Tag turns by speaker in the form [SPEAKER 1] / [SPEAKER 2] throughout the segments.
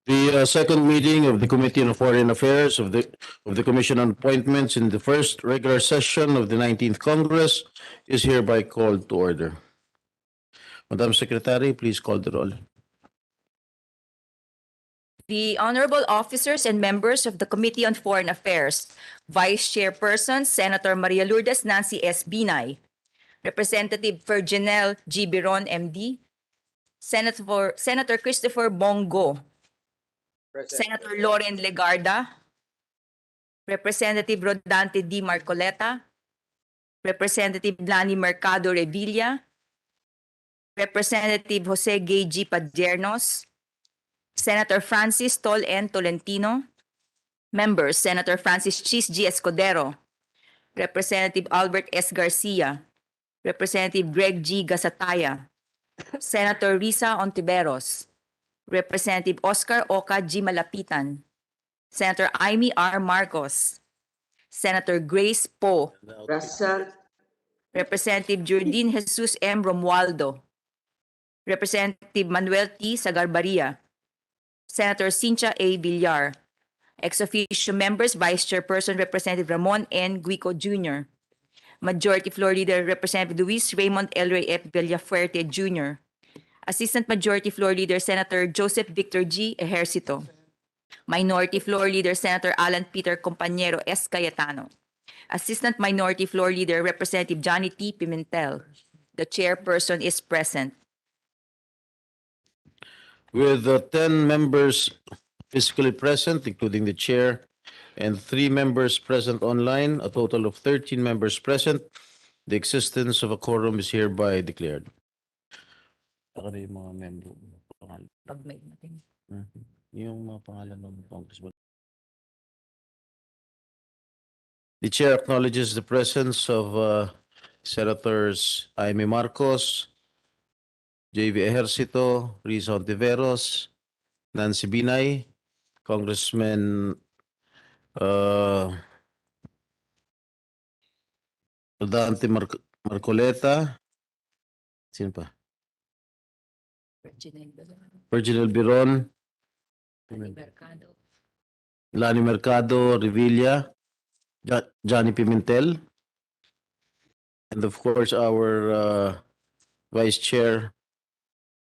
[SPEAKER 1] The second meeting of the Committee on Foreign Affairs of the Commission on Appointments in the first regular session of the 19th Congress is hereby called to order. Madam Secretary, please call the roll.
[SPEAKER 2] The honorable officers and members of the Committee on Foreign Affairs, Vice Chairperson Senator Maria Lourdes Nancy S. Binay, Representative Ferginel G. Biron, MD, Senator Christopher Bongo, Senator Loren Legarda, Representative Rodante D. Marcoleta, Representative Lani Mercado Revilla, Representative Jose Gay G. Padiernos, Senator Francis Tol N. Tolentino, members Senator Francis Chis G. Escudero, Representative Albert S. Garcia, Representative Greg G. Gasataya, Senator Risa Ontiveros, Representative Oscar Oca G. Malapitan, Senator Amy R. Marcos, Senator Grace Poe,
[SPEAKER 3] Present.
[SPEAKER 2] Representative Jordine Jesus M. Romualdo, Representative Manuel T. Sagarbaria, Senator Cynthia A. Villar, ex officio members Vice Chairperson Representative Ramon N. Guico Jr., Majority Floor Leader Representative Luis Raymond L. Ray F. Villafuerte Jr., Assistant Majority Floor Leader Senator Joseph Victor G. Ejercito, Minority Floor Leader Senator Alan Peter Compañero S. Cayetano, Assistant Minority Floor Leader Representative Johnny T. Pimentel. The chairperson is present.
[SPEAKER 1] With 10 members physically present, including the chair, and 3 members present online, a total of 13 members present, the existence of a quorum is hereby declared. Yung mga pangalan ng congressman. The chair acknowledges the presence of Senators Jaime Marcos, J.V. Ejercito, Risa Ontiveros, Nancy Binay, Congressman Dante Marcoleta, sino pa? Virginal Biron, Lani Mercado Revilla, Johnny Pimentel, and of course our Vice Chair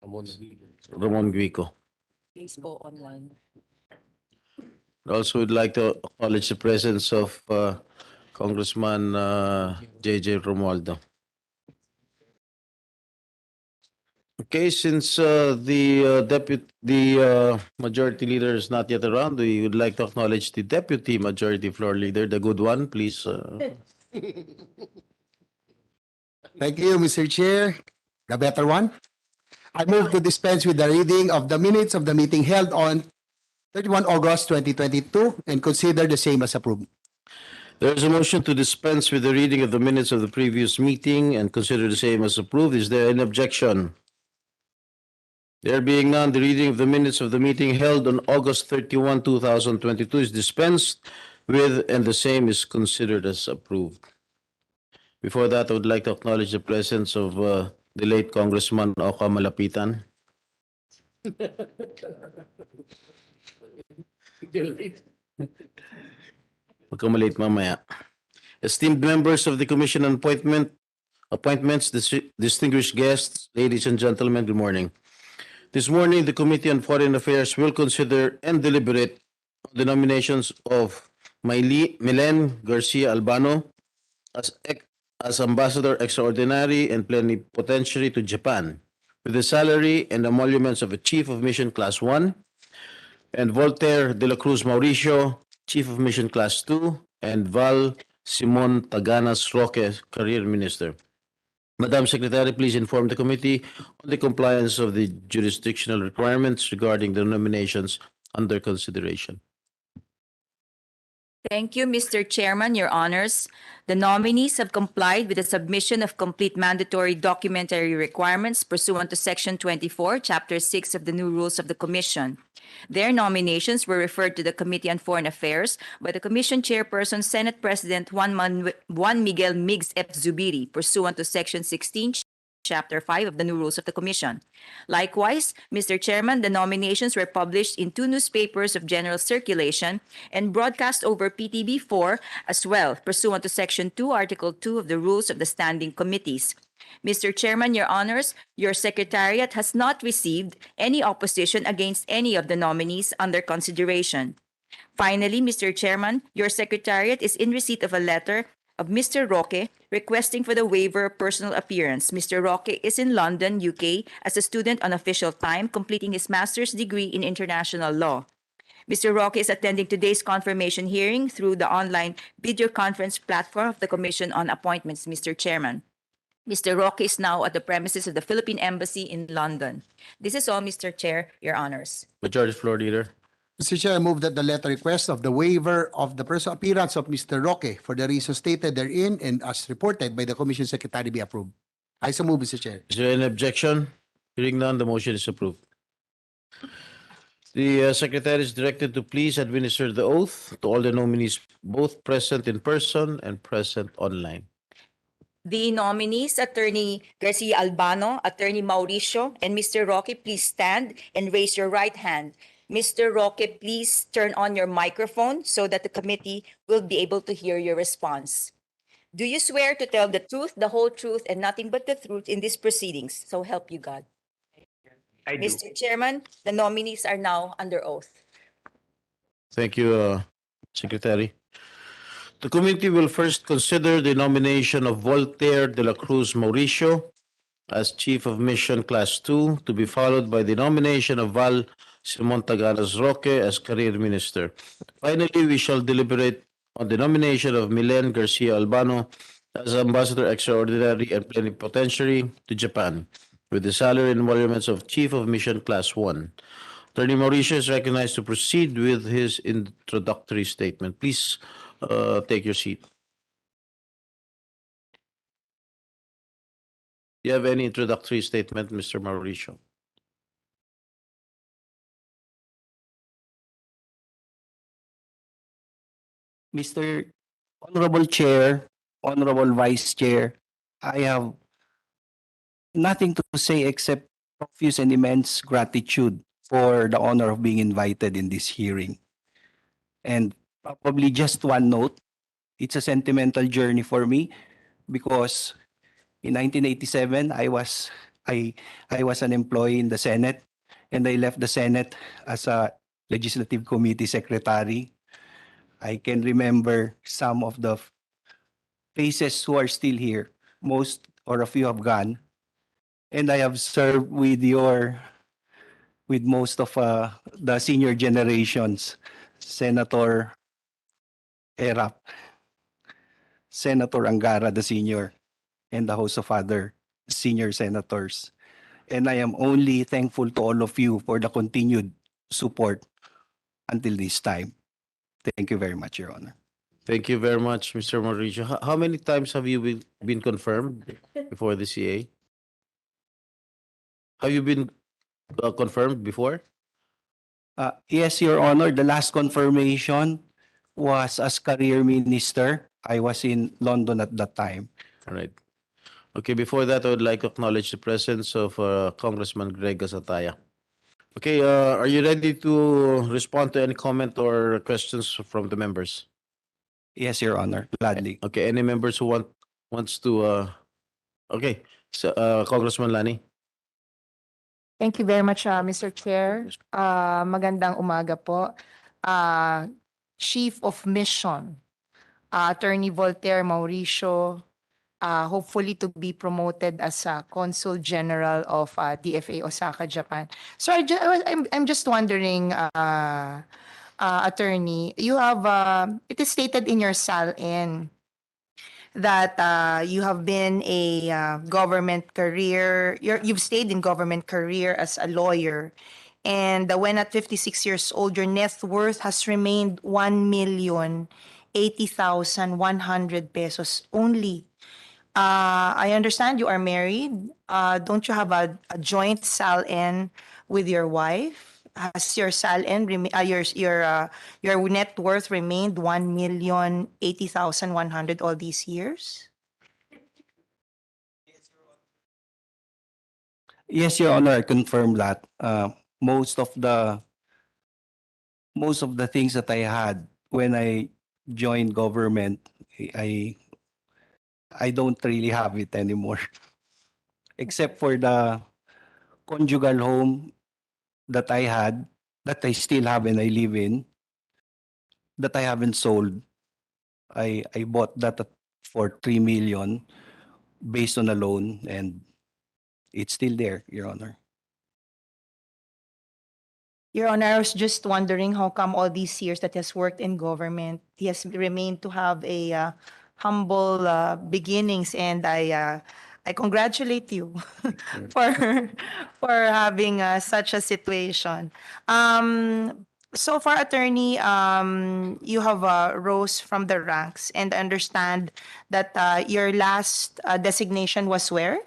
[SPEAKER 1] Ramon Guico.
[SPEAKER 2] Facebook online.
[SPEAKER 1] Also would like to acknowledge the presence of Congressman J.J. Romualdo. Okay, since the majority leader is not yet around, we would like to acknowledge the deputy majority floor leader, the good one, please.
[SPEAKER 4] Thank you, Mr. Chair. The better one. I move to dispense with the reading of the minutes of the meeting held on 31 August 2022 and consider the same as approved.
[SPEAKER 1] There is a motion to dispense with the reading of the minutes of the previous meeting and consider the same as approved. Is there any objection? There being none, the reading of the minutes of the meeting held on August 31, 2022 is dispensed with and the same is considered as approved. Before that, I would like to acknowledge the presence of the late Congressman Oca Malapitan. Magkamalate mamaya. Esteemed members of the Commission on Appointments, distinguished guests, ladies and gentlemen, good morning. This morning, the Committee on Foreign Affairs will consider and deliberate on the nominations of Mylene Garcia Albano as Ambassador Extraordinary and Plenipotentiary to Japan, with the salary and emoluments of a Chief of Mission Class 1, and Voltaire de la Cruz Mauricio, Chief of Mission Class 2, and Val Taganas Roque, Career Minister. Madam Secretary, please inform the committee on the compliance of the jurisdictional requirements regarding the nominations under consideration.
[SPEAKER 2] Thank you, Mr. Chairman, Your Honors. The nominees have complied with the submission of complete mandatory documentary requirements pursuant to Section 24, Chapter 6 of the new rules of the Commission. Their nominations were referred to the Committee on Foreign Affairs by the Commission Chairperson, Senate President Juan Miguel Migs F. Zubiri, pursuant to Section 16, Chapter 5 of the new rules of the Commission. Likewise, Mr. Chairman, the nominations were published in 2 newspapers of general circulation and broadcast over PTB4 as well, pursuant to Section 2, Article 2 of the Rules of the Standing Committees. Mr. Chairman, Your Honors, your Secretariat has not received any opposition against any of the nominees under consideration. Finally, Mr. Chairman, your Secretariat is in receipt of a letter of Mr. Roque requesting for the waiver of personal appearance. Mr. Roque is in London, UK, as a student on official time, completing his master's degree in international law. Mr. Roque is attending today's confirmation hearing through the online video conference platform of the Commission on Appointments, Mr. Chairman. Mr. Roque is now at the premises of the Philippine Embassy in London. This is all, Mr. Chair, Your Honors.
[SPEAKER 1] Majority Floor Leader.
[SPEAKER 4] Mr. Chair, I move that the letter request of the waiver of the personal appearance of Mr. Roque for the reasons stated therein and as reported by the Commission Secretary be approved. I so move, Mr. Chair.
[SPEAKER 1] Is there any objection? Hearing none, the motion is approved. The Secretary is directed to please administer the oath to all the nominees, both present in person and present online.
[SPEAKER 2] The nominees, Attorney Garcia Albano, Attorney Mauricio, and Mr. Roque, please stand and raise your right hand. Mr. Roque, please turn on your microphone so that the committee will be able to hear your response. Do you swear to tell the truth, the whole truth, and nothing but the truth in these proceedings? So help you God.
[SPEAKER 3] I do.
[SPEAKER 2] Mr. Chairman, the nominees are now under oath.
[SPEAKER 1] Thank you, Secretary. The committee will first consider the nomination of Voltaire de la Cruz Mauricio as Chief of Mission Class 2, to be followed by the nomination of Val Roque as Career Minister. Finally, we shall deliberate on the nomination of Mylene Garcia Albano as Ambassador Extraordinary and Plenipotentiary to Japan, with the salary and emoluments of Chief of Mission Class 1. Attorney Mauricio is recognized to proceed with his introductory statement. Please take your seat. Do you have any introductory statement, Mr. Mauricio?
[SPEAKER 3] Mr. Honorable Chair, Honorable Vice Chair, I have nothing to say except profuse and immense gratitude for the honor of being invited in this hearing. And probably just one note, it's a sentimental journey for me because in 1987, I was an employee in the Senate, and I left the Senate as a Legislative Committee Secretary. I can remember some of the faces who are still here. Most or a few have gone. And I have served with most of the senior generations, Senator Erap, Senator Angara, the senior, and the host of other senior senators. And I am only thankful to all of you for the continued support until this time. Thank you very much, Your Honor.
[SPEAKER 1] Thank you very much, Mr. Mauricio. How many times have you been confirmed before the CA? Have you been confirmed before?
[SPEAKER 3] Yes, Your Honor, the last confirmation was as career minister. I was in London at that time.
[SPEAKER 1] All right. Okay, before that, I would like to acknowledge the presence of Congressman Greg Gasataya. Okay, are you ready to respond to any comment or questions from the members?
[SPEAKER 3] Yes, Your Honor, gladly.
[SPEAKER 1] Okay, any members who wants to okay, so Congressman Lani.
[SPEAKER 5] Thank you very much, Mr. Chair. Magandang umaga po. Chief of Mission, Attorney Voltaire Mauricio, hopefully to be promoted as a Consul General of DFA Osaka, Japan. So I'm just wondering, Attorney, you have it is stated in your SALN that you have been a government career. You've stayed in government career as a lawyer, and when at 56 years old, your net worth has remained 1,080,100 pesos only. I understand you are married. Don't you have a joint SALN with your wife? Has your SALN your net worth remained 1,080,100 all these years?
[SPEAKER 3] Yes, Your Honor, I confirm that. Most of the things that I had when I joined government, I I don't really have it anymore, except for the conjugal home that I had, that I still have and I live in, that I haven't sold. I bought that for 3 million based on a loan, and it's still there, Your Honor.
[SPEAKER 5] Your Honor, I was just wondering how come all these years that he has worked in government, he has remained to have a humble beginnings, and I congratulate you for for having such a situation. So far, attorney, you have rose from the ranks, and I understand that your last designation was where?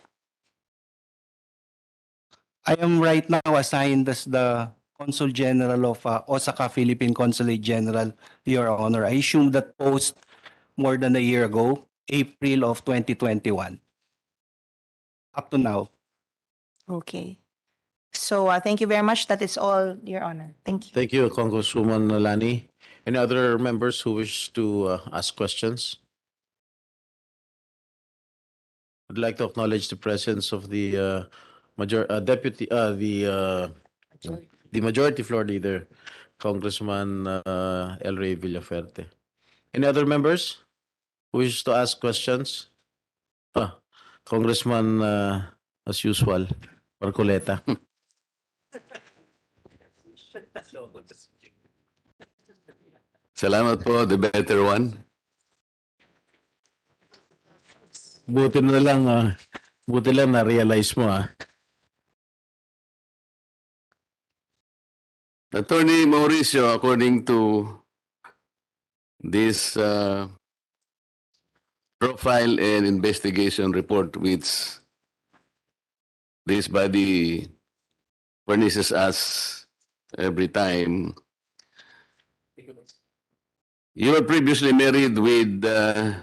[SPEAKER 3] I am right now assigned as the Consul General of Osaka, Philippine Consulate General, Your Honor. I assumed that post more than a year ago, April of 2021. Up to now.
[SPEAKER 5] Okay. So thank you very much. That is all, Your Honor. Thank you.
[SPEAKER 1] Thank you, Congresswoman Lani. Any other members who wish to ask questions? I'd like to acknowledge the presence of the the majority floor leader, Congressman El Rey Villaferte. Any other members who wish to ask questions? Congressman, as usual, Marcoleta.
[SPEAKER 6] Salamat po, the better one.
[SPEAKER 1] Buti lang na-realize mo
[SPEAKER 6] Attorney Mauricio, according to this profile and investigation report which this body furnishes us every time, you were previously married with the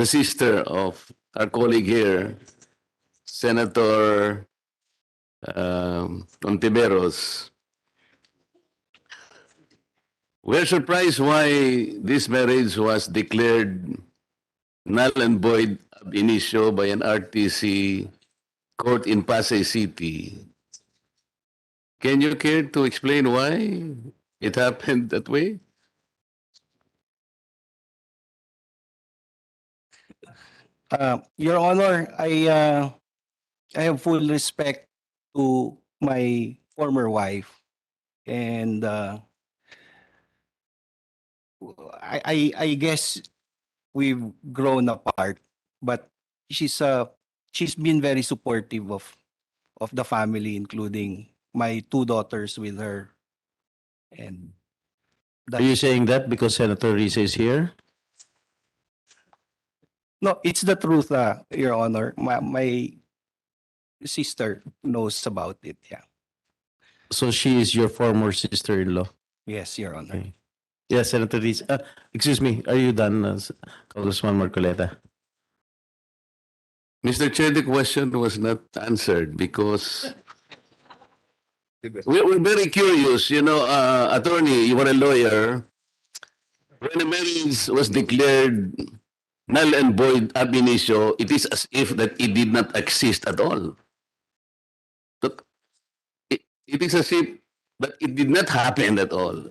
[SPEAKER 6] sister of our colleague here, Senator Ontiveros. We're surprised why this marriage was declared null and void ab initio by an RTC court in Pasay City. Can you care to explain why it happened that way?
[SPEAKER 3] Your Honor, I have full respect to my former wife, and I guess we've grown apart, but she's been very supportive of the family, including my 2 daughters with her, and
[SPEAKER 1] Are you saying that because Senator Risa is here?
[SPEAKER 3] no, it's the truth, Your Honor. My sister knows about it. Yeah.
[SPEAKER 1] So she is your former sister-in-law?
[SPEAKER 3] Yes, Your Honor.
[SPEAKER 1] Okay. Yes, Senator Risa. Excuse me, are you done, Congressman Marcoleta?
[SPEAKER 6] Mr. Chair, the question was not answered because we're very curious. You know, attorney, you were a lawyer. When a marriage was declared null and void ab initio, it is as if that it did not exist at all. Look, it is as if that it did not happen at all.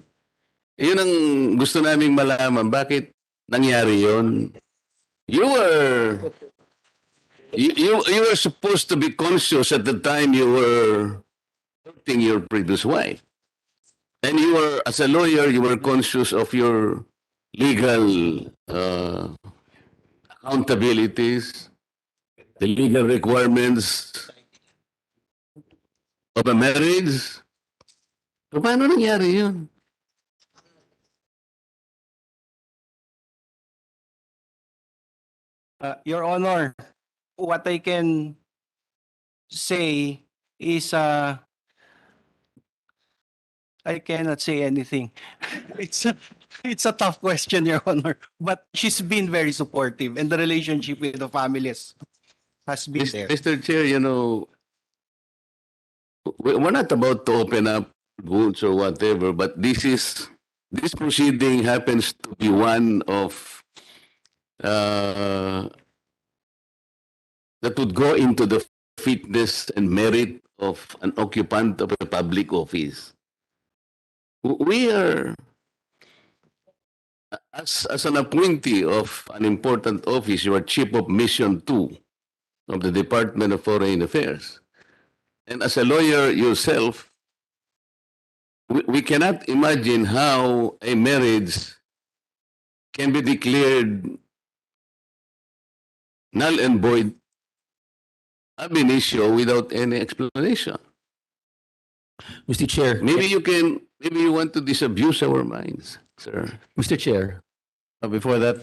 [SPEAKER 6] Yun ang gusto naming malaman. Bakit nangyari yun? You were supposed to be conscious at the time you were hurting your previous wife. And you were, as a lawyer, you were conscious of your legal accountabilities, the legal requirements of a marriage. So, paano nangyari yun?
[SPEAKER 3] Your Honor, what I can say is I cannot say anything. It's a tough question, Your Honor. But she's been very supportive, and the relationship with the families has been there.
[SPEAKER 6] Mr. Chair, you know, we're not about to open up wounds or whatever, but this proceeding happens to be one of that would go into the fitness and merit of an occupant of a public office. We are, as an appointee of an important office, you are chief of mission 2 of the Department of Foreign Affairs. And as a lawyer yourself, we cannot imagine how a marriage can be declared null and void ab initio without any explanation.
[SPEAKER 1] Mr. Chair.
[SPEAKER 6] Maybe you want to disabuse our minds, sir.
[SPEAKER 1] Mr. Chair. Before that,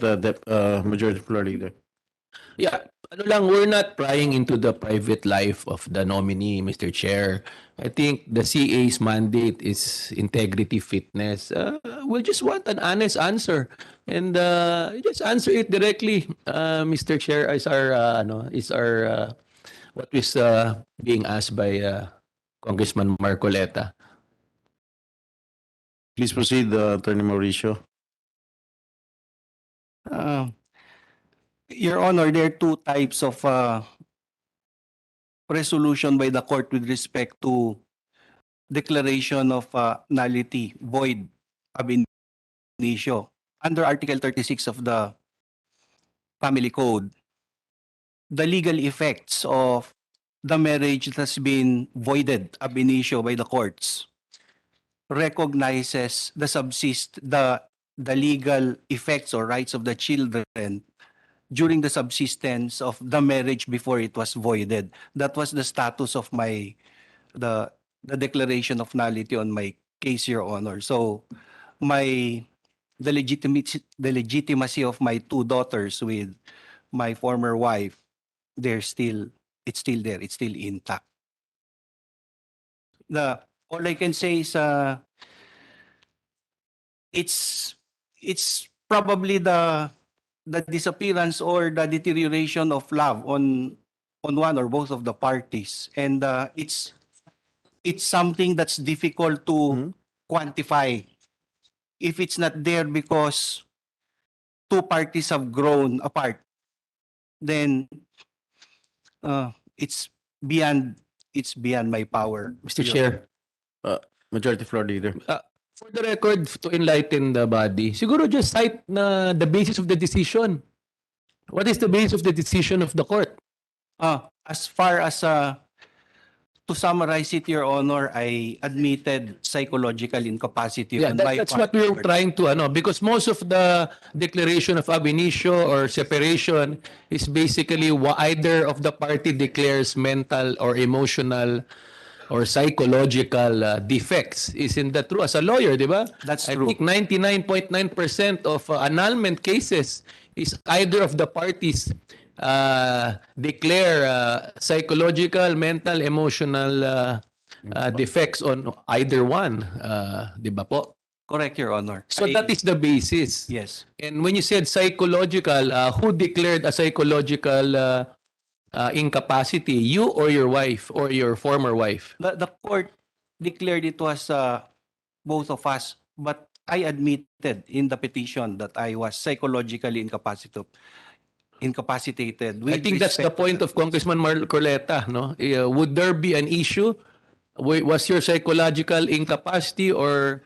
[SPEAKER 1] Majority Floor Leader.
[SPEAKER 7] Yeah, ano lang, we're not prying into the private life of the nominee, Mr. Chair. I think the CA's mandate is integrity, fitness. We just want an honest answer, and just answer it directly, Mr. Chair. What is being asked by Congressman Marcoleta.
[SPEAKER 1] Please proceed, Attorney Mauricio.
[SPEAKER 3] Your Honor, there are two types of resolution by the court with respect to declaration of nullity, void, ab initio. Under Article 36 of the Family Code, the legal effects of the marriage that has been voided ab initio by the courts recognizes the legal effects or rights of the children during the subsistence of the marriage before it was voided. That was the status of the declaration of nullity on my case, Your Honor. So the legitimacy of my two daughters with my former wife, it's still there, it's still intact. All I can say is it's probably the disappearance or the deterioration of love on one or both of the parties, and it's something that's difficult to quantify. If it's not there because two parties have grown apart, then it's beyond my power.
[SPEAKER 7] Mr. Chair,
[SPEAKER 1] Majority Floor Leader.
[SPEAKER 7] for the record, to enlighten the body, siguro just cite na the basis of the decision. What is the basis of the decision of the court?
[SPEAKER 3] As far as to summarize it, Your Honor, I admitted psychological incapacity
[SPEAKER 7] Yeah,
[SPEAKER 3] on my
[SPEAKER 7] that's
[SPEAKER 3] part.
[SPEAKER 7] what we were trying to, because most of the declaration of ab initio or separation is basically either of the party declares mental or emotional or psychological defects. Isn't that true? As a lawyer, di ba?
[SPEAKER 3] That's
[SPEAKER 7] I
[SPEAKER 3] true.
[SPEAKER 7] think 99.9% of annulment cases is either of the parties declare psychological, mental, emotional defects on either one. Di ba po?
[SPEAKER 3] Correct, Your Honor.
[SPEAKER 7] So that is the basis.
[SPEAKER 3] Yes.
[SPEAKER 7] And when you said psychological, who declared a psychological incapacity? You or your wife or your former wife?
[SPEAKER 3] The court declared it was both of us, but I admitted in the petition that I was psychologically incapacitated.
[SPEAKER 7] I think that's the point of Congressman Marcoleta, no? Would there be an issue? Was your psychological incapacity or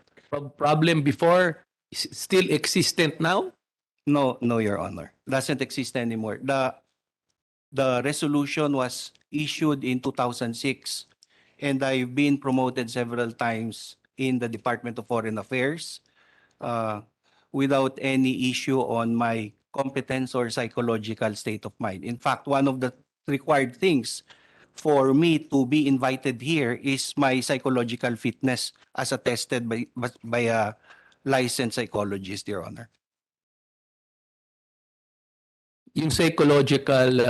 [SPEAKER 7] problem before still existent now?
[SPEAKER 3] No, Your Honor. Doesn't exist anymore. The resolution was issued in 2006, and I've been promoted several times in the Department of Foreign Affairs without any issue on my competence or psychological state of mind. In fact, one of the required things for me to be invited here is my psychological fitness as attested by a licensed psychologist, Your Honor.
[SPEAKER 7] Yung psychological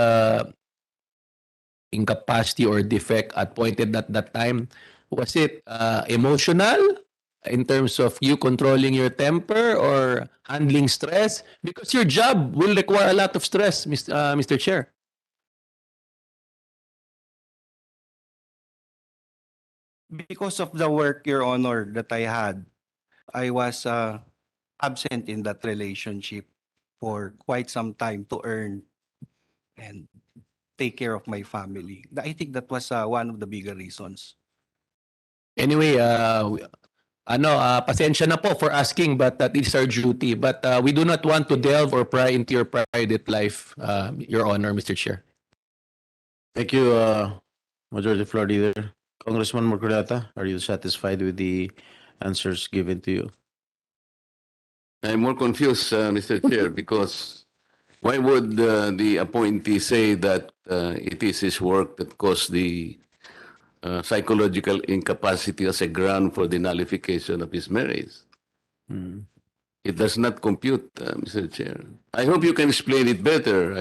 [SPEAKER 7] incapacity or defect pointed at that time, was it emotional in terms of you controlling your temper or handling stress? Because your job will require a lot of stress, Mr. Chair.
[SPEAKER 3] Because of the work, Your Honor, that I had, I was absent in that relationship for quite some time to earn and take care of my family. I think that was one of the bigger reasons.
[SPEAKER 7] Anyway, pasensya na po for asking, but that is our duty. But we do not want to delve or pry into your private life, Your Honor, Mr. Chair.
[SPEAKER 1] Thank you, Majority Floor Leader. Congressman Marcoleta, are you satisfied with the answers given to you?
[SPEAKER 6] I'm more confused, Mr. Chair, because why would the appointee say that it is his work that caused the psychological incapacity as a ground for the nullification of his marriage?
[SPEAKER 1] Hmm.
[SPEAKER 6] It does not compute, Mr. Chair. I hope you can explain it better.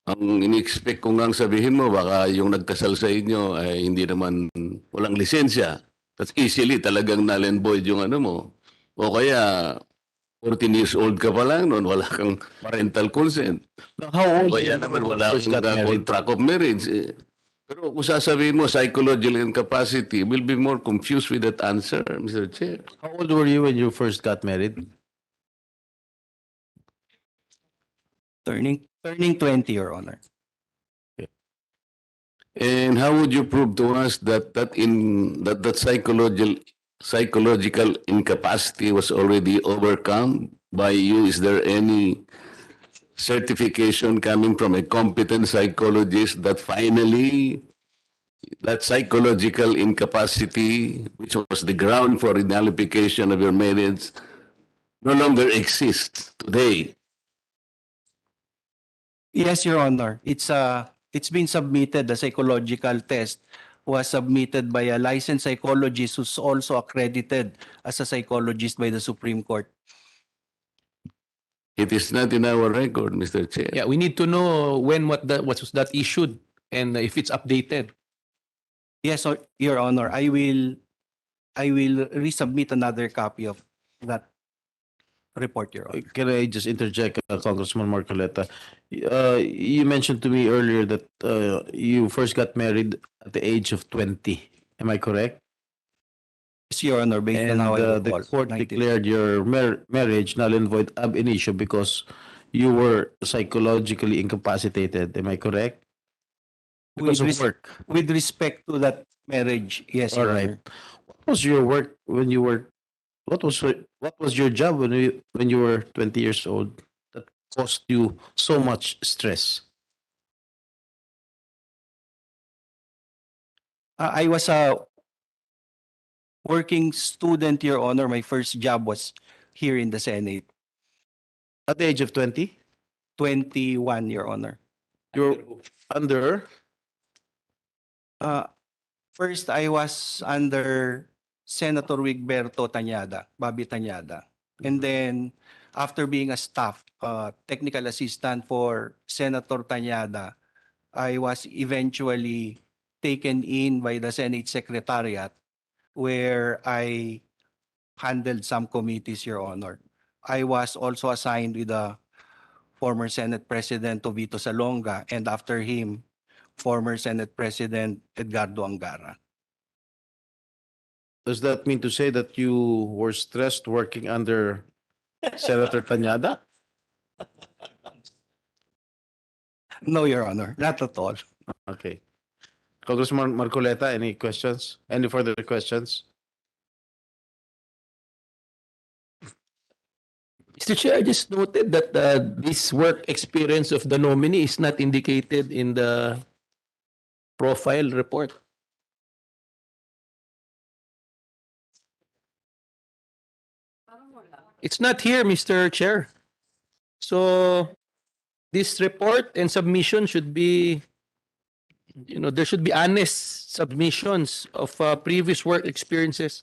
[SPEAKER 6] Ang ini-expect ko ngang sabihin mo, baka yung nagkasal sa inyo ay hindi naman walang lisensya. That's easily talagang null and void yung ano mo. O kaya 14 years old ka pa lang noon, wala kang parental consent.
[SPEAKER 1] How old
[SPEAKER 6] O kaya naman wala
[SPEAKER 1] first
[SPEAKER 6] kang
[SPEAKER 1] got married?
[SPEAKER 6] contract of marriage. Pero kung sasabihin mo psychological incapacity, will be more confused with that answer, Mr. Chair.
[SPEAKER 1] How old were you when you first got married?
[SPEAKER 3] Turning 20, Your Honor.
[SPEAKER 6] And how would you prove to us that psychological incapacity was already overcome by you? Is there any certification coming from a competent psychologist that finally that psychological incapacity, which was the ground for the nullification of your marriage, no longer exists today?
[SPEAKER 3] Yes, Your Honor. It's been submitted. The psychological test was submitted by a licensed psychologist who's also accredited as a psychologist by the Supreme Court.
[SPEAKER 6] It is not in our record, Mr. Chair.
[SPEAKER 7] Yeah, we need to know when what was that issued and if it's updated.
[SPEAKER 3] Yes, Your Honor. I will resubmit another copy of that report, Your Honor.
[SPEAKER 1] Can I just interject, Congressman Marcoleta? You mentioned to me earlier that you first got married at the age of 20. Am I correct?
[SPEAKER 3] Yes, Your Honor, based on
[SPEAKER 1] And
[SPEAKER 3] how I
[SPEAKER 1] the
[SPEAKER 3] recall.
[SPEAKER 1] court
[SPEAKER 3] 19.
[SPEAKER 1] declared your marriage null and void ab initio because you were psychologically incapacitated. Am I correct? Because of work.
[SPEAKER 3] With respect to that marriage, yes,
[SPEAKER 1] All
[SPEAKER 3] Your
[SPEAKER 1] right.
[SPEAKER 3] Honor.
[SPEAKER 1] What was your work when you were? What was your job when you were 20 years old that caused you so much stress?
[SPEAKER 3] I was a working student, Your Honor. My first job was here in the Senate.
[SPEAKER 1] At the age of 20,
[SPEAKER 3] 21, Your Honor.
[SPEAKER 1] you're under.
[SPEAKER 3] First, I was under Senator Wigberto Tañada, Bobby Tañada. And then, after being a staff, technical assistant for Senator Tañada, I was eventually taken in by the Senate Secretariat where I handled some committees, Your Honor. I was also assigned with the former Senate President Tobito Salonga and after him, former Senate President Edgardo Angara.
[SPEAKER 1] Does that mean to say that you were stressed working under Senator Tañada?
[SPEAKER 3] No, Your Honor, not at all.
[SPEAKER 1] Okay. Congressman Marcoleta, any questions? Any further questions?
[SPEAKER 7] Mr. Chair, I just noted that this work experience of the nominee is not indicated in the profile report. It's not here, Mr. Chair. So this report and submission should be, there should be honest submissions of previous work experiences.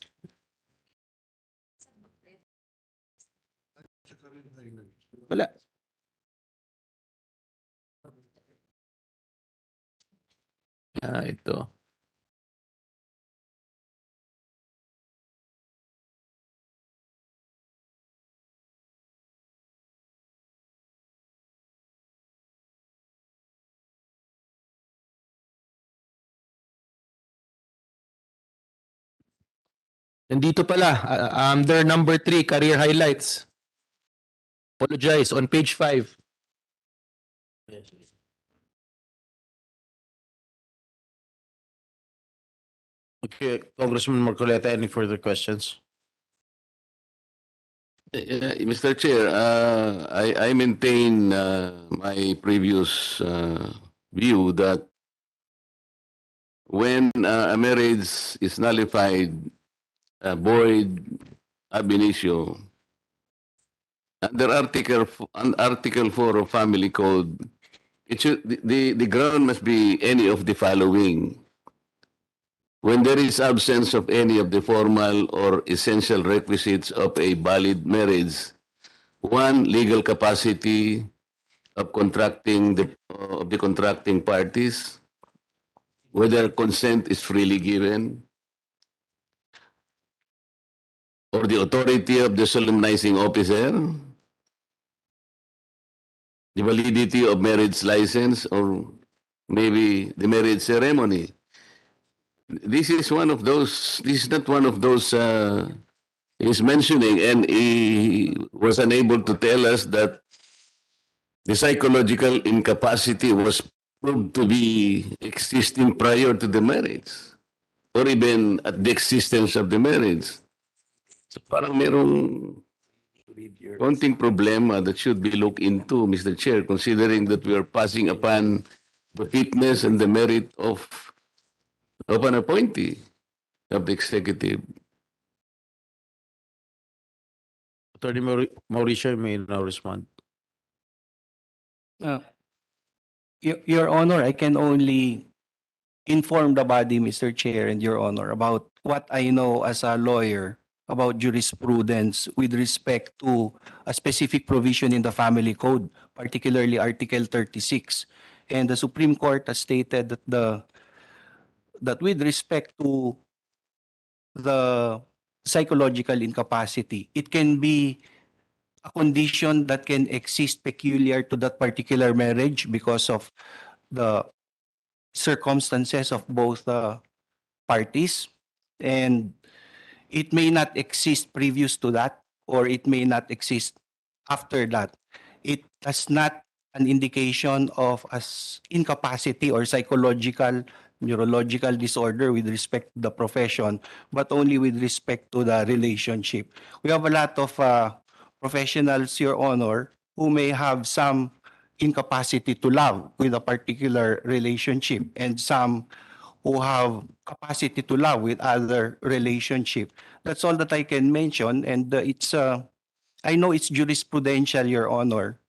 [SPEAKER 7] Wala. Ito. Nandito pala, under number 3, career highlights. Apologize, on page 5.
[SPEAKER 1] Okay, Congressman Marcoleta, any further questions?
[SPEAKER 6] Mr. Chair, I maintain my previous view that when a marriage is nullified, void, ab initio, under Article 4 of Family Code, the ground must be any of the following. When there is absence of any of the formal or essential requisites of a valid marriage, one, legal capacity of the contracting parties, whether consent is freely given, or the authority of the solemnizing officer, the validity of marriage license, or maybe the marriage ceremony. This is not one of those he's mentioning, and he was unable to tell us that the psychological incapacity was proved to be existing prior to the marriage, or even at the existence of the marriage. So parang merong konting problema that should be looked into, Mr. Chair, considering that we are passing upon the fitness and the merit of an appointee of the executive.
[SPEAKER 1] Attorney Mauricio, you may now respond.
[SPEAKER 3] Your Honor, I can only inform the body, Mr. Chair, and Your Honor, about what I know as a lawyer about jurisprudence with respect to a specific provision in the Family Code, particularly Article 36. And the Supreme Court has stated that with respect to the psychological incapacity, it can be a condition that can exist peculiar to that particular marriage because of the circumstances of both parties, and it may not exist previous to that, or it may not exist after that. It does not an indication of as incapacity or psychological neurological disorder with respect to the profession, but only with respect to the relationship. We have a lot of professionals, Your Honor, who may have some incapacity to love with a particular relationship, and some who have capacity to love with other relationship. That's all that I can mention, and I know it's jurisprudential, Your Honor,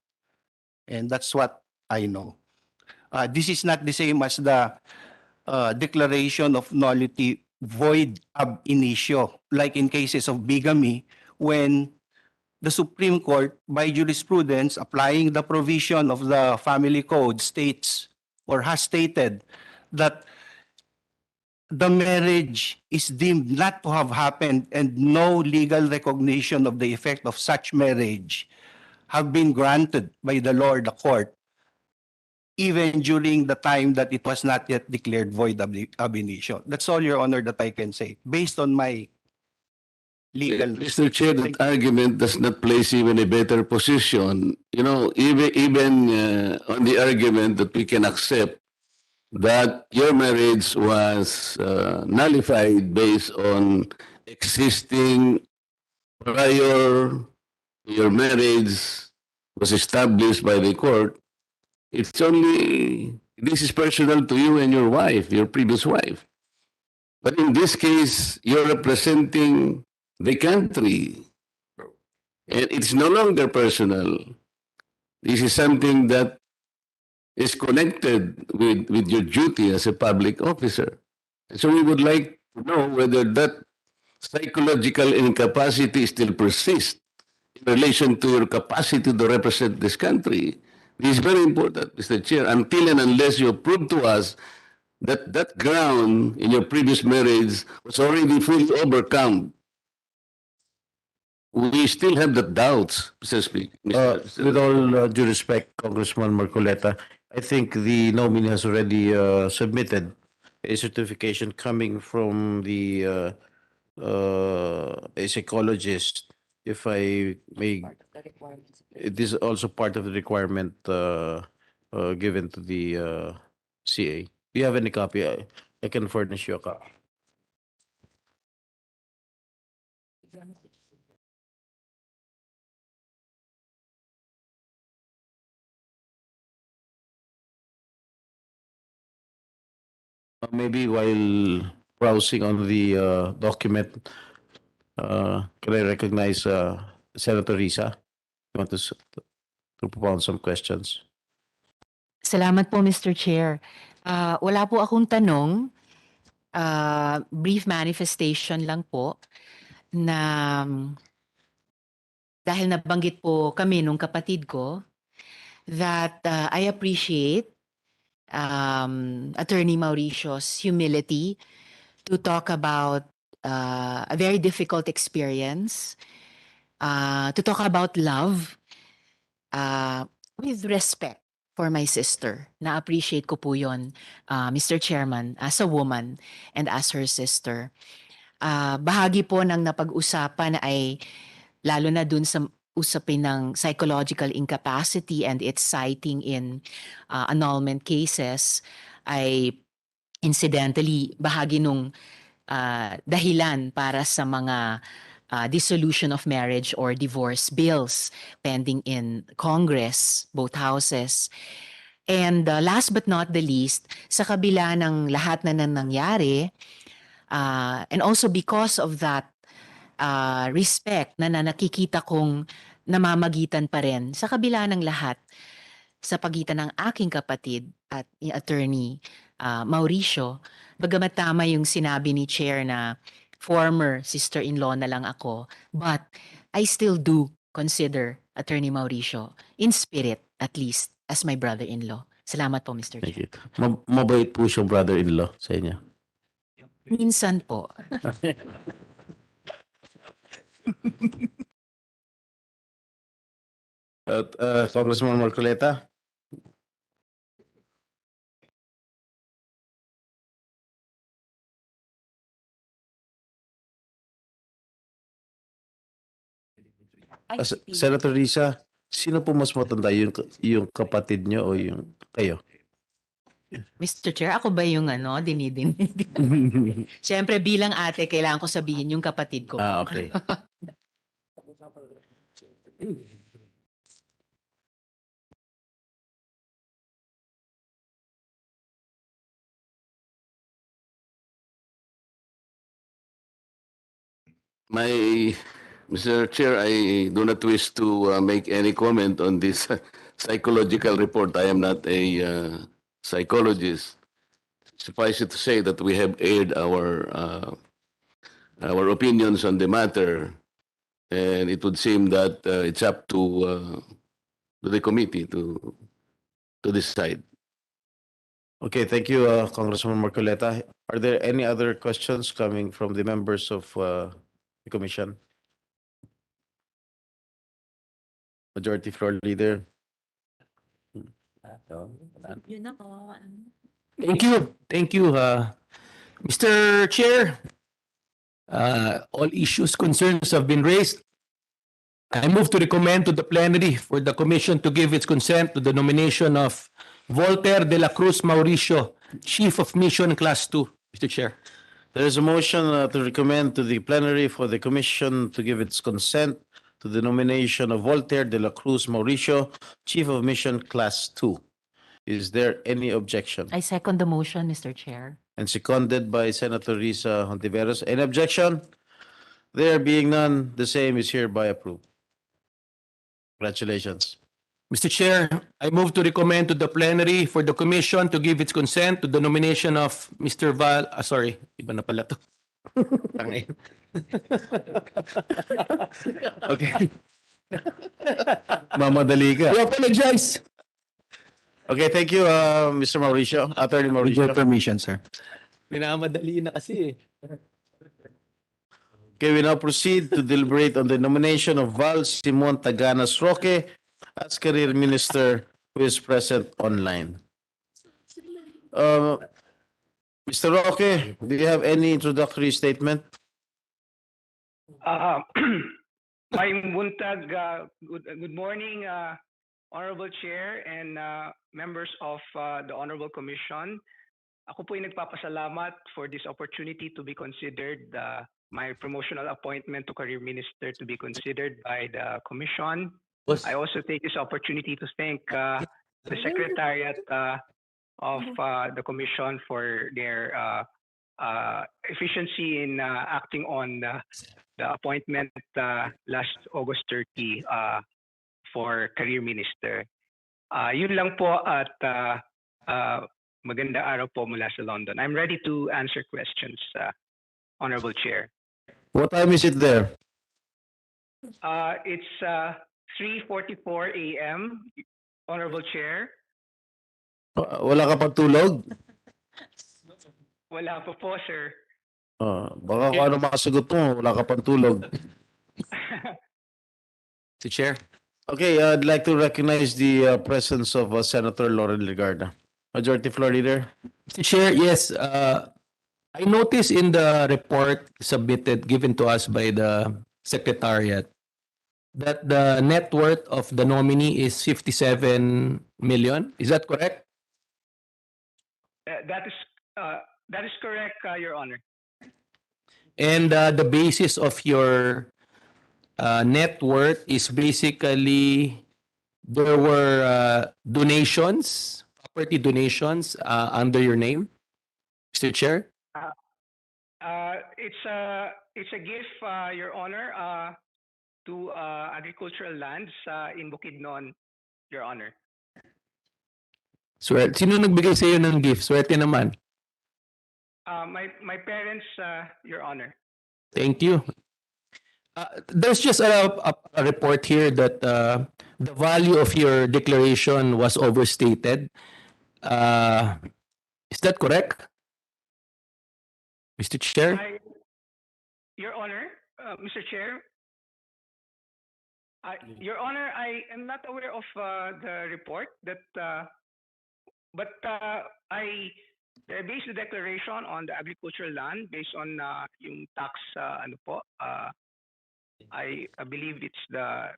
[SPEAKER 3] and that's what I know. This is not the same as the declaration of nullity void ab initio, like in cases of bigamy, when the Supreme Court, by jurisprudence, applying the provision of the Family Code, states or has stated that the marriage is deemed not to have happened and no legal recognition of the effect of such marriage have been granted by the law or the court, even during the time that it was not yet declared void ab initio. That's all, Your Honor, that I can say, based on my legal.
[SPEAKER 6] Mr. Chair, that argument does not place you in a better position. You know, even on the argument that we can accept that your marriage was nullified based on existing prior your marriage was established by the court. It's only, this is personal to you and your wife, your previous wife. But in this case, you're representing the country. And it's no longer personal. This is something that is connected with your duty as a public officer. And so we would like to know whether that psychological incapacity still persists in relation to your capacity to represent this country. This is very important, Mr. Chair, until and unless you prove to us that that ground in your previous marriage was already fully overcome. We still have the doubts, Mr. Speaker.
[SPEAKER 1] With all due respect, Congressman Marcoleta, I think the nominee has already submitted a certification coming from the a psychologist, if I may. It is also part of the requirement given to the CA. Do you have any copy? I can furnish you a copy. Maybe while browsing on the document, can I recognize Senator Risa? You want to propound some questions?
[SPEAKER 8] Salamat po, Mr. Chair. Wala po akong tanong. Brief manifestation lang po na dahil nabanggit po kami nung kapatid ko that I appreciate Attorney Mauricio's humility to talk about a very difficult experience, to talk about love with respect for my sister. Na-appreciate ko po yun, Mr. Chairman, as a woman and as her sister. Bahagi po ng napag-usapan ay lalo na dun sa usapin ng psychological incapacity and its citing in annulment cases ay incidentally bahagi nung dahilan para sa mga dissolution of marriage or divorce bills pending in Congress, both houses. And last but not the least, sa kabila ng lahat na nangyari, and also because of that respect na nakikita kong namamagitan pa rin sa kabila ng lahat sa pagitan ng aking kapatid at attorney Mauricio, bagamat tama yung sinabi ni Chair na former sister-in-law na lang ako, but I still do consider Attorney Mauricio in spirit at least as my brother-in-law. Salamat po, Mr.
[SPEAKER 1] Thank
[SPEAKER 8] Chair.
[SPEAKER 1] you. Mabait po siyang brother-in-law sa inyo.
[SPEAKER 8] Minsan po.
[SPEAKER 1] At Congressman Marcoleta? Senator Risa, sino po mas matanda, yung kapatid niyo o yung kayo?
[SPEAKER 8] Mr. Chair, ako ba yung dinidinig? Siyempre, bilang ate, kailangan ko sabihin yung kapatid ko.
[SPEAKER 1] Okay.
[SPEAKER 6] Mr. Chair, I do not wish to make any comment on this psychological report. I am not a psychologist. Suffice it to say that we have aired our opinions on the matter, and it would seem that it's up to the committee to decide.
[SPEAKER 1] Okay, thank you, Congressman Marcoleta. Are there any other questions coming from the members of the commission? Majority Floor Leader.
[SPEAKER 7] Thank you. Thank you, Mr. Chair. All issues, concerns have been raised. I move to recommend to the plenary for the commission to give its consent to the nomination of Voltaire de la Cruz Mauricio, Chief of Mission Class 2, Mr. Chair.
[SPEAKER 1] There is a motion to recommend to the plenary for the commission to give its consent to the nomination of Voltaire de la Cruz Mauricio, Chief of Mission Class 2. Is there any objection?
[SPEAKER 8] I second the motion, Mr. Chair.
[SPEAKER 1] And seconded by Senator Risa Hontiveros. Any objection? There being none, the same is hereby approved. Congratulations.
[SPEAKER 7] Mr. Chair, I move to recommend to the plenary for the commission to give its consent to the nomination of Mr. Iba na pala to. Tangay.
[SPEAKER 1] Okay. Mamadali ka.
[SPEAKER 7] I apologize.
[SPEAKER 1] Okay, thank you, Mr. Mauricio, Attorney
[SPEAKER 3] With your
[SPEAKER 1] Mauricio.
[SPEAKER 3] permission, sir.
[SPEAKER 7] Minamadali na kasi.
[SPEAKER 1] Okay, we now proceed to deliberate on the nomination of Val Taganas Roque as Career Minister who is present online. Mr. Roque, do you have any introductory statement?
[SPEAKER 9] Uh, Maayong buntag, good morning, Honorable Chair and members of the Honorable Commission. Ako po ay nagpapasalamat for this opportunity to be considered, my promotional appointment to Career Minister to be considered by the Commission. I also take this opportunity to thank the Secretariat of the Commission for their efficiency in acting on the appointment last August 30 for Career Minister. Yun lang po at maganda araw po mula sa London. I'm ready to answer questions, Honorable Chair.
[SPEAKER 1] What time is it there?
[SPEAKER 9] It's 3:44 a.m., Honorable Chair.
[SPEAKER 1] Wala ka pang tulog?
[SPEAKER 9] Wala po po, sir.
[SPEAKER 1] Baka kung ano makasagot mo, wala ka pang tulog.
[SPEAKER 7] Mr. Chair.
[SPEAKER 1] Okay, I'd like to recognize the presence of Senator Lauren Legarda. Majority Floor Leader.
[SPEAKER 7] Mr. Chair, yes, I noticed in the report submitted, given to us by the Secretariat, that the net worth of the nominee is 57 million. Is that correct?
[SPEAKER 9] That is correct, Your Honor.
[SPEAKER 7] And the basis of your net worth is basically there were donations, property donations under your name, Mr. Chair?
[SPEAKER 9] It's a gift, Your Honor, to agricultural lands in Bukidnon, Your Honor.
[SPEAKER 7] Sino nagbigay sa iyo ng gift? Swerte naman.
[SPEAKER 9] My parents, Your Honor.
[SPEAKER 7] Thank you. There's just a report here that the value of your declaration was overstated. Is that correct, Mr. Chair?
[SPEAKER 9] Your Honor, Mr. Chair, Your Honor, I am not aware of the report that, but I based the declaration on the agricultural land based on yung tax, ano po, I believe it's the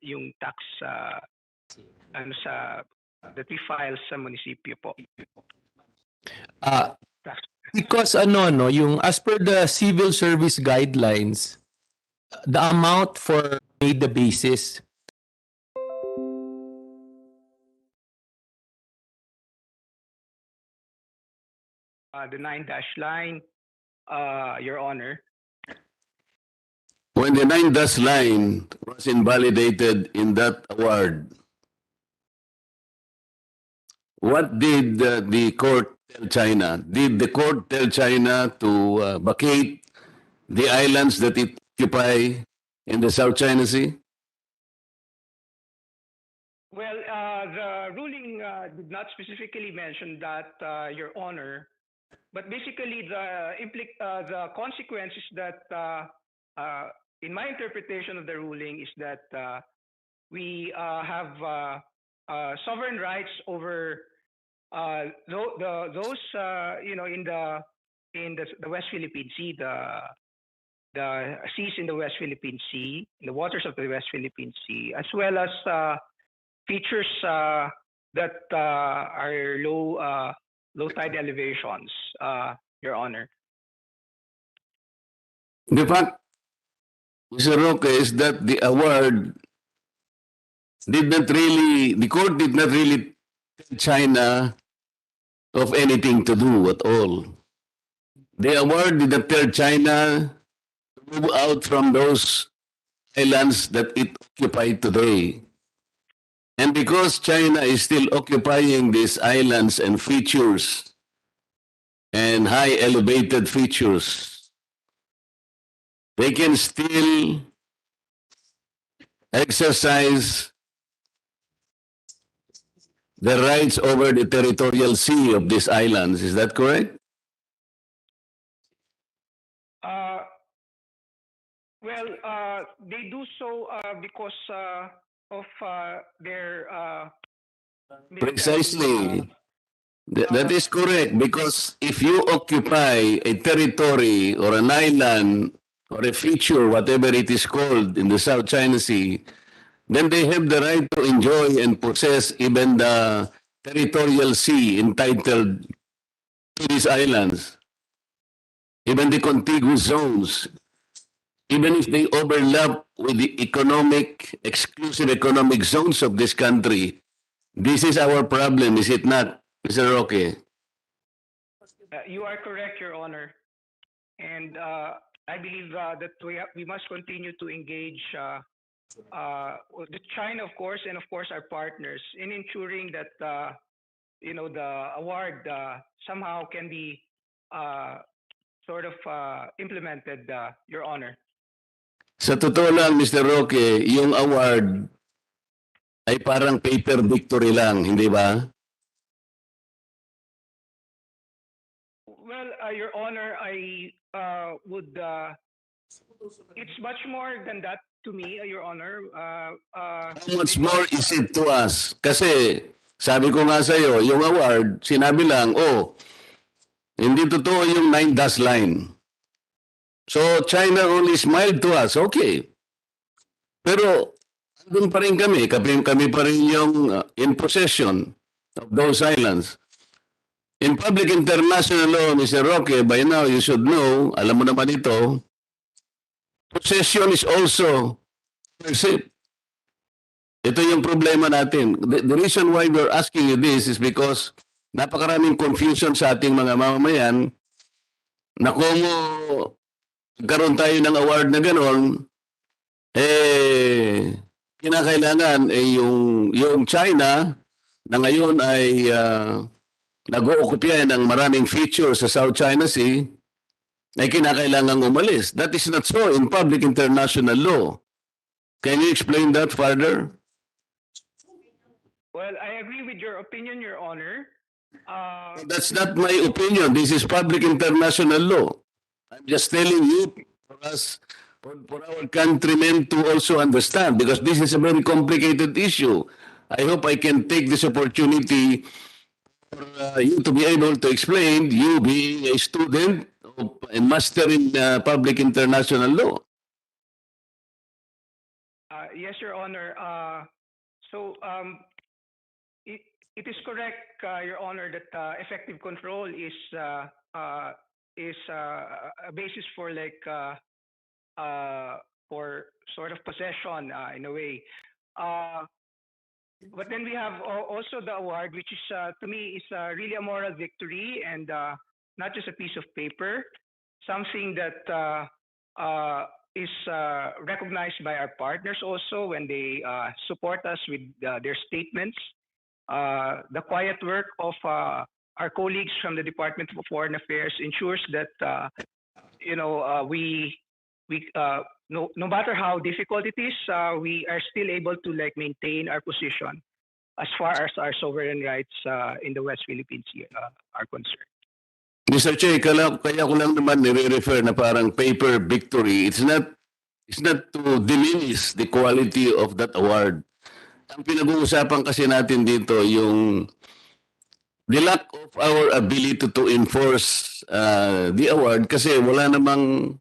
[SPEAKER 9] yung tax ano sa that we file sa munisipyo po.
[SPEAKER 7] Because ano no, yung as per the civil service guidelines, the amount for made the basis
[SPEAKER 9] The 9-dash line, Your Honor.
[SPEAKER 6] When the 9-dash line was invalidated in that award, what did the court tell China? Did the court tell China to vacate the islands that it occupy in the South China Sea?
[SPEAKER 9] Well, the ruling did not specifically mention that, Your Honor, but basically the consequence is that, in my interpretation of the ruling, is that we have sovereign rights over those you know in the West Philippine Sea, the seas in the West Philippine Sea, in the waters of the West Philippine Sea, as well as features that are low tide elevations, Your Honor.
[SPEAKER 6] The fact, Mr. Roque, is that the award the court did not really tell China of anything to do at all. The award did not tell China to move out from those islands that it occupied today. And because China is still occupying these islands and features and high elevated features, they can still exercise the rights over the territorial sea of these islands. Is that correct?
[SPEAKER 9] Well, they do so because of their military,
[SPEAKER 6] Precisely. That is correct, because if you occupy a territory or an island or a feature, whatever it is called, in the South China Sea, then they have the right to enjoy and possess even the territorial sea entitled to these islands, even the contiguous zones, even if they overlap with the exclusive economic zones of this country. This is our problem, is it not, Mr. Roque?
[SPEAKER 9] You are correct, Your Honor. And I believe that we must continue to engage the China, of course, and of course our partners in ensuring that the award somehow can be sort of implemented, Your Honor.
[SPEAKER 6] Sa totoo lang, Mr. Roque, yung award ay parang paper victory lang, hindi ba?
[SPEAKER 9] Well, Your Honor, I would. It's much more than that to me, Your Honor.
[SPEAKER 6] How much more is it to us? Kasi sabi ko nga sa iyo, yung award, sinabi lang, oh, hindi totoo yung 9-dash line. So China only smiled to us, okay. Pero andun pa rin kami pa rin yung in possession of those islands. In public international law, Mr. Roque, by now you should know, alam mo naman ito, possession is also ownership. Ito yung problema natin. The reason why we're asking you this is because napakaraming confusion sa ating mga mamamayan na kung karon tayo ng award na gano'n, kinakailangan yung China na ngayon ay nag-ookupya ng maraming features sa South China Sea, ay kinakailangan umalis. That is not so in public international law. Can you explain that further?
[SPEAKER 9] Well, I agree with your opinion, Your Honor.
[SPEAKER 6] That's not my opinion. This is public international law. I'm just telling you for us, for our countrymen to also understand, because this is a very complicated issue. I hope I can take this opportunity for you to be able to explain, you being a student and master in public international law.
[SPEAKER 9] Yes, Your Honor. It is correct, Your Honor, that effective control is a basis for for sort of possession in a way. But then we have also the award, which is to me is really a moral victory and not just a piece of paper, something that is recognized by our partners also when they support us with their statements. The quiet work of our colleagues from the Department of Foreign Affairs ensures that no matter how difficult it is, we are still able to maintain our position as far as our sovereign rights in the West Philippine Sea are concerned.
[SPEAKER 6] Mr. Che, kaya ko lang naman nire-refer na parang paper victory. It's not to diminish the quality of that award. Ang pinag-uusapan kasi natin dito yung the lack of our ability to enforce the award kasi wala namang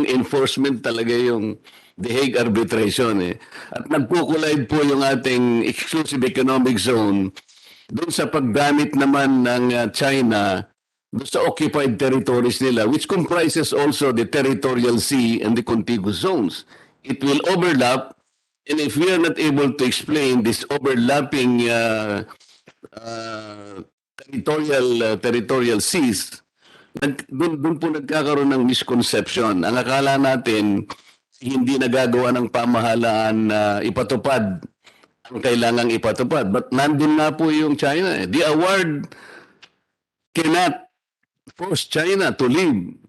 [SPEAKER 6] enforcement talaga yung The Hague Arbitration At nagkukulay po yung ating exclusive economic zone doon sa paggamit naman ng China doon sa occupied territories nila, which comprises also the territorial sea and the contiguous zones. It will overlap, and if we are not able to explain this overlapping territorial seas, doon po nagkakaroon ng misconception. Ang akala natin, hindi nagagawa ng pamahalaan na ipatupad ang kailangang ipatupad. But nandun na po yung China. The award cannot force China to leave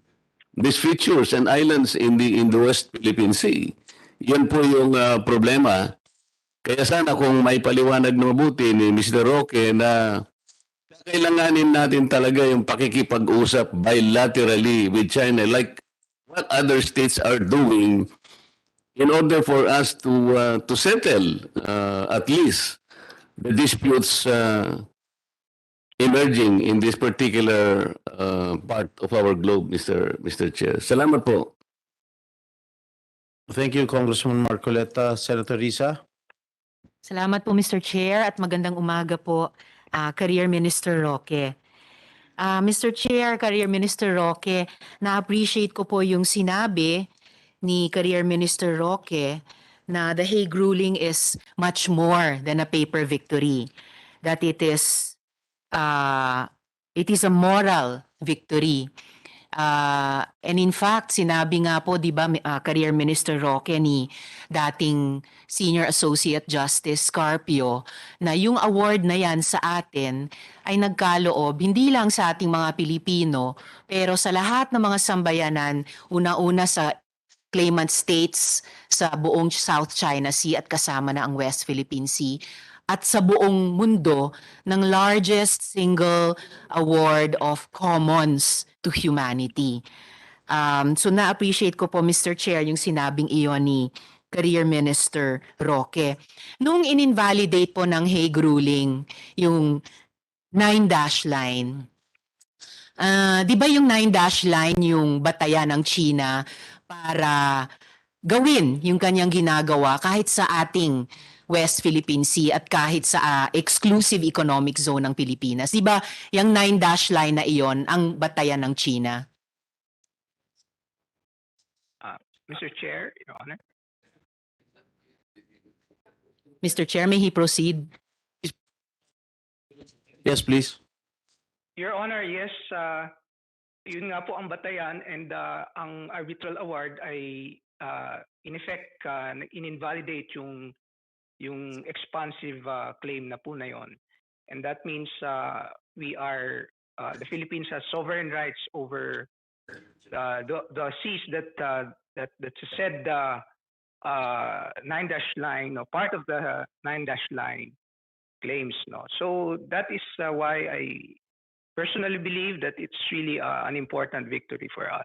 [SPEAKER 6] these features and islands in the West Philippine Sea. Yan po yung problema. Kaya sana kung may paliwanag na mabuti ni Mr. Roque na kailanganin natin talaga yung pakikipag-usap bilaterally with China like what other states are doing in order for us to settle at least the disputes emerging in this particular part of our globe, Mr. Chair. Salamat po.
[SPEAKER 1] Thank you, Congressman Marcoleta. Senator Risa?
[SPEAKER 8] Salamat po, Mr. Chair, at magandang umaga po, Career Minister Roque. Mr. Chair, Career Minister Roque, na-appreciate ko po yung sinabi ni Career Minister Roque na the Hague ruling is much more than a paper victory. That it is a moral victory. And in fact, sinabi nga po, di ba, Career Minister Roque ni dating Senior Associate Justice Carpio, na yung award na yan sa atin ay nagkaloob hindi lang sa ating mga Pilipino, pero sa lahat ng mga sambayanan, una-una sa claimant states sa buong South China Sea at kasama na ang West Philippine Sea, at sa buong mundo ng largest single award of commons to humanity. So na-appreciate ko po, Mr. Chair, yung sinabing iyon ni Career Minister Roque. Nung in-invalidate po ng Hague ruling, yung 9-dash line, di ba yung 9-dash line yung batayan ng China para gawin yung kanyang ginagawa kahit sa ating West Philippine Sea at kahit sa exclusive economic zone ng Pilipinas. Di ba yung 9-dash line na iyon ang batayan ng China?
[SPEAKER 9] Mr. Chair, Your Honor.
[SPEAKER 8] Mr. Chair, may he proceed?
[SPEAKER 1] Yes, please.
[SPEAKER 9] Your Honor, yes, yun nga po ang batayan, and ang arbitral award ay in effect in-invalidate yung expansive claim na po na yon. And that means the Philippines has sovereign rights over the seas that said 9-dash line, no, part of the 9-dash line claims, no. So that is why I personally believe that it's really an important victory for us.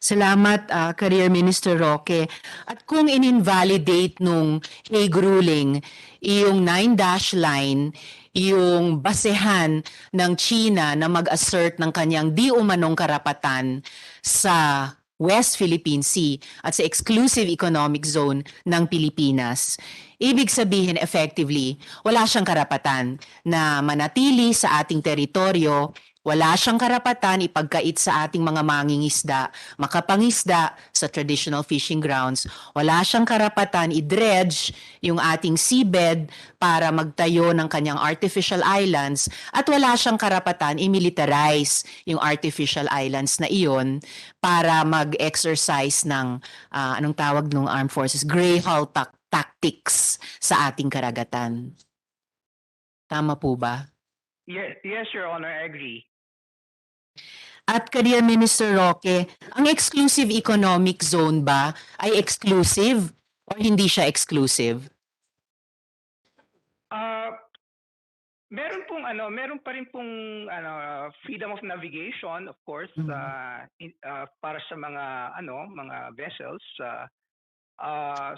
[SPEAKER 8] Salamat, Career Minister Roque. At kung in-invalidate nung Hague ruling, yung 9-dash line, yung basehan ng China na mag-assert ng kanyang di umanong karapatan sa West Philippine Sea at sa exclusive economic zone ng Pilipinas. Ibig sabihin, effectively, wala siyang karapatan na manatili sa ating teritoryo. Wala siyang karapatan ipagkait sa ating mga mangingisda, makapangisda sa traditional fishing grounds. Wala siyang karapatan i-dredge yung ating seabed para magtayo ng kanyang artificial islands, at wala siyang karapatan i-militarize yung artificial islands na iyon para mag-exercise ng anong tawag ng armed forces, gray hull tactics sa ating karagatan. Tama po ba?
[SPEAKER 9] Yes, Your Honor, I agree.
[SPEAKER 8] At Career Minister Roque, ang exclusive economic zone ba ay exclusive o hindi siya exclusive?
[SPEAKER 9] Meron pa rin pong freedom of navigation, of course, para sa mga vessels.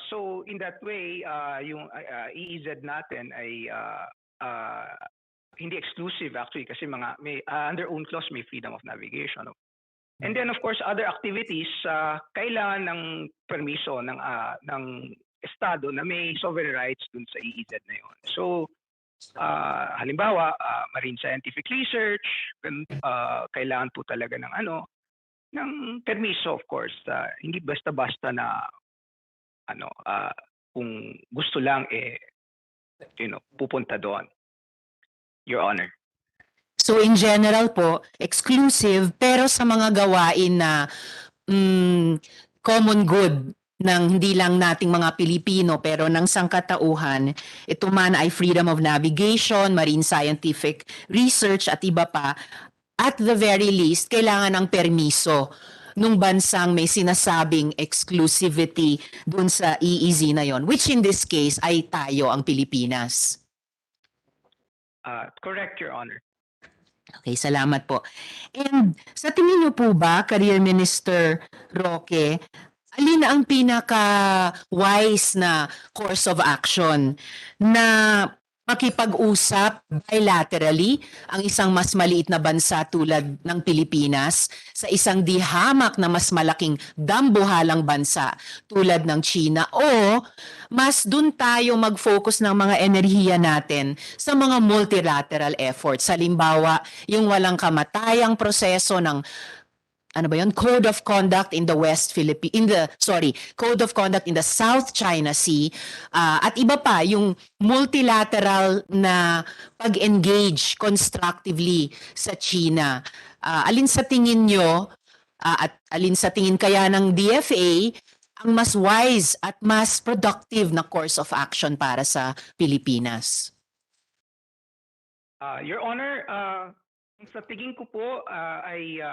[SPEAKER 9] So in that way, yung EEZ natin ay hindi exclusive actually, kasi may under own clause may freedom of navigation. And then of course other activities kailangan ng permiso ng estado na may sovereign rights dun sa EEZ na yon. So halimbawa marine scientific research, kailangan po talaga ng permiso, of course. Hindi basta-basta na kung gusto lang pupunta doon, Your Honor.
[SPEAKER 8] So in general po, exclusive, pero sa mga gawain na common good ng hindi lang nating mga Pilipino pero ng sangkatauhan, ito man ay freedom of navigation, marine scientific research at iba pa, at the very least, kailangan ng permiso nung bansang may sinasabing exclusivity dun sa EEZ na yon, which in this case ay tayo, ang Pilipinas.
[SPEAKER 9] Correct, Your Honor.
[SPEAKER 8] Okay, salamat po. And sa tingin niyo po ba, Career Minister Roque, alin ang pinaka-wise na course of action na makipag-usap bilaterally ang isang mas maliit na bansa tulad ng Pilipinas sa isang di hamak na mas malaking dambuhalang bansa tulad ng China, o mas dun tayo mag-focus ng mga enerhiya natin sa mga multilateral efforts. Halimbawa, yung walang kamatayang proseso ng Code of Conduct in the Code of Conduct in the South China Sea, at iba pa, yung multilateral na pag-engage constructively sa China. Alin sa tingin nyo, at alin sa tingin kaya ng DFA ang mas wise at mas productive na course of action para sa Pilipinas?
[SPEAKER 9] Your Honor, sa tingin ko po ay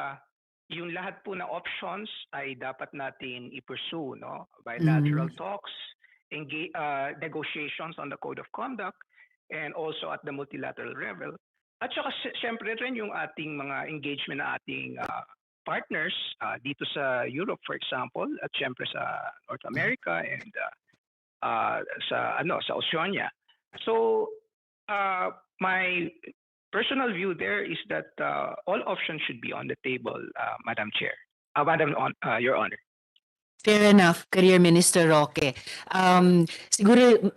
[SPEAKER 9] yung lahat po na options ay dapat natin i-pursue, no? Bilateral talks, negotiations on the Code of Conduct, and also at the multilateral level. At saka syempre rin yung ating mga engagement na ating partners dito sa Europe, for example, at syempre sa North America and sa Oceania. So my personal view there is that all options should be on the table, Madam Chair, Your Honor.
[SPEAKER 8] Fair enough, Career Minister Roque. Siguro,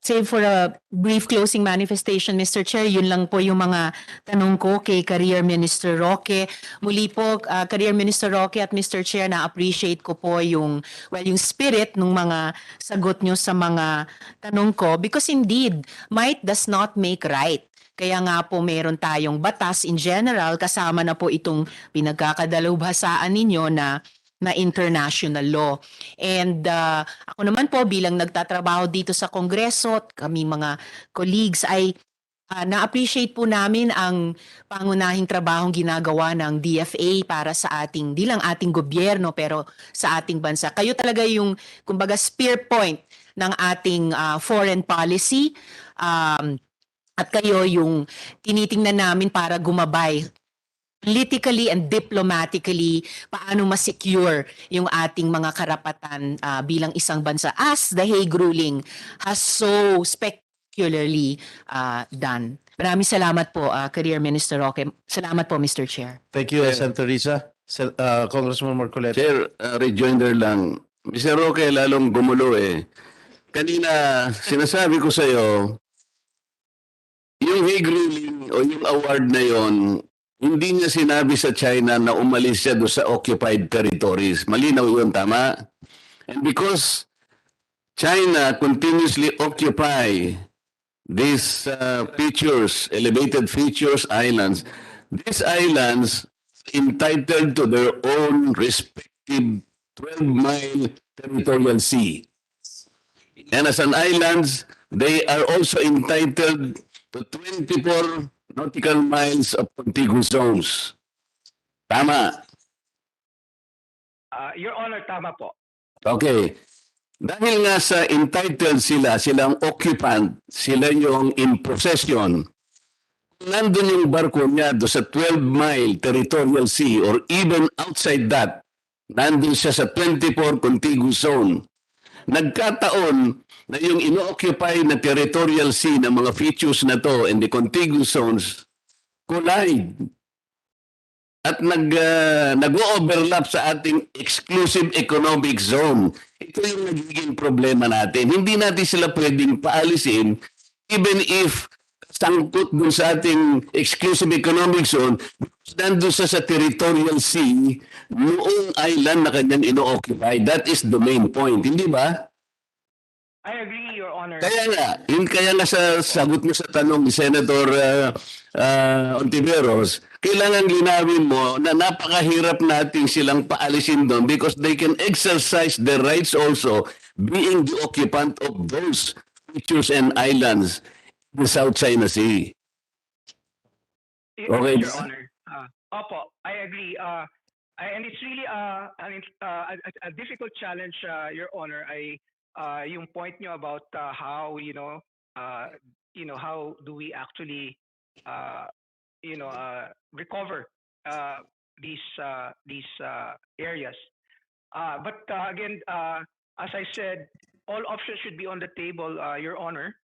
[SPEAKER 8] save for a brief closing manifestation, Mr. Chair, yun lang po yung mga tanong ko kay Career Minister Roque. Muli po, Career Minister Roque at Mr. Chair, na-appreciate ko po yung spirit ng mga sagot nyo sa mga tanong ko, because indeed, might does not make right. Kaya nga po meron tayong batas in general, kasama na po itong pinagkakadalubhasaan ninyo na international law. And ako naman po bilang nagtatrabaho dito sa Kongreso at kami mga colleagues ay na-appreciate po namin ang pangunahing trabahong ginagawa ng DFA para sa ating, di lang ating gobyerno pero sa ating bansa. Kayo talaga yung kumbaga spear point ng ating foreign policy. At kayo yung tinitingnan namin para gumabay politically and diplomatically paano ma-secure yung ating mga karapatan bilang isang bansa, as the Hague ruling has so spectacularly done. Maraming salamat po, Career Minister Roque. Salamat po, Mr. Chair.
[SPEAKER 1] Thank you, Senator Risa. Congressman Marcoleta.
[SPEAKER 6] Chair, rejoinder lang. Mr. Roque, lalong gumulo eh. Kanina, sinasabi ko sa'yo, yung Hague ruling o yung award na yon, hindi niya sinabi sa China na umalis siya doon sa occupied territories. Malinaw yun, tama? And because China continuously occupy these elevated features islands, these islands entitled to their own respective 12-mile territorial sea. And as an islands, they are also entitled to 24 nautical miles of contiguous zones. Tama.
[SPEAKER 9] Your Honor, tama po.
[SPEAKER 6] Okay. Dahil nga sa entitled silang occupant, sila yung in possession, nandun yung barko niya do sa 12-mile territorial sea or even outside that, nandun siya sa 24 contiguous zone. Nagkataon na yung ino-occupy na territorial sea ng mga features na to and the contiguous zones collide at nag-overlap sa ating exclusive economic zone. Ito yung nagiging problema natin. Hindi natin sila pwedeng paalisin even if sangkot dun sa ating exclusive economic zone because nandun sa territorial sea noong island na kanyang ino-occupy. That is the main point. Hindi ba?
[SPEAKER 9] I agree, Your Honor.
[SPEAKER 6] Kaya nga sa sagot mo sa tanong ni Senator Ontiveros, kailangan linawin mo na napakahirap natin silang paalisin doon because they can exercise their rights also being the occupant of those features and islands in the South China Sea. Okay.
[SPEAKER 9] Your Honor. Opo, I agree. And it's really a difficult challenge, Your Honor. Yung point nyo about how how do we actually recover these areas. But again, as I said, all options should be on the table, Your Honor.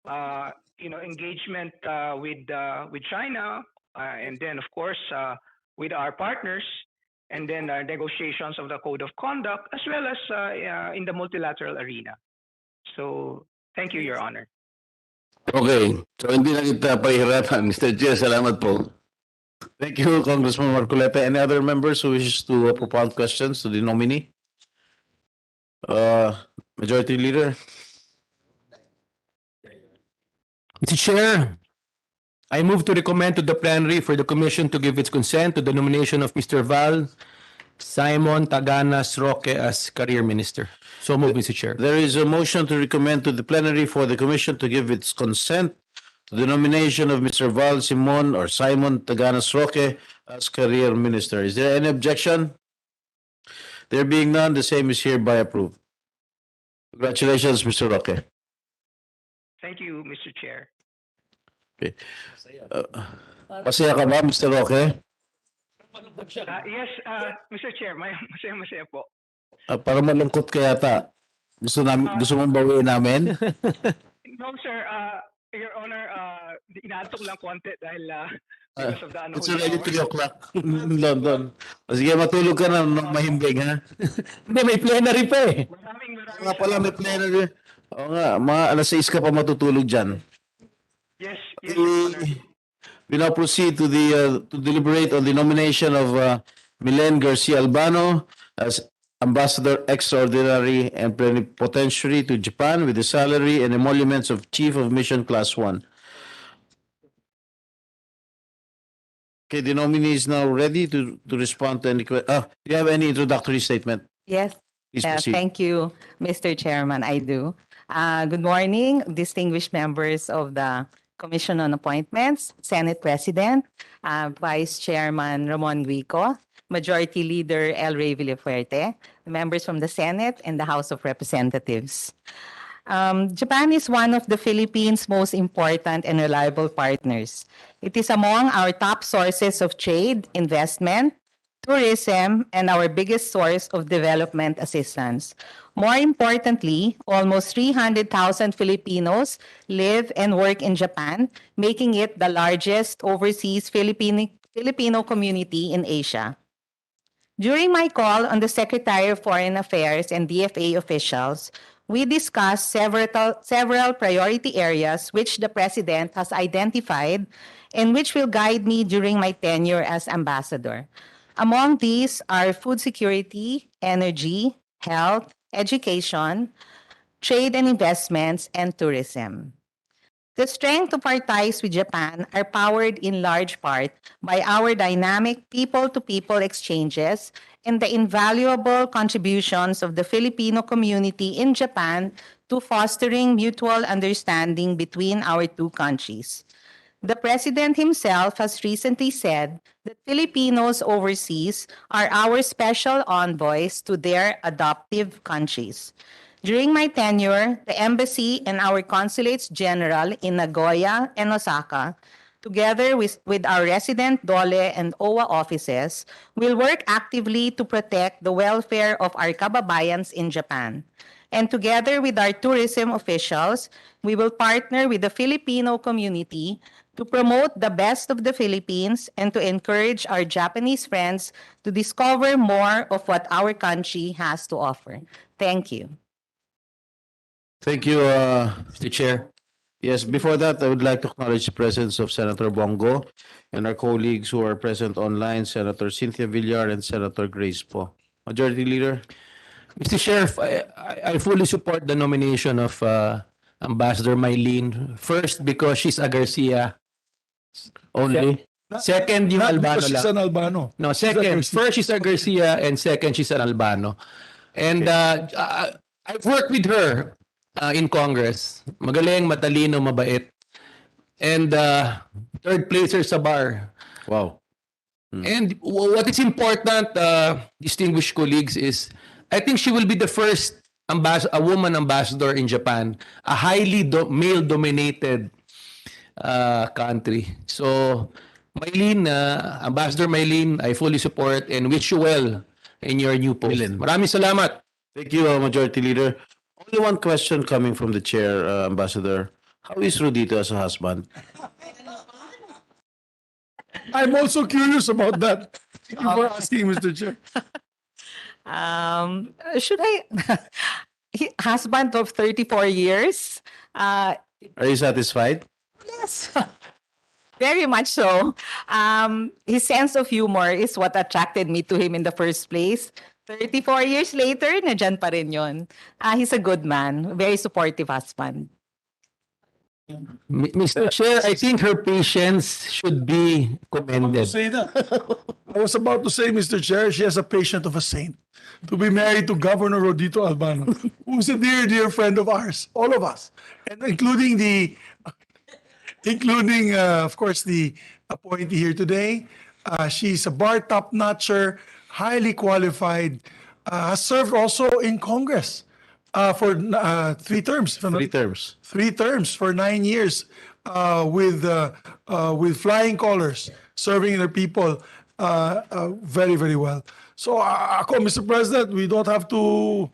[SPEAKER 9] engagement with China, and then of course with our partners, and then negotiations of the code of conduct, as well as in the multilateral arena. So thank you, Your Honor.
[SPEAKER 6] Okay. So hindi na kita pahihirapan. Mr. Chair, salamat po.
[SPEAKER 1] Thank you, Congressman Marcoleta. Any other members who wishes to propound questions to the nominee? Majority Leader.
[SPEAKER 7] Mr. Chair, I move to recommend to the plenary for the commission to give its consent to the nomination of Mr. Val Simon Taganas Roque as Career Minister. So move, Mr. Chair.
[SPEAKER 1] There is a motion to recommend to the plenary for the commission to give its consent to the nomination of Mr. Val Simon or Simon Taganas Roque as Career Minister. Is there any objection? There being none, the same is hereby approved. Congratulations, Mr. Roque.
[SPEAKER 9] Thank you, Mr. Chair.
[SPEAKER 1] Masaya ka ba, Mr. Roque?
[SPEAKER 9] Yes, Mr. Chair, masaya po.
[SPEAKER 1] Para malungkot ka yata. Gusto mong bawiin namin?
[SPEAKER 9] No, sir. Your Honor, inaantok lang konti dahil because of the
[SPEAKER 1] It's already 3 o'clock in London. Sige, matulog ka na ng mahimbing, ha?
[SPEAKER 7] Hindi, may plenary pa eh.
[SPEAKER 9] Maraming
[SPEAKER 1] Nga pala, may plenary. Oo nga, mga alas 6 ka pa matutulog dyan.
[SPEAKER 9] Yes, Your Honor.
[SPEAKER 1] We now proceed to to deliberate on the nomination of Mylene Garcia Albano as Ambassador Extraordinary and Plenipotentiary to Japan with the salary and emoluments of Chief of Mission Class 1. Okay, the nominee is now ready to respond to any questions. Do you have any introductory statement?
[SPEAKER 10] Yes,
[SPEAKER 1] Please proceed.
[SPEAKER 10] thank you, Mr. Chairman. I do. Good morning, distinguished members of the Commission on Appointments, Senate President, Vice Chairman Ramon Guico, Majority Leader El Rey Villafuerte, members from the Senate and the House of Representatives. Japan is one of the Philippines' most important and reliable partners. It is among our top sources of trade, investment, tourism, and our biggest source of development assistance. More importantly, almost 300,000 Filipinos live and work in Japan, making it the largest overseas Filipino community in Asia. During my call on the Secretary of Foreign Affairs and DFA officials, we discussed several priority areas which the President has identified and which will guide me during my tenure as ambassador. Among these are food security, energy, health, education, trade and investments, and tourism. The strength of our ties with Japan are powered in large part by our dynamic people-to-people exchanges and the invaluable contributions of the Filipino community in Japan to fostering mutual understanding between our two countries. The President himself has recently said that Filipinos overseas are our special envoys to their adoptive countries. During my tenure, the embassy and our consulates general in Nagoya and Osaka, together with our resident DOLE and OWA offices, will work actively to protect the welfare of our kababayans in Japan. And together with our tourism officials, we will partner with the Filipino community to promote the best of the Philippines and to encourage our Japanese friends to discover more of what our country has to offer. Thank you.
[SPEAKER 1] Thank you,
[SPEAKER 7] Mr. Chair.
[SPEAKER 1] Yes, before that, I would like to acknowledge the presence of Senator Bongo and our colleagues who are present online, Senator Cynthia Villar and Senator Grace Po. Majority Leader?
[SPEAKER 7] Mr. Sheriff, I fully support the nomination of Ambassador Mylene. First, because she's a Garcia only. Second, yung Albano
[SPEAKER 11] Because
[SPEAKER 7] lang.
[SPEAKER 11] she's an Albano.
[SPEAKER 7] No, second. First, she's a Garcia, and second, she's an Albano. And I've worked with her in Congress. Magaling, matalino, mabait. And third placer sa bar.
[SPEAKER 1] Wow.
[SPEAKER 7] And what is important, distinguished colleagues, is I think she will be the first a woman ambassador in Japan, a highly male-dominated country. So, Mylene, Ambassador Mylene, I fully support and wish you well in your new post.
[SPEAKER 1] Mylene.
[SPEAKER 7] Maraming salamat.
[SPEAKER 1] Thank you, Majority Leader. Only one question coming from the chair, Ambassador. How is Rodito as a husband?
[SPEAKER 11] I'm also curious about that. Thank you for asking, Mr. Chair.
[SPEAKER 10] Should I? Husband of 34 years.
[SPEAKER 1] Are you satisfied?
[SPEAKER 10] Yes. Very much so. His sense of humor is what attracted me to him in the first place. 34 years later, nandyan pa rin yun. He's a good man, very supportive husband.
[SPEAKER 7] Mr. Chair, I think her patience should be commended.
[SPEAKER 11] Say that. I was about to say, Mr. Chair, she has a patient of a saint to be married to Governor Rodito Albano, who's a dear, dear friend of ours, all of us, and including of course, the appointee here today. She's a bar top-notcher, highly qualified, has served also in Congress for 3 terms.
[SPEAKER 1] 3 terms.
[SPEAKER 11] 3 terms for 9 years with flying colors, serving their people very, very well. So ako, Mr. President, we don't have to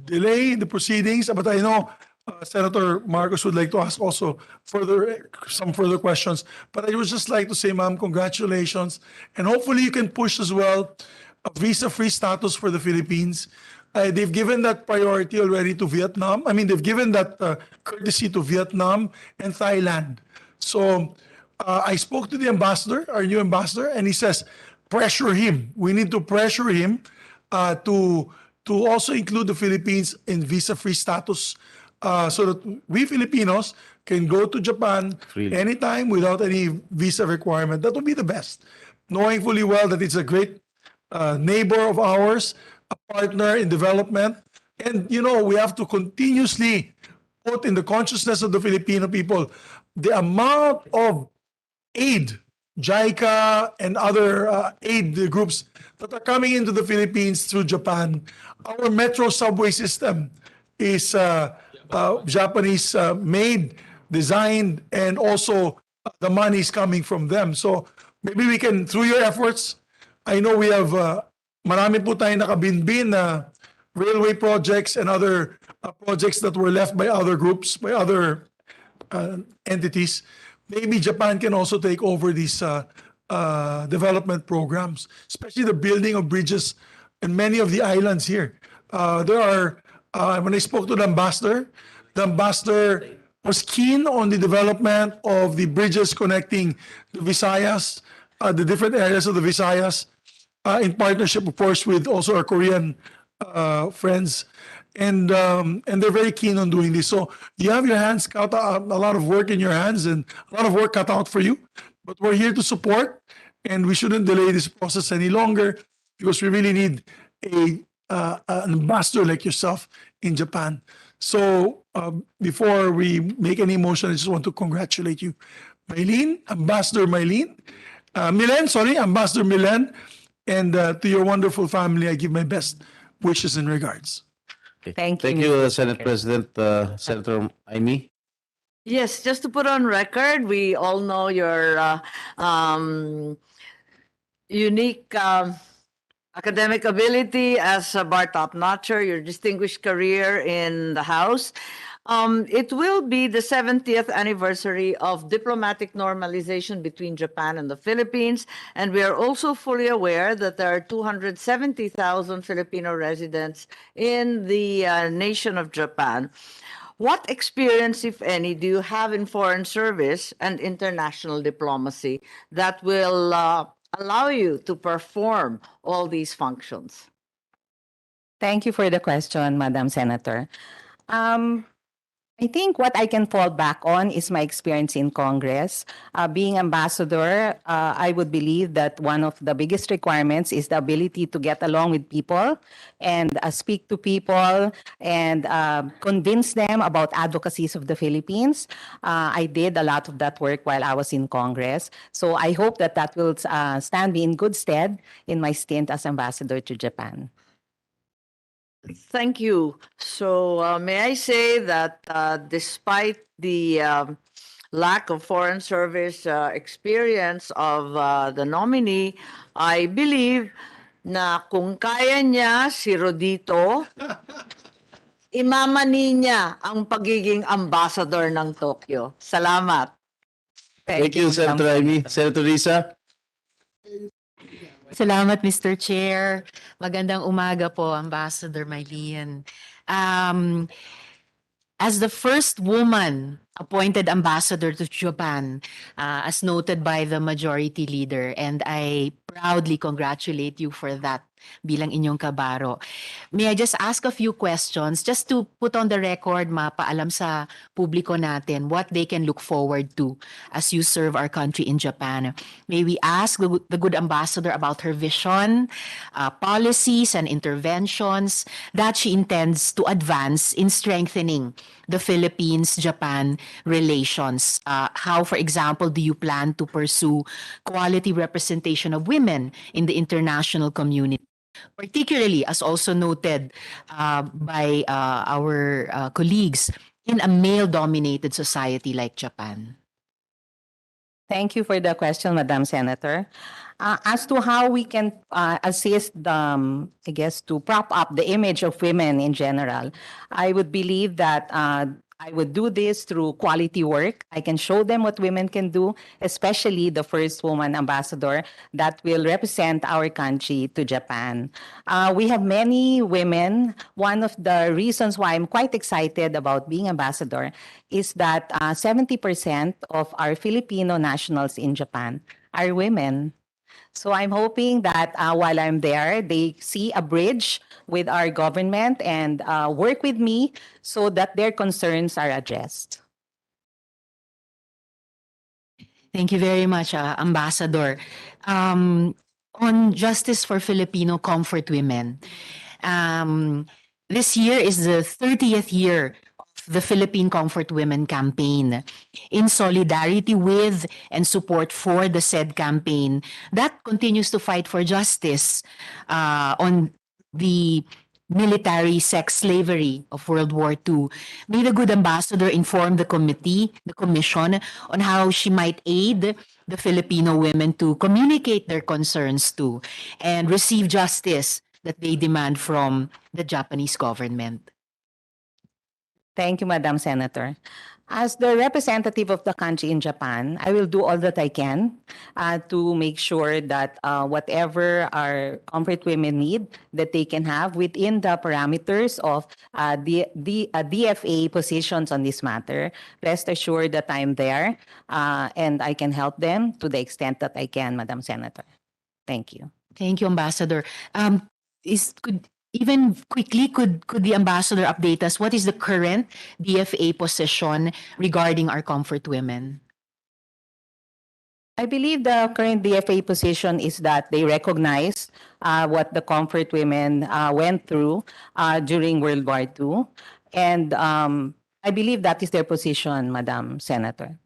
[SPEAKER 11] delay the proceedings, but I know Senator Marcos would like to ask also some further questions. But I would just like to say, ma'am, congratulations. And hopefully you can push as well a visa-free status for the Philippines. They've given that priority already to Vietnam. I mean, they've given that courtesy to Vietnam and Thailand. So I spoke to the ambassador, our new ambassador, and he says, pressure him. We need to pressure him to also include the Philippines in visa-free status so that we Filipinos can go to Japan
[SPEAKER 1] Freely.
[SPEAKER 11] anytime without any visa requirement. That would be the best. Knowing fully well that it's a great neighbor of ours, a partner in development. And, you know, we have to continuously put in the consciousness of the Filipino people the amount of aid, JICA and other aid groups that are coming into the Philippines through Japan. Our metro subway system is Japanese made, designed, and also the money is coming from them. So maybe we can, through your efforts, I know we have marami po tayong nakabinbin na railway projects and other projects that were left by other groups, by other entities. Maybe Japan can also take over these development programs, especially the building of bridges in many of the islands here. There are, when I spoke to the ambassador was keen on the development of the bridges connecting the Visayas, the different areas of the Visayas, in partnership, of course, with also our Korean friends. And they're very keen on doing this. So you have your hands cut out, a lot of work in your hands and a lot of work cut out for you. But we're here to support, and we shouldn't delay this process any longer because we really need an ambassador like yourself in Japan. So before we make any motion, I just want to congratulate you, Mylene, Ambassador Mylene, Ambassador Mylene, and to your wonderful family, I give my best wishes and regards.
[SPEAKER 1] Okay.
[SPEAKER 10] Thank you,
[SPEAKER 1] Thank you,
[SPEAKER 10] Mr.
[SPEAKER 1] Senate
[SPEAKER 10] Chair.
[SPEAKER 1] President, Senator Amy.
[SPEAKER 12] Yes, just to put on record, we all know your unique academic ability as a bar top-notcher, your distinguished career in the House. It will be the 70th anniversary of diplomatic normalization between Japan and the Philippines, and we are also fully aware that there are 270,000 Filipino residents in the nation of Japan. What experience, if any, do you have in foreign service and international diplomacy that will allow you to perform all these functions?
[SPEAKER 10] Thank you for the question, Madam Senator. I think what I can fall back on is my experience in Congress. Being ambassador, I would believe that one of the biggest requirements is the ability to get along with people and speak to people and convince them about advocacies of the Philippines. I did a lot of that work while I was in Congress. So I hope that that will stand me in good stead in my stint as ambassador to Japan.
[SPEAKER 12] Thank you. So may I say that despite the lack of foreign service experience of the nominee, I believe na kung kaya niya si Rodito, imamani niya ang pagiging ambassador ng Tokyo. Salamat.
[SPEAKER 1] Thank you,
[SPEAKER 10] Madam
[SPEAKER 1] Senator Amy. Senator Risa?
[SPEAKER 8] Salamat, Mr. Chair. Magandang umaga po, Ambassador Mylene. As the first woman appointed ambassador to Japan, as noted by the majority leader, and I proudly congratulate you for that bilang inyong kabaro. May I just ask a few questions just to put on the record, mapaalam sa publiko natin what they can look forward to as you serve our country in Japan. May we ask the good ambassador about her vision, policies and interventions that she intends to advance in strengthening the Philippines-Japan relations. How, for example, do you plan to pursue quality representation of women in the international community? Particularly, as also noted by our colleagues, in a male-dominated society like Japan.
[SPEAKER 10] Thank you for the question, Madam Senator. As to how we can assist I guess, to prop up the image of women in general, I would believe that I would do this through quality work. I can show them what women can do, especially the first woman ambassador that will represent our country to Japan. We have many women. One of the reasons why I'm quite excited about being ambassador is that 70% of our Filipino nationals in Japan are women. So I'm hoping that while I'm there, they see a bridge with our government and work with me so that their concerns are addressed.
[SPEAKER 8] Thank you very much, Ambassador. On justice for Filipino comfort women, this year is the 30th year the Philippine Comfort Women campaign. In solidarity with and support for the said campaign that continues to fight for justice on the military sex slavery of World War II. May the good ambassador inform the commission on how she might aid the Filipino women to communicate their concerns to and receive justice that they demand from the Japanese government.
[SPEAKER 10] Thank you, Madam Senator. As the representative of the country in Japan, I will do all that I can to make sure that whatever our comfort women need, that they can have within the parameters of the DFA positions on this matter. Rest assured that I'm there and I can help them to the extent that I can, Madam Senator. Thank you.
[SPEAKER 8] Thank you, Ambassador. Even quickly, could the ambassador update us what is the current DFA position regarding our comfort women?
[SPEAKER 10] I believe the current DFA position is that they recognize what the comfort women went through during World War II. And I believe that is their position, Madam Senator.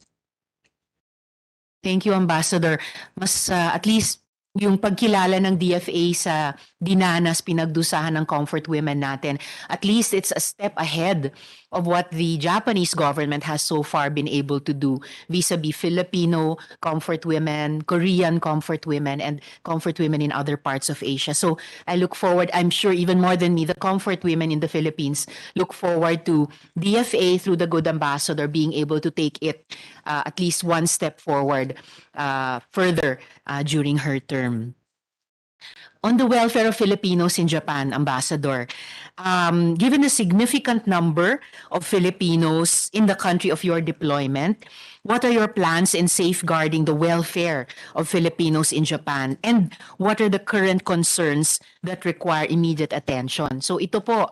[SPEAKER 8] Thank you, Ambassador. Mas at least yung pagkilala ng DFA sa dinanas pinagdusahan ng comfort women natin, at least it's a step ahead of what the Japanese government has so far been able to do vis-a-vis Filipino comfort women, Korean comfort women, and comfort women in other parts of Asia. So I look forward, I'm sure even more than me, the comfort women in the Philippines look forward to DFA through the good ambassador being able to take it at least one step forward further during her term. On the welfare of Filipinos in Japan, Ambassador, given the significant number of Filipinos in the country of your deployment, what are your plans in safeguarding the welfare of Filipinos in Japan? And what are the current concerns that require immediate attention? So ito po,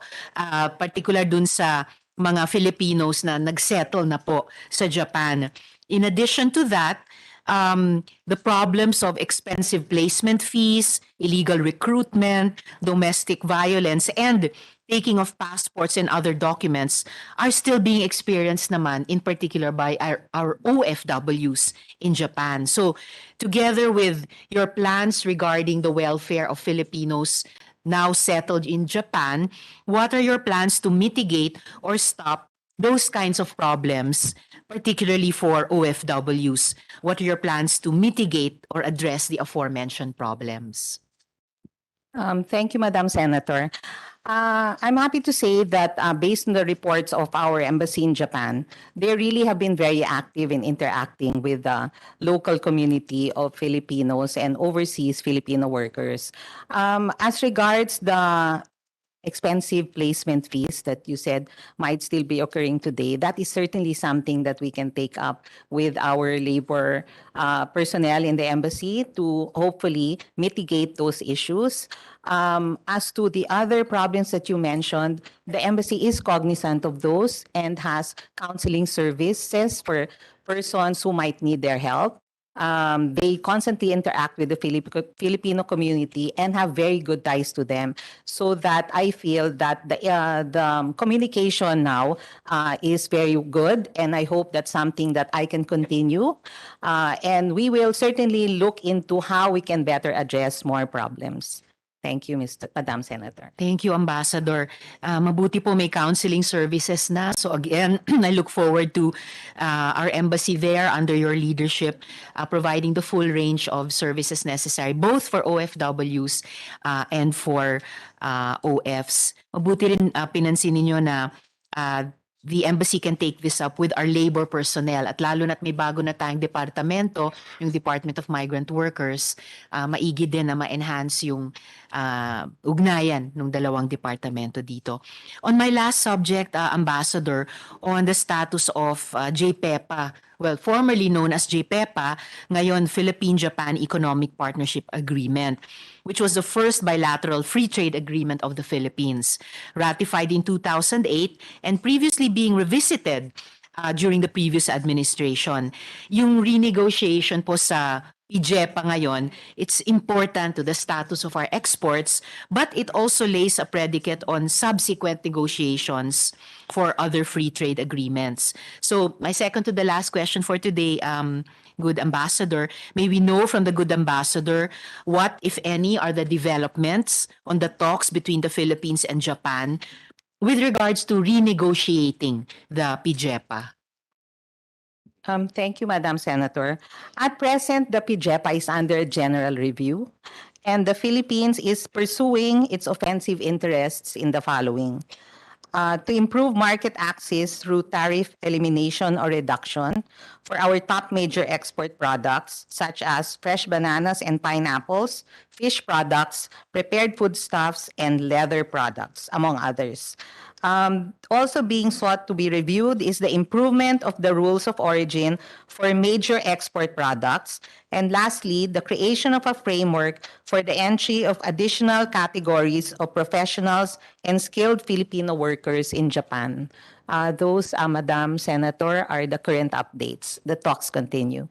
[SPEAKER 8] particular dun sa mga Filipinos na nagsettle na po sa Japan. In addition to that, the problems of expensive placement fees, illegal recruitment, domestic violence, and taking of passports and other documents are still being experienced naman, in particular by our OFWs in Japan. So together with your plans regarding the welfare of Filipinos now settled in Japan, what are your plans to mitigate or stop those kinds of problems, particularly for OFWs? What are your plans to mitigate or address the aforementioned problems?
[SPEAKER 10] Thank you, Madam Senator. I'm happy to say that based on the reports of our embassy in Japan, they really have been very active in interacting with the local community of Filipinos and overseas Filipino workers. As regards the expensive placement fees that you said might still be occurring today, that is certainly something that we can take up with our labor personnel in the embassy to hopefully mitigate those issues. As to the other problems that you mentioned, the embassy is cognizant of those and has counseling services for persons who might need their help. They constantly interact with the Filipino community and have very good ties to them, so that I feel that the communication now is very good, and I hope that's something that I can continue. And we will certainly look into how we can better address more problems. Thank you, Madam Senator.
[SPEAKER 8] Thank you, Ambassador. Mabuti po may counseling services na. So again, I look forward to our embassy there under your leadership, providing the full range of services necessary, both for OFWs and for OFs. Mabuti rin pinansin ninyo na the embassy can take this up with our labor personnel, at lalo na't may bago na tayong departamento, yung Department of Migrant Workers, maigi din na ma-enhance yung ugnayan ng dalawang departamento dito. On my last subject, Ambassador, on the status of JPEPA, well, formerly known as JPEPA, ngayon Philippine-Japan Economic Partnership Agreement, which was the first bilateral free trade agreement of the Philippines, ratified in 2008 and previously being revisited during the previous administration. Yung renegotiation po sa PJEPA ngayon, it's important to the status of our exports, but it also lays a predicate on subsequent negotiations for other free trade agreements. So my second to the last question for today, good Ambassador, may we know from the good Ambassador what, if any, are the developments on the talks between the Philippines and Japan with regards to renegotiating the PJEPA?
[SPEAKER 10] Thank you, Madam Senator. At present, the PJEPA is under general review, and the Philippines is pursuing its offensive interests in the following. To improve market access through tariff elimination or reduction for our top major export products, such as fresh bananas and pineapples, fish products, prepared foodstuffs, and leather products, among others. Also being sought to be reviewed is the improvement of the rules of origin for major export products. And lastly, the creation of a framework for the entry of additional categories of professionals and skilled Filipino workers in Japan. Those, Madam Senator, are the current updates. The talks continue.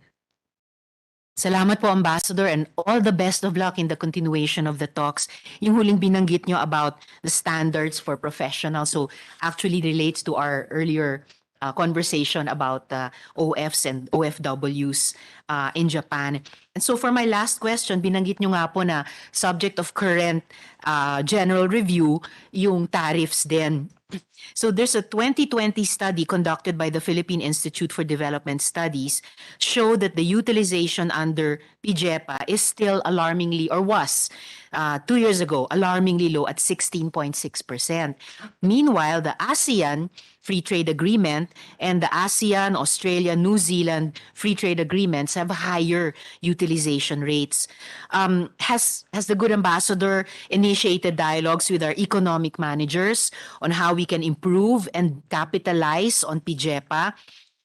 [SPEAKER 8] Salamat po, Ambassador, and all the best of luck in the continuation of the talks. Yung huling binanggit nyo about the standards for professionals, so actually relates to our earlier conversation about OFs and OFWs in Japan. And so for my last question, binanggit nyo nga po na subject of current general review, yung tariffs din. So there's a 2020 study conducted by the Philippine Institute for Development Studies showed that the utilization under PJEPA is still alarmingly, or was 2 years ago, alarmingly low at 16.6%. Meanwhile, the ASEAN Free Trade Agreement and the ASEAN, Australia, New Zealand Free Trade Agreements have higher utilization rates. Has the good Ambassador initiated dialogues with our economic managers on how we can improve and capitalize on PJEPA?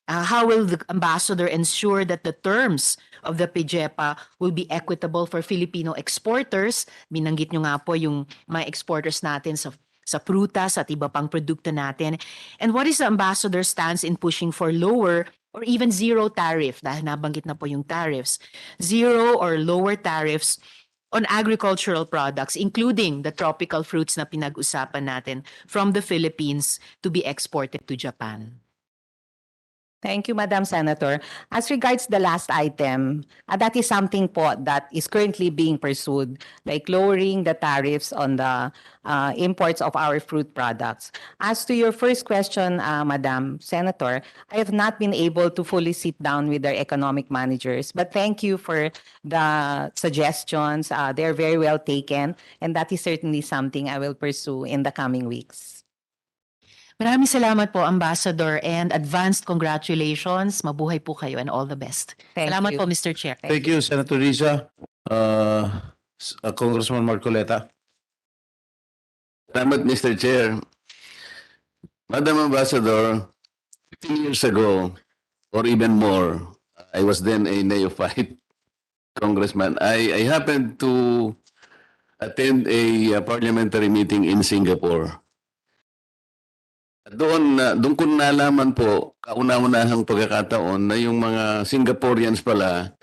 [SPEAKER 8] How will the Ambassador ensure that the terms of the PJEPA will be equitable for Filipino exporters? Binanggit nyo nga po yung mga exporters natin sa prutas at iba pang produkto natin. And what is the Ambassador's stance in pushing for lower or even zero tariff? Dahil nabanggit na po yung tariffs. Zero or lower tariffs on agricultural products, including the tropical fruits na pinag-usapan natin from the Philippines to be exported to Japan.
[SPEAKER 10] Thank you, Madam Senator. As regards the last item, that is something po that is currently being pursued, like lowering the tariffs on the imports of our fruit products. As to your first question, Madam Senator, I have not been able to fully sit down with our economic managers, but thank you for the suggestions. They're very well taken, and that is certainly something I will pursue in the coming weeks.
[SPEAKER 8] Maraming salamat po, Ambassador, and advanced congratulations. Mabuhay po kayo and all the best.
[SPEAKER 10] Thank
[SPEAKER 8] Salamat
[SPEAKER 10] you.
[SPEAKER 8] po, Mr. Chair.
[SPEAKER 1] Thank you, Senator Risa. Congressman Marcoleta.
[SPEAKER 6] Salamat, Mr. Chair. Madam Ambassador, 15 years ago, or even more, I was then a neophyte congressman. I happened to attend a parliamentary meeting in Singapore. Doon ko nalaman po, kauna-unahang pagkakataon na yung mga Singaporeans pala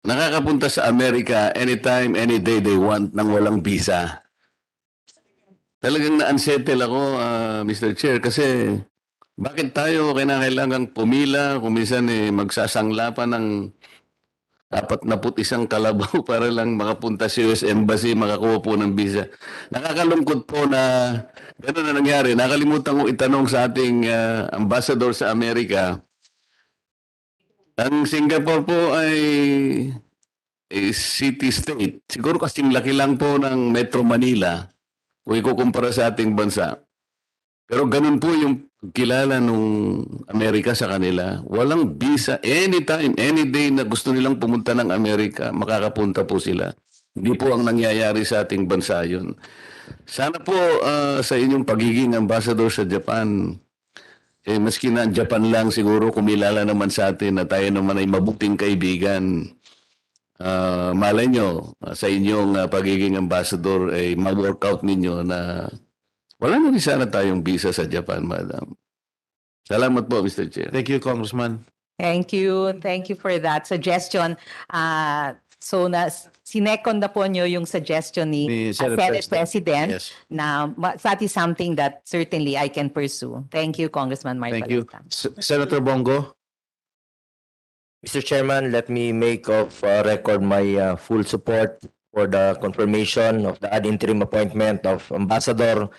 [SPEAKER 6] nakakapunta sa Amerika anytime, any day they want nang walang visa. Talagang na-unsettle ako, Mr. Chair, kasi bakit tayo kinakailangang pumila, kung minsan magsasangla pa ng 41 kalabaw para lang makapunta sa US Embassy, makakuha po ng visa. Nakakalungkot po na gano'n na nangyari. Nakalimutan kong itanong sa ating ambassador sa Amerika. Ang Singapore po ay city-state. Siguro kasing laki lang po ng Metro Manila kung ikukumpara sa ating bansa. Pero ganun po yung kilala nung Amerika sa kanila. Walang visa. Anytime, any day na gusto nilang pumunta ng Amerika, makakapunta po sila. Hindi po ang nangyayari sa ating bansa yun. Sana po sa inyong pagiging ambassador sa Japan, maski na Japan lang siguro kumilala naman sa atin na tayo naman ay mabuting kaibigan. Malay nyo, sa inyong pagiging ambassador ay ma-workout ninyo na wala na rin sana tayong visa sa Japan, Madam. Salamat po, Mr. Chair.
[SPEAKER 1] Thank you, Congressman.
[SPEAKER 10] Thank you. Thank you for that suggestion. So sinecond na po nyo yung suggestion ni Senate President
[SPEAKER 1] Yes.
[SPEAKER 10] na that is something that certainly I can pursue. Thank you, Congressman
[SPEAKER 1] Thank you.
[SPEAKER 10] Marcoleta.
[SPEAKER 1] Senator Bongo.
[SPEAKER 13] Mr. Chairman, let me make of record my full support for the confirmation of the ad interim appointment of Ambassador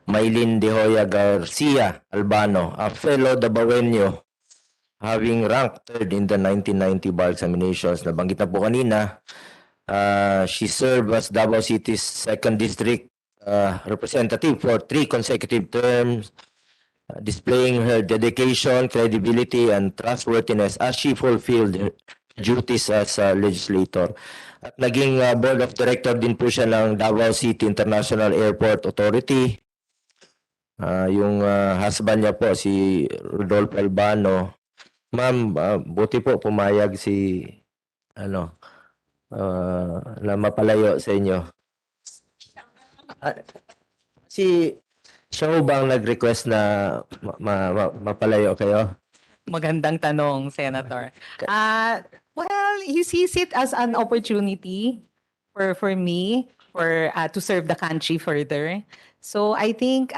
[SPEAKER 13] Mylene De Hoya Garcia Albano, a fellow Dabawenyo, having ranked third in the 1990 bar examinations. Nabanggit na po kanina, she served as Davao City's 2nd District representative for 3 consecutive terms, displaying her dedication, credibility, and trustworthiness as she fulfilled her duties as a legislator. At naging board of director din po siya ng Davao City International Airport Authority. Yung husband niya po, si Rodolfo Albano. Ma'am, buti po pumayag si na mapalayo sa inyo. Siya ho bang nag-request na mapalayo kayo?
[SPEAKER 10] Magandang tanong, Senator. Well, he sees it as an opportunity for me to serve the country further. So I think,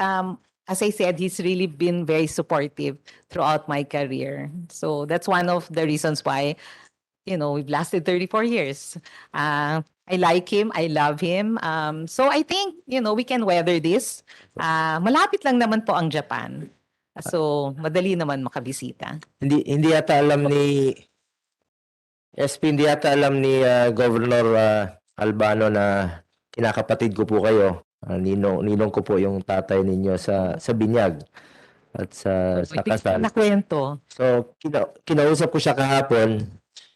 [SPEAKER 10] as I said, he's really been very supportive throughout my career. So that's one of the reasons why, we've lasted 34 years. I like him. I love him. So I think, we can weather this. Malapit lang naman po ang Japan. So madali naman makabisita.
[SPEAKER 13] Hindi yata alam ni Governor Albano na kinakapatid ko po kayo. Ninong ko po yung tatay ninyo sa binyag at sa kasal.
[SPEAKER 10] Nakwento.
[SPEAKER 13] So kinausap ko siya kahapon.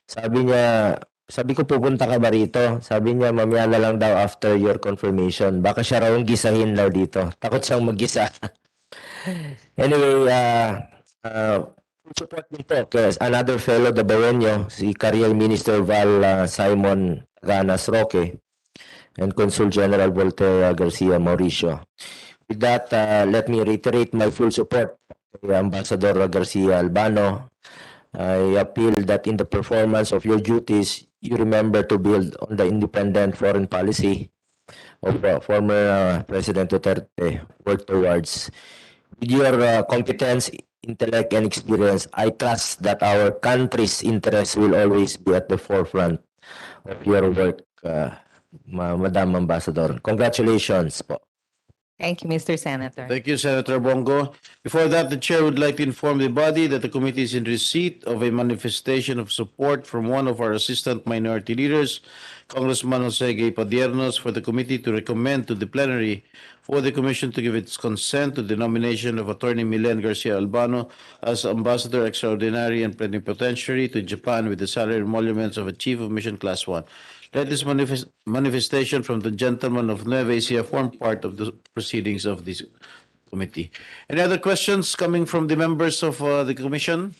[SPEAKER 13] Sabi ko pupunta ka ba rito? Sabi niya mamaya na lang daw after your confirmation. Baka siya raw gisahin daw dito. Takot siyang mag-gisa. Anyway, support nito kasi another fellow Dabawenyo, si Career Minister Val Roque and Consul General Voltaire Garcia Mauricio. With that, let me reiterate my full support to Ambassador Garcia Albano. I appeal that in the performance of your duties, you remember to build on the independent foreign policy of former President Duterte worked towards. With your competence intellect and experience, I trust that our country's interests will always be at the forefront of your work, Madam Ambassador. Congratulations po.
[SPEAKER 10] Thank you, Mr. Senator.
[SPEAKER 1] Thank you, Senator Bongo. Before that, the chair would like to inform the body that the committee is in receipt of a manifestation of support from one of our assistant minority leaders, Congressman Jose Gay Padiernos, for the committee to recommend to the plenary for the commission to give its consent to the nomination of Attorney Mylene Garcia Albano as Ambassador Extraordinary and Plenipotentiary to Japan with the salary emoluments of a Chief of Mission Class 1. Let this manifestation from the gentleman of Nueva Ecija form part of the proceedings of this committee. Any other questions coming from the members of the commission?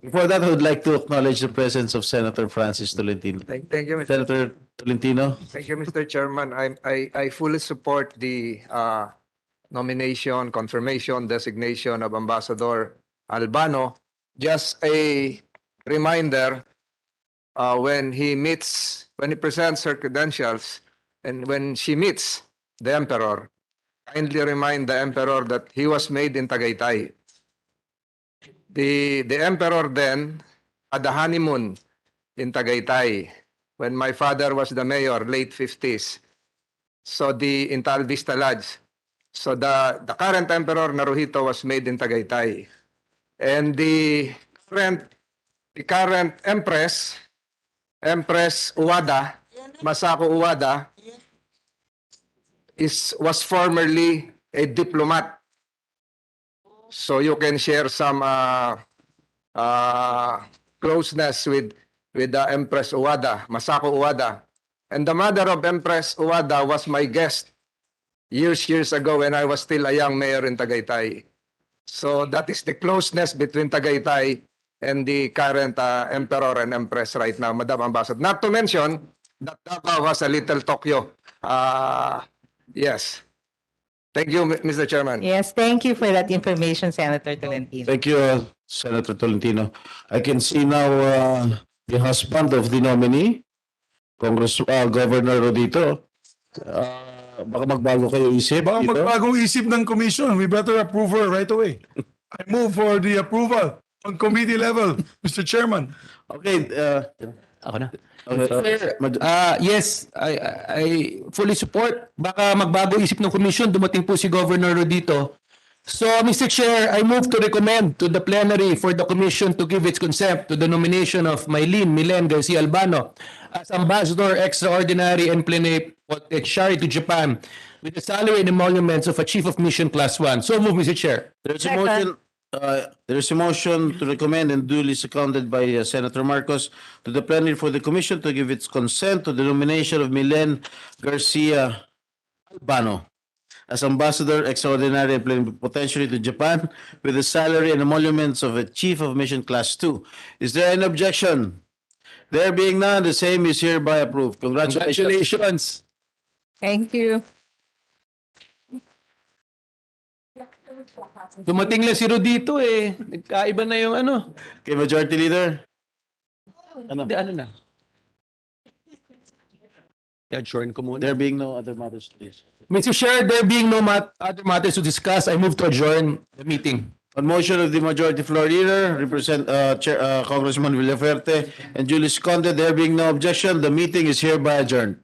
[SPEAKER 1] Before that, I would like to acknowledge the presence of Senator Francis Tolentino.
[SPEAKER 14] Thank you, Mr.
[SPEAKER 1] Senator Tolentino.
[SPEAKER 14] Thank you, Mr. Chairman. I fully support the nomination, confirmation, designation of Ambassador Albano. Just a reminder, when he presents her credentials, and when she meets the Emperor, kindly remind the Emperor that he was made in Tagaytay. The Emperor then had a honeymoon in Tagaytay when my father was the mayor, late 50s. So in Tal Vista Lodge. So the current Emperor Naruhito was made in Tagaytay. And the current Empress Uwada, Masako Uwada, was formerly a diplomat. So you can share some closeness with the Empress Uwada, Masako Uwada. And the mother of Empress Uwada was my guest years ago when I was still a young mayor in Tagaytay. So that is the closeness between Tagaytay and the current Emperor and Empress right now, Madam Ambassador. Not to mention that Davao was a little Tokyo. Yes. Thank you, Mr. Chairman.
[SPEAKER 10] Yes, thank you for that information, Senator Tolentino.
[SPEAKER 1] Thank you, Senator Tolentino. I can see now the husband of the nominee, Governor Rodito. Baka magbago kayo isip.
[SPEAKER 11] Baka
[SPEAKER 1] dito.
[SPEAKER 11] magbagong isip ng commission. We better approve her right away. I move for the approval on committee level, Mr. Chairman.
[SPEAKER 1] Okay.
[SPEAKER 7] Ako na.
[SPEAKER 1] Okay.
[SPEAKER 7] Yes, I fully support. Baka magbago isip ng commission, dumating po si Governor Rodito. So, Mr. Chair, I move to recommend to the plenary for the commission to give its consent to the nomination of Mylene Garcia Albano as Ambassador Extraordinary and Plenipotentiary to Japan with the salary and emoluments of a Chief of Mission Class 1. So move, Mr. Chair.
[SPEAKER 1] There's a motion to recommend and duly seconded by Senator Marcos to the plenary for the commission to give its consent to the nomination of Mylene Garcia Albano as Ambassador Extraordinary and Plenipotentiary to Japan with the salary and emoluments of a Chief of Mission Class 2. Is there an objection? There being none, the same is hereby approved. Congratulations.
[SPEAKER 10] Thank you.
[SPEAKER 7] Dumating lang si Rodito eh. Nagkaiba na yung ano.
[SPEAKER 1] Okay, Majority Leader.
[SPEAKER 7] Hindi, ano na. I-adjourn ko muna.
[SPEAKER 1] There being no other matters, please.
[SPEAKER 7] Mr. Chair, there being no other matters to discuss, I move to adjourn the meeting.
[SPEAKER 1] On motion of the Majority Floor Leader, Congressman Villaferte, and duly seconded, there being no objection, the meeting is hereby adjourned.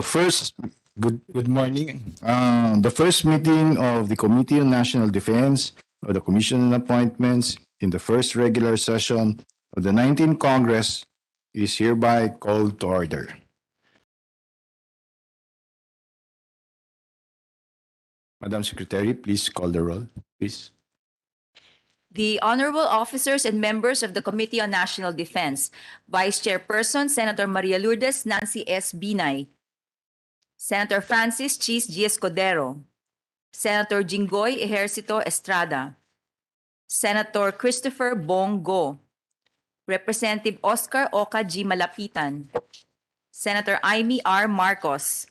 [SPEAKER 15] First, good morning. The first meeting of the Committee on National Defense of the Commission on Appointments in the first regular session of the 19th Congress is hereby called to order. Madam Secretary, please call the roll, please.
[SPEAKER 2] The honorable officers and members of the Committee on National Defense, Vice Chairperson Senator Maria Lourdes Nancy S. Binay, Senator Francis Chis G. Escudero, Senator Jinggoy Ejercito Estrada, Senator Christopher Bong Go, Representative Oscar Oca G. Malapitan, Senator Amy R. Marcos,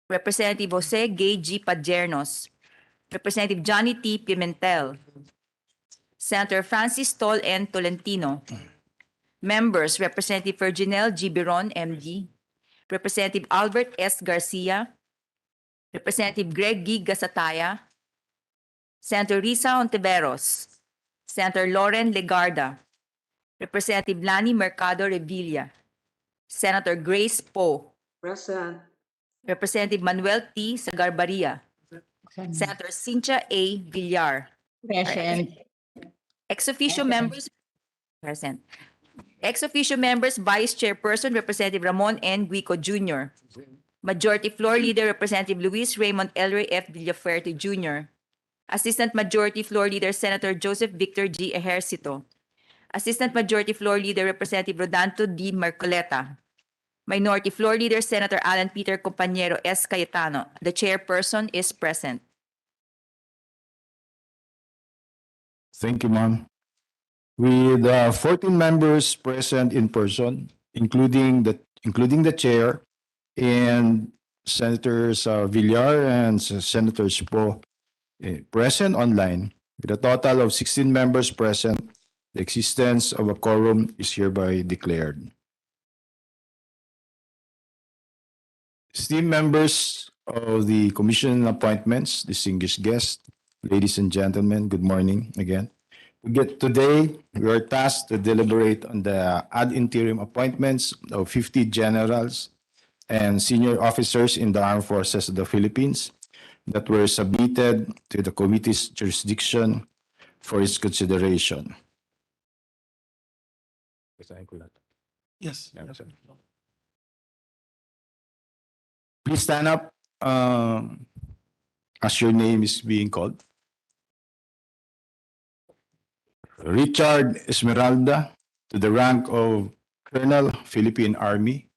[SPEAKER 2] Representative Jose Gay G. Padjernos, Representative Johnny T. Pimentel, Senator Francis Tol N. Tolentino, members Representative Virginel G. Biron, MD, Representative Albert S. Garcia, Representative Greg G. Gasataya, Senator Risa Ontiveros, Senator Lauren Legarda, Representative Lani Mercado Revilla, Senator Grace Poe,
[SPEAKER 12] Present.
[SPEAKER 2] Representative Manuel T. Sagarbaria, Senator Cynthia A. Villar,
[SPEAKER 10] Present.
[SPEAKER 2] ex officio members present. Ex officio members, Vice Chairperson Representative Ramon N. Guico Jr., Majority Floor Leader Representative Luis Raymond Elroy F. Villafuerte Jr., Assistant Majority Floor Leader Senator Joseph Victor G. Ejercito, Assistant Majority Floor Leader Representative Rodanto D. Marcoleta, Minority Floor Leader Senator Alan Peter Compañero S. Cayetano. The chairperson is present.
[SPEAKER 15] Thank you, ma'am. With 14 members present in person, including the chair and Senators Villar and Senators Po present online, with a total of 16 members present, the existence of a quorum is hereby declared. Esteemed members of the Commission on Appointments, distinguished guests, ladies and gentlemen, good morning again. Today, we are tasked to deliberate on the ad interim appointments of 50 generals and senior officers in the Armed Forces of the Philippines that were submitted to the committee's jurisdiction for its consideration.
[SPEAKER 11] Yes.
[SPEAKER 15] Please stand up as your name is being called. Richard Esmeralda, to the rank of Colonel, Philippine Army.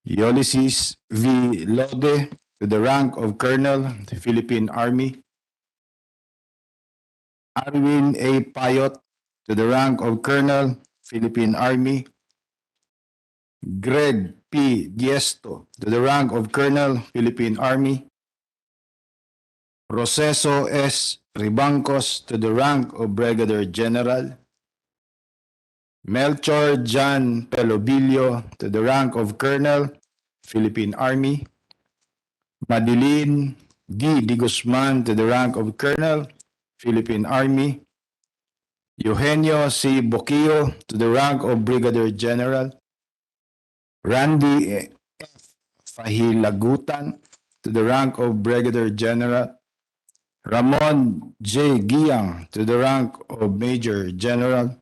[SPEAKER 15] Ulysses V. Lode, to the rank of Colonel, Philippine Army. Arwin A. Payot, to the rank of Colonel, Philippine Army. Greg P. Diesto, to the rank of Colonel, Philippine Army. Roseso S. Ribancos, to the rank of Brigadier General. Melchor John Pelobilio, to the rank of Colonel, Philippine Army. Madeline D. Di Guzman, to the rank of Colonel, Philippine Army. Eugenio C. Boquillo, to the rank of Brigadier General. Randy F. Fahilagutan, to the rank of Brigadier General. Ramon J. Giang, to the rank of Major General.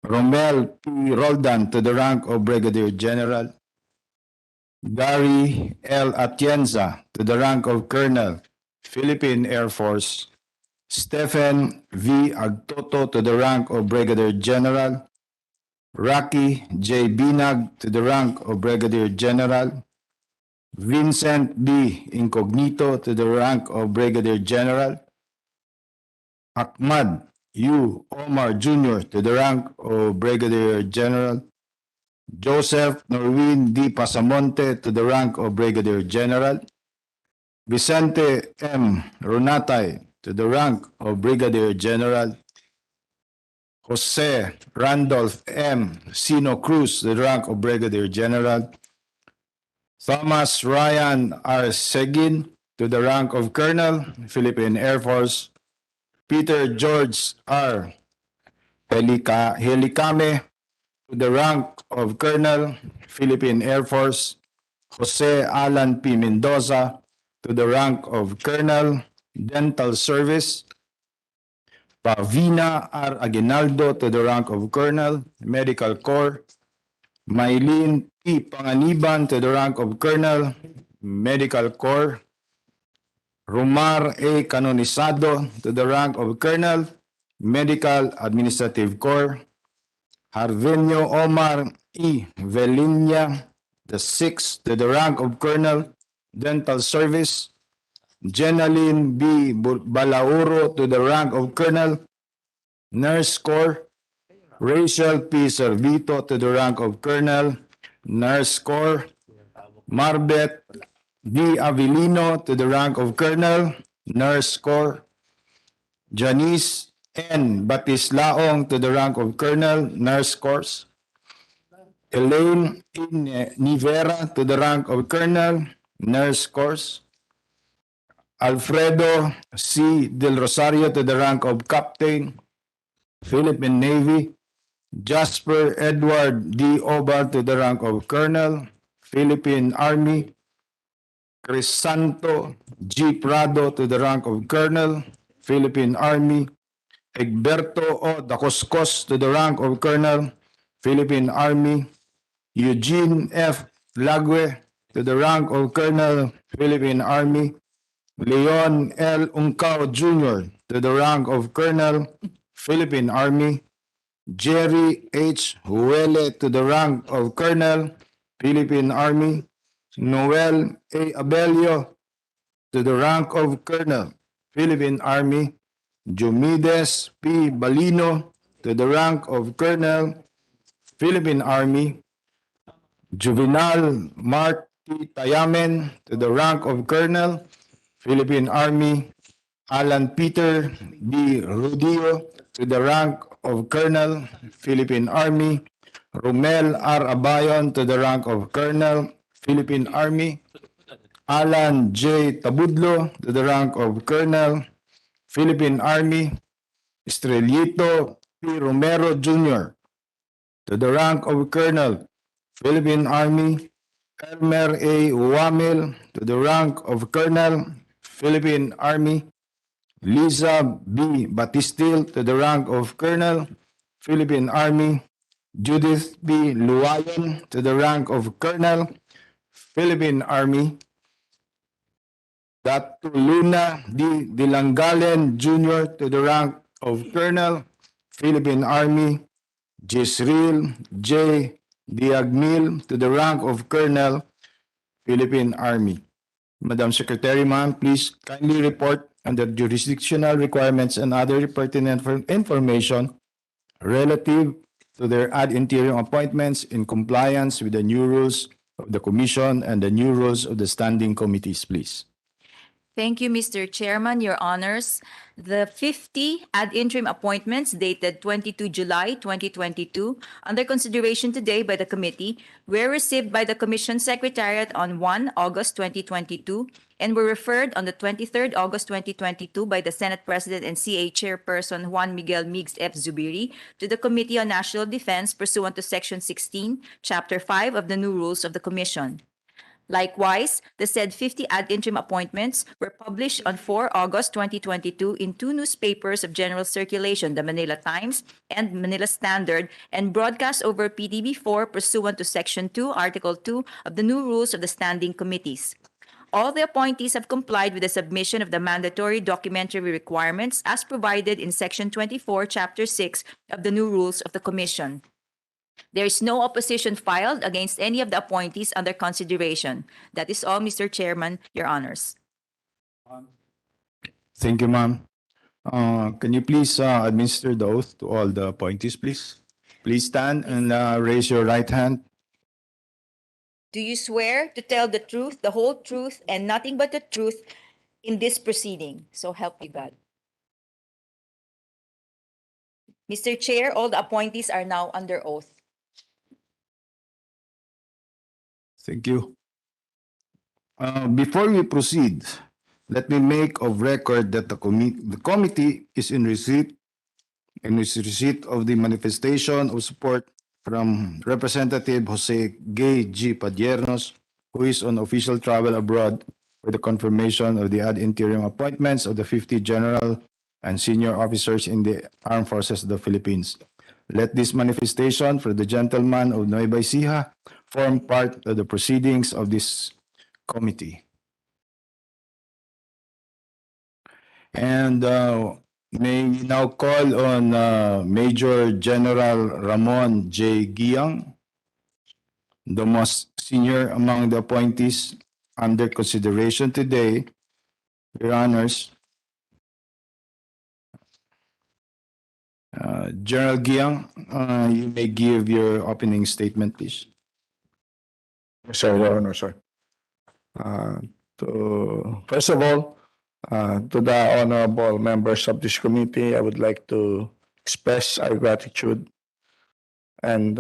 [SPEAKER 15] Romel P. Roldan, to the rank of Brigadier General. Gary L. Atienza, to the rank of Colonel, Philippine Air Force. Stephen V. Agtoto, to the rank of Brigadier General. Rocky J. Binag, to the rank of Brigadier General. Vincent B. Incognito, to the rank of Brigadier General. Ahmad U. Omar Jr., to the rank of Brigadier General. Joseph Norwin D. Pasamonte, to the rank of Brigadier General. Vicente M. Ronatay, to the rank of Brigadier General. Jose Randolph M. Sino Cruz, to the rank of Brigadier General. Thomas Ryan R. Seguin, to the rank of Colonel, Philippine Air Force. Peter George R. Helicame, to the rank of Colonel, Philippine Air Force. Jose Alan P. Mendoza to the rank of Colonel, Dental Service. Pavina R. Aguinaldo to the rank of Colonel, Medical Corps. Mylene P. Panganiban to the rank of Colonel, Medical Corps. Romar A. Canonisado to the rank of Colonel, Medical Administrative Corps. Harvenio Omar E. Velinia the sixth to the rank of Colonel, Dental Service. Jenaline B. Balauro to the rank of Colonel, Nurse Corps. Rachel P. Servito to the rank of Colonel, Nurse Corps. Marbet D. Avilino to the rank of Colonel, Nurse Corps. Janice N. Batislaong to the rank of Colonel, Nurse Corps. Elaine Nivera to the rank of Colonel, Nurse Corps. Alfredo C. Del Rosario to the rank of Captain, Philippine Navy. Jasper Edward D. Obar to the rank of Colonel, Philippine Army. Crisanto G. Prado to the rank of Colonel, Philippine Army. Egberto O. Dacoscos to the rank of Colonel, Philippine Army. Eugene F. Lague to the rank of Colonel, Philippine Army. Leon L. Uncao Jr. to the rank of Colonel, Philippine Army. Jerry H. Huele to the rank of Colonel, Philippine Army. Noel A. Abelio to the rank of Colonel, Philippine Army. Jumides P. Balino to the rank of Colonel, Philippine Army. Juvenal Mark T. Tayamen to the rank of Colonel, Philippine Army. Alan Peter D. Rudio to the rank of Colonel, Philippine Army. Romel R. Abayon to the rank of Colonel, Philippine Army. Alan J. Tabudlo to the rank of Colonel, Philippine Army. Estrellito P. Romero Jr. to the rank of Colonel, Philippine Army. Elmer A. Wamil to the rank of Colonel, Philippine Army. Liza B. Batistil to the rank of Colonel, Philippine Army. Judith B. Luwayon to the rank of Colonel, Philippine Army. Datu Luna D. Dilangalen Jr. to the rank of Colonel, Philippine Army. Jisril J. Diagmil to the rank of Colonel, Philippine Army. Madam Secretary, ma'am, please kindly report on the jurisdictional requirements and other pertinent information relative to their ad interim appointments in compliance with the new rules of the Commission and the new rules of the standing committees, please.
[SPEAKER 2] Thank you, Mr. Chairman, Your Honors. The 50 ad interim appointments dated 22 July 2022 under consideration today by the committee were received by the Commission Secretariat on 1 August 2022 and were referred on the 23rd August 2022 by the Senate President and CA Chairperson Juan Miguel Migues F. Zubiri to the Committee on National Defense pursuant to Section 16, Chapter 5 of the new rules of the Commission. Likewise, the said 50 ad interim appointments were published on 4 August 2022 in two newspapers of general circulation, the Manila Times and Manila Standard, and broadcast over PTB4 pursuant to Section 2, Article 2 of the new rules of the standing committees. All the appointees have complied with the submission of the mandatory documentary requirements as provided in Section 24, Chapter 6 of the new rules of the Commission. There is no opposition filed against any of the appointees under consideration. That is all, Mr. Chairman, Your Honors.
[SPEAKER 15] Thank you, ma'am. Can you please administer the oath to all the appointees, please? Please stand and raise your right hand.
[SPEAKER 2] Do you swear to tell the truth, the whole truth, and nothing but the truth in this proceeding? So help you God. Mr. Chair, all the appointees are now under oath.
[SPEAKER 15] Thank you. Before we proceed, let me make of record that the committee is in receipt of the manifestation of support from Representative Jose Gay G. Padiernos, who is on official travel abroad for the confirmation of the ad interim appointments of the 50 general and senior officers in the Armed Forces of the Philippines. Let this manifestation for the gentleman of Nueva Ecija form part of the proceedings of this committee. And may we now call on Major General Ramon J. Giang, the most senior among the appointees under consideration today. Your Honors, General Giang, you may give your opening statement, please.
[SPEAKER 14] Yes, sir, Your Honor, sir. First of all, to the honorable members of this committee, I would like to express our gratitude and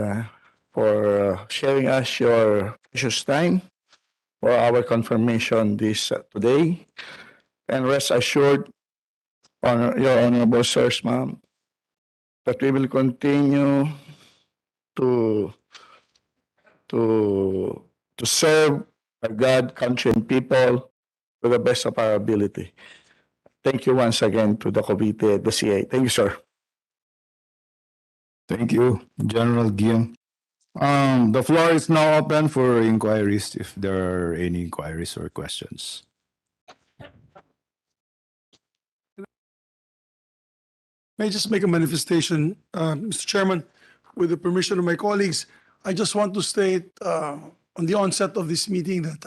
[SPEAKER 14] for sharing us your precious time for our confirmation this today. And rest assured, your honorable sirs, ma'am, that we will continue to serve our God, country, and people to the best of our ability. Thank you once again to the committee, the CA. Thank you, sir.
[SPEAKER 15] Thank you, General Giang. The floor is now open for inquiries, if there are any inquiries or questions.
[SPEAKER 11] May I just make a manifestation, Mr. Chairman, with the permission of my colleagues? I just want to state on the onset of this meeting that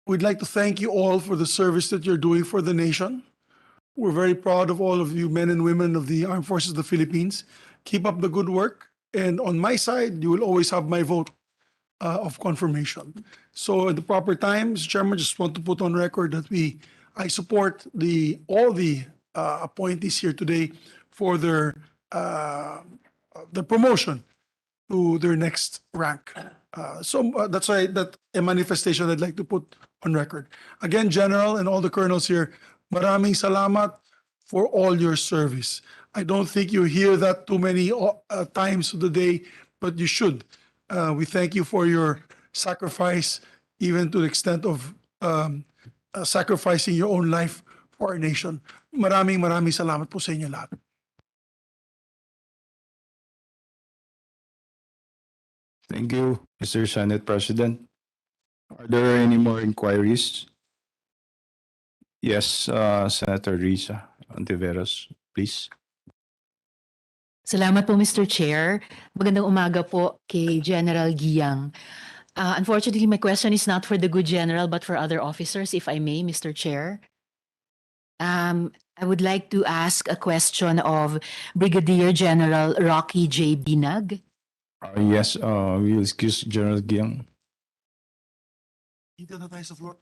[SPEAKER 11] we'd like to thank you all for the service that you're doing for the nation. We're very proud of all of you men and women of the Armed Forces of the Philippines. Keep up the good work. And on my side, you will always have my vote of confirmation. So at the proper time, Mr. Chairman, just want to put on record that I support all the appointees here today for their promotion to their next rank. So that's why that a manifestation I'd like to put on record. Again, General and all the colonels here, maraming salamat for all your service. I don't think you hear that too many times of the day, but you should. We thank you for your sacrifice, even to the extent of sacrificing your own life for our nation. Maraming salamat po sa inyo lahat.
[SPEAKER 15] Thank you, Mr. Senate President. Are there any more inquiries? Yes, Senator Risa Ontiveros, please.
[SPEAKER 8] Salamat po, Mr. Chair. Magandang umaga po kay General Giang. Unfortunately, my question is not for the good general but for other officers, if I may, Mr. Chair. I would like to ask a question of Brigadier General Roque J. Binag.
[SPEAKER 15] Yes, we will excuse General Giang.
[SPEAKER 11] Dito na tayo sa floor.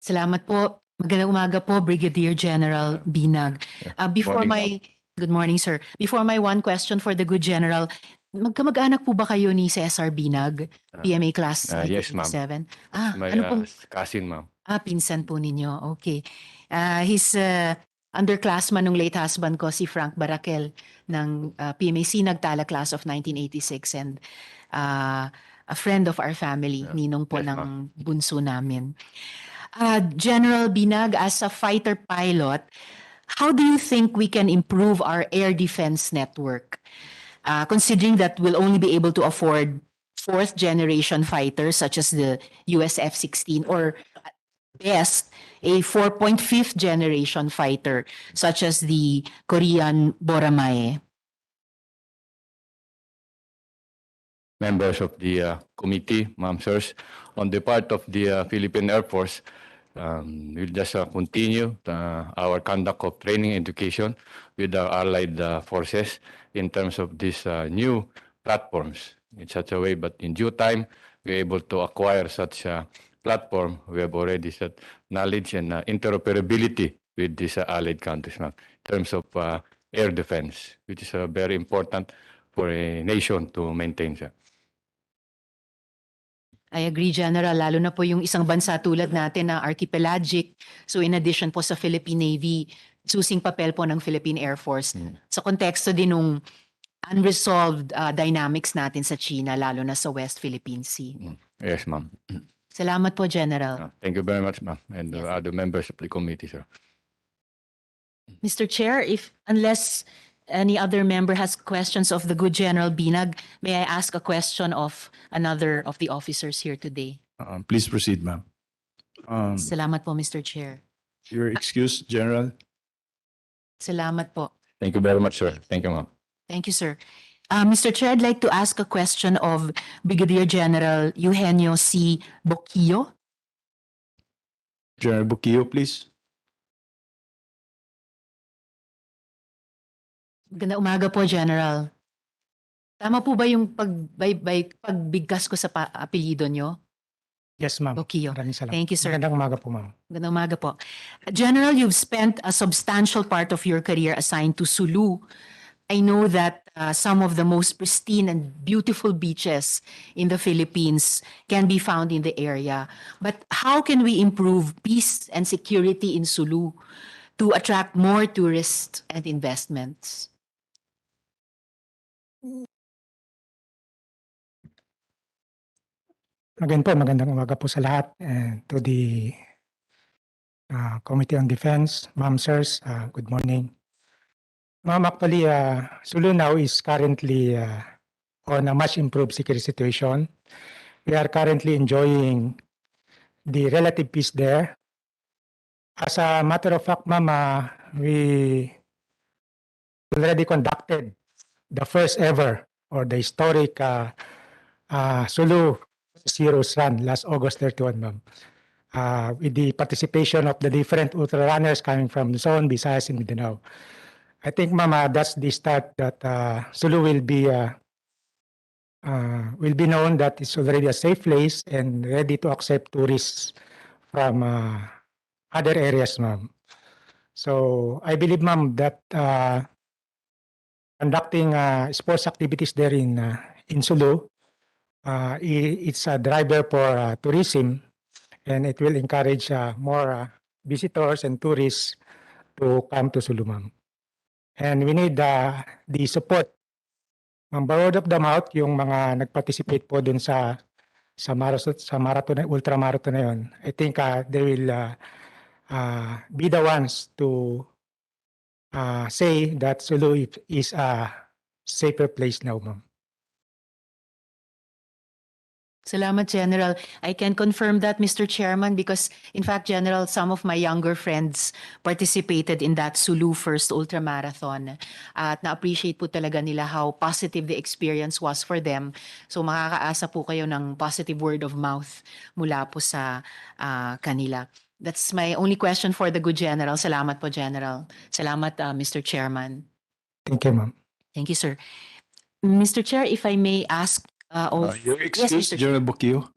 [SPEAKER 8] Salamat po. Magandang umaga po, Brigadier General Binag. Good morning, sir. Before my one question for the good general, magkamag-anak po ba kayo ni Cesar Binag, PMA class
[SPEAKER 16] Yes, ma'am.
[SPEAKER 8] 7?
[SPEAKER 16] My
[SPEAKER 8] Ano pong
[SPEAKER 16] cousin, ma'am.
[SPEAKER 8] pinsan po ninyo. Okay. He's underclassman nung late husband ko, si Frank Barakel ng PMAC Nagtala class of 1986 and a friend of our family, ninong po
[SPEAKER 16] Yes,
[SPEAKER 8] ng bunso namin. General Binag, as a fighter pilot, how do you think we can improve our air defense network? Considering that we'll only be able to afford fourth generation fighters such as the US F-16 or at best a 4.5th generation fighter such as the Korean Boramae.
[SPEAKER 16] Members of the committee, ma'am, sirs, on the part of the Philippine Air Force, we'll just continue our conduct of training education with our allied forces in terms of these new platforms in such a way, but in due time, we're able to acquire such a platform. We have already set knowledge and interoperability with these allied countries, ma'am, in terms of air defense, which is very important for a nation to maintain. Sir.
[SPEAKER 8] I agree, General, lalo na po yung isang bansa tulad natin na archipelagic. So in addition po sa Philippine Navy, susing papel po ng Philippine Air Force. Sa konteksto din nung unresolved dynamics natin sa China, lalo na sa West Philippine Sea.
[SPEAKER 16] Yes, ma'am.
[SPEAKER 8] Salamat po, General.
[SPEAKER 16] Thank you very much, ma'am, and the other members of the committee, sir.
[SPEAKER 8] Mr. Chair, unless any other member has questions of the good General Binag, may I ask a question of another of the officers here today?
[SPEAKER 15] Please proceed, ma'am.
[SPEAKER 8] Salamat po, Mr. Chair.
[SPEAKER 15] Your excuse, General.
[SPEAKER 8] Salamat po.
[SPEAKER 16] Thank you very much, sir. Thank you, ma'am.
[SPEAKER 8] Thank you, sir. Mr. Chair, I'd like to ask a question of Brigadier General Eugenio C. Boquillo.
[SPEAKER 15] General Buquillo, please.
[SPEAKER 8] Ganda umaga po, General. Tama po ba yung pagbigkas ko sa apelyido nyo?
[SPEAKER 17] Yes, ma'am.
[SPEAKER 8] Boquillo.
[SPEAKER 17] Maraming salamat.
[SPEAKER 8] Thank you, sir.
[SPEAKER 17] Magandang umaga po, ma'am.
[SPEAKER 8] Magandang umaga po. General, you've spent a substantial part of your career assigned to Sulu. I know that some of the most pristine and beautiful beaches in the Philippines can be found in the area. But how can we improve peace and security in Sulu to attract more tourists and investments?
[SPEAKER 17] Again po, magandang umaga po sa lahat. To the Committee on Defense, ma'am, sirs, good morning. Ma'am, actually, Sulu now is currently on a much improved security situation. We are currently enjoying the relative peace there. As a matter of fact, ma'am, we already conducted the first ever or the historic Sulu Heroes Run last August 31, ma'am. With the participation of the different ultra runners coming from Luzon, Visayas, and Mindanao. I think, ma'am, that's the start that Sulu will be known that it's already a safe place and ready to accept tourists from other areas, ma'am. So I believe, ma'am, that conducting sports activities there in Sulu, it's a driver for tourism, and it will encourage more visitors and tourists to come to Sulu, ma'am. And we need the support. Ang word of the mouth, yung mga nag-participate po dun sa marathon, ultra marathon na yun. I think they will be the ones to say that Sulu is a safer place now, ma'am.
[SPEAKER 8] Salamat, General. I can confirm that, Mr. Chairman, because in fact, General, some of my younger friends participated in that Sulu First Ultramarathon. At na-appreciate po talaga nila how positive the experience was for them. So makakaasa po kayo ng positive word of mouth mula po sa kanila. That's my only question for the good General. Salamat po, General. Salamat, Mr. Chairman.
[SPEAKER 17] Thank you, ma'am.
[SPEAKER 8] Thank you, sir. Mr. Chair, if I may ask
[SPEAKER 15] Your excuse,
[SPEAKER 8] Mr.
[SPEAKER 15] General Buquillo.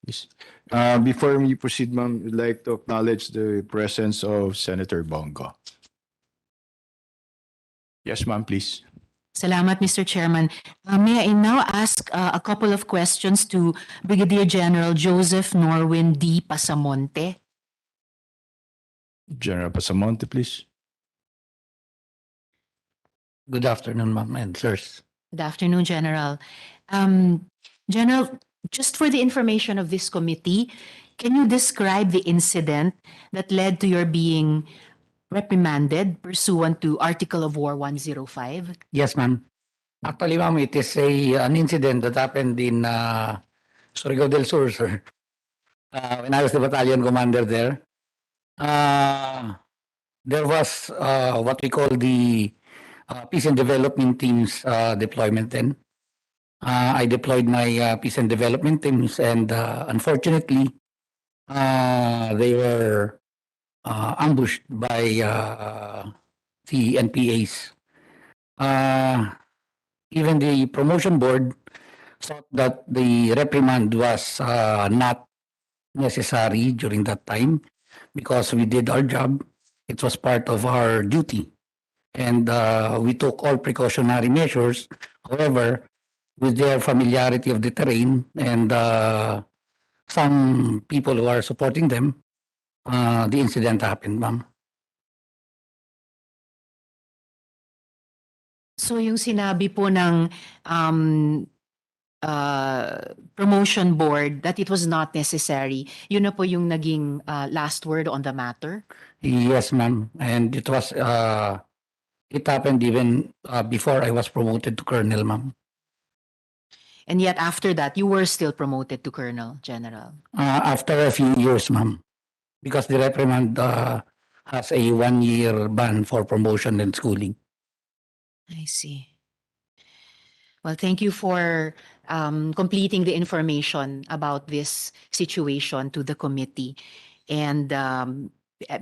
[SPEAKER 15] Yes. Before we proceed, ma'am, we'd like to acknowledge the presence of Senator Bongo. Yes, ma'am, please.
[SPEAKER 8] Salamat, Mr. Chairman. May I now ask a couple of questions to Brigadier General Joseph Norwin D. Pasamonte?
[SPEAKER 15] General Pasamonte, please.
[SPEAKER 18] Good afternoon, ma'am and sirs.
[SPEAKER 8] Good afternoon, General. General, just for the information of this committee, can you describe the incident that led to your being reprimanded pursuant to Article of War 105?
[SPEAKER 18] Yes, ma'am. Actually, ma'am, it is an incident that happened in Surigao del Sur, sir. When I was the battalion commander there, there was what we call the Peace and Development Team's deployment then. I deployed my Peace and Development Teams, and unfortunately, they were ambushed by the NPAs. Even the promotion board thought that the reprimand was not necessary during that time because we did our job. It was part of our duty. And we took all precautionary measures. However, with their familiarity of the terrain and some people who are supporting them, the incident happened, ma'am.
[SPEAKER 8] So yung sinabi po ng um, promotion board that it was not necessary, yun na po yung naging last word on the matter?
[SPEAKER 18] Yes, ma'am. And it was, it happened even before I was promoted to colonel, ma'am.
[SPEAKER 8] And yet after that, you were still promoted to Colonel General?
[SPEAKER 18] After a few years, ma'am, because the reprimand has a 1-year ban for promotion and schooling.
[SPEAKER 8] I see. Well, thank you for completing the information about this situation to the committee, and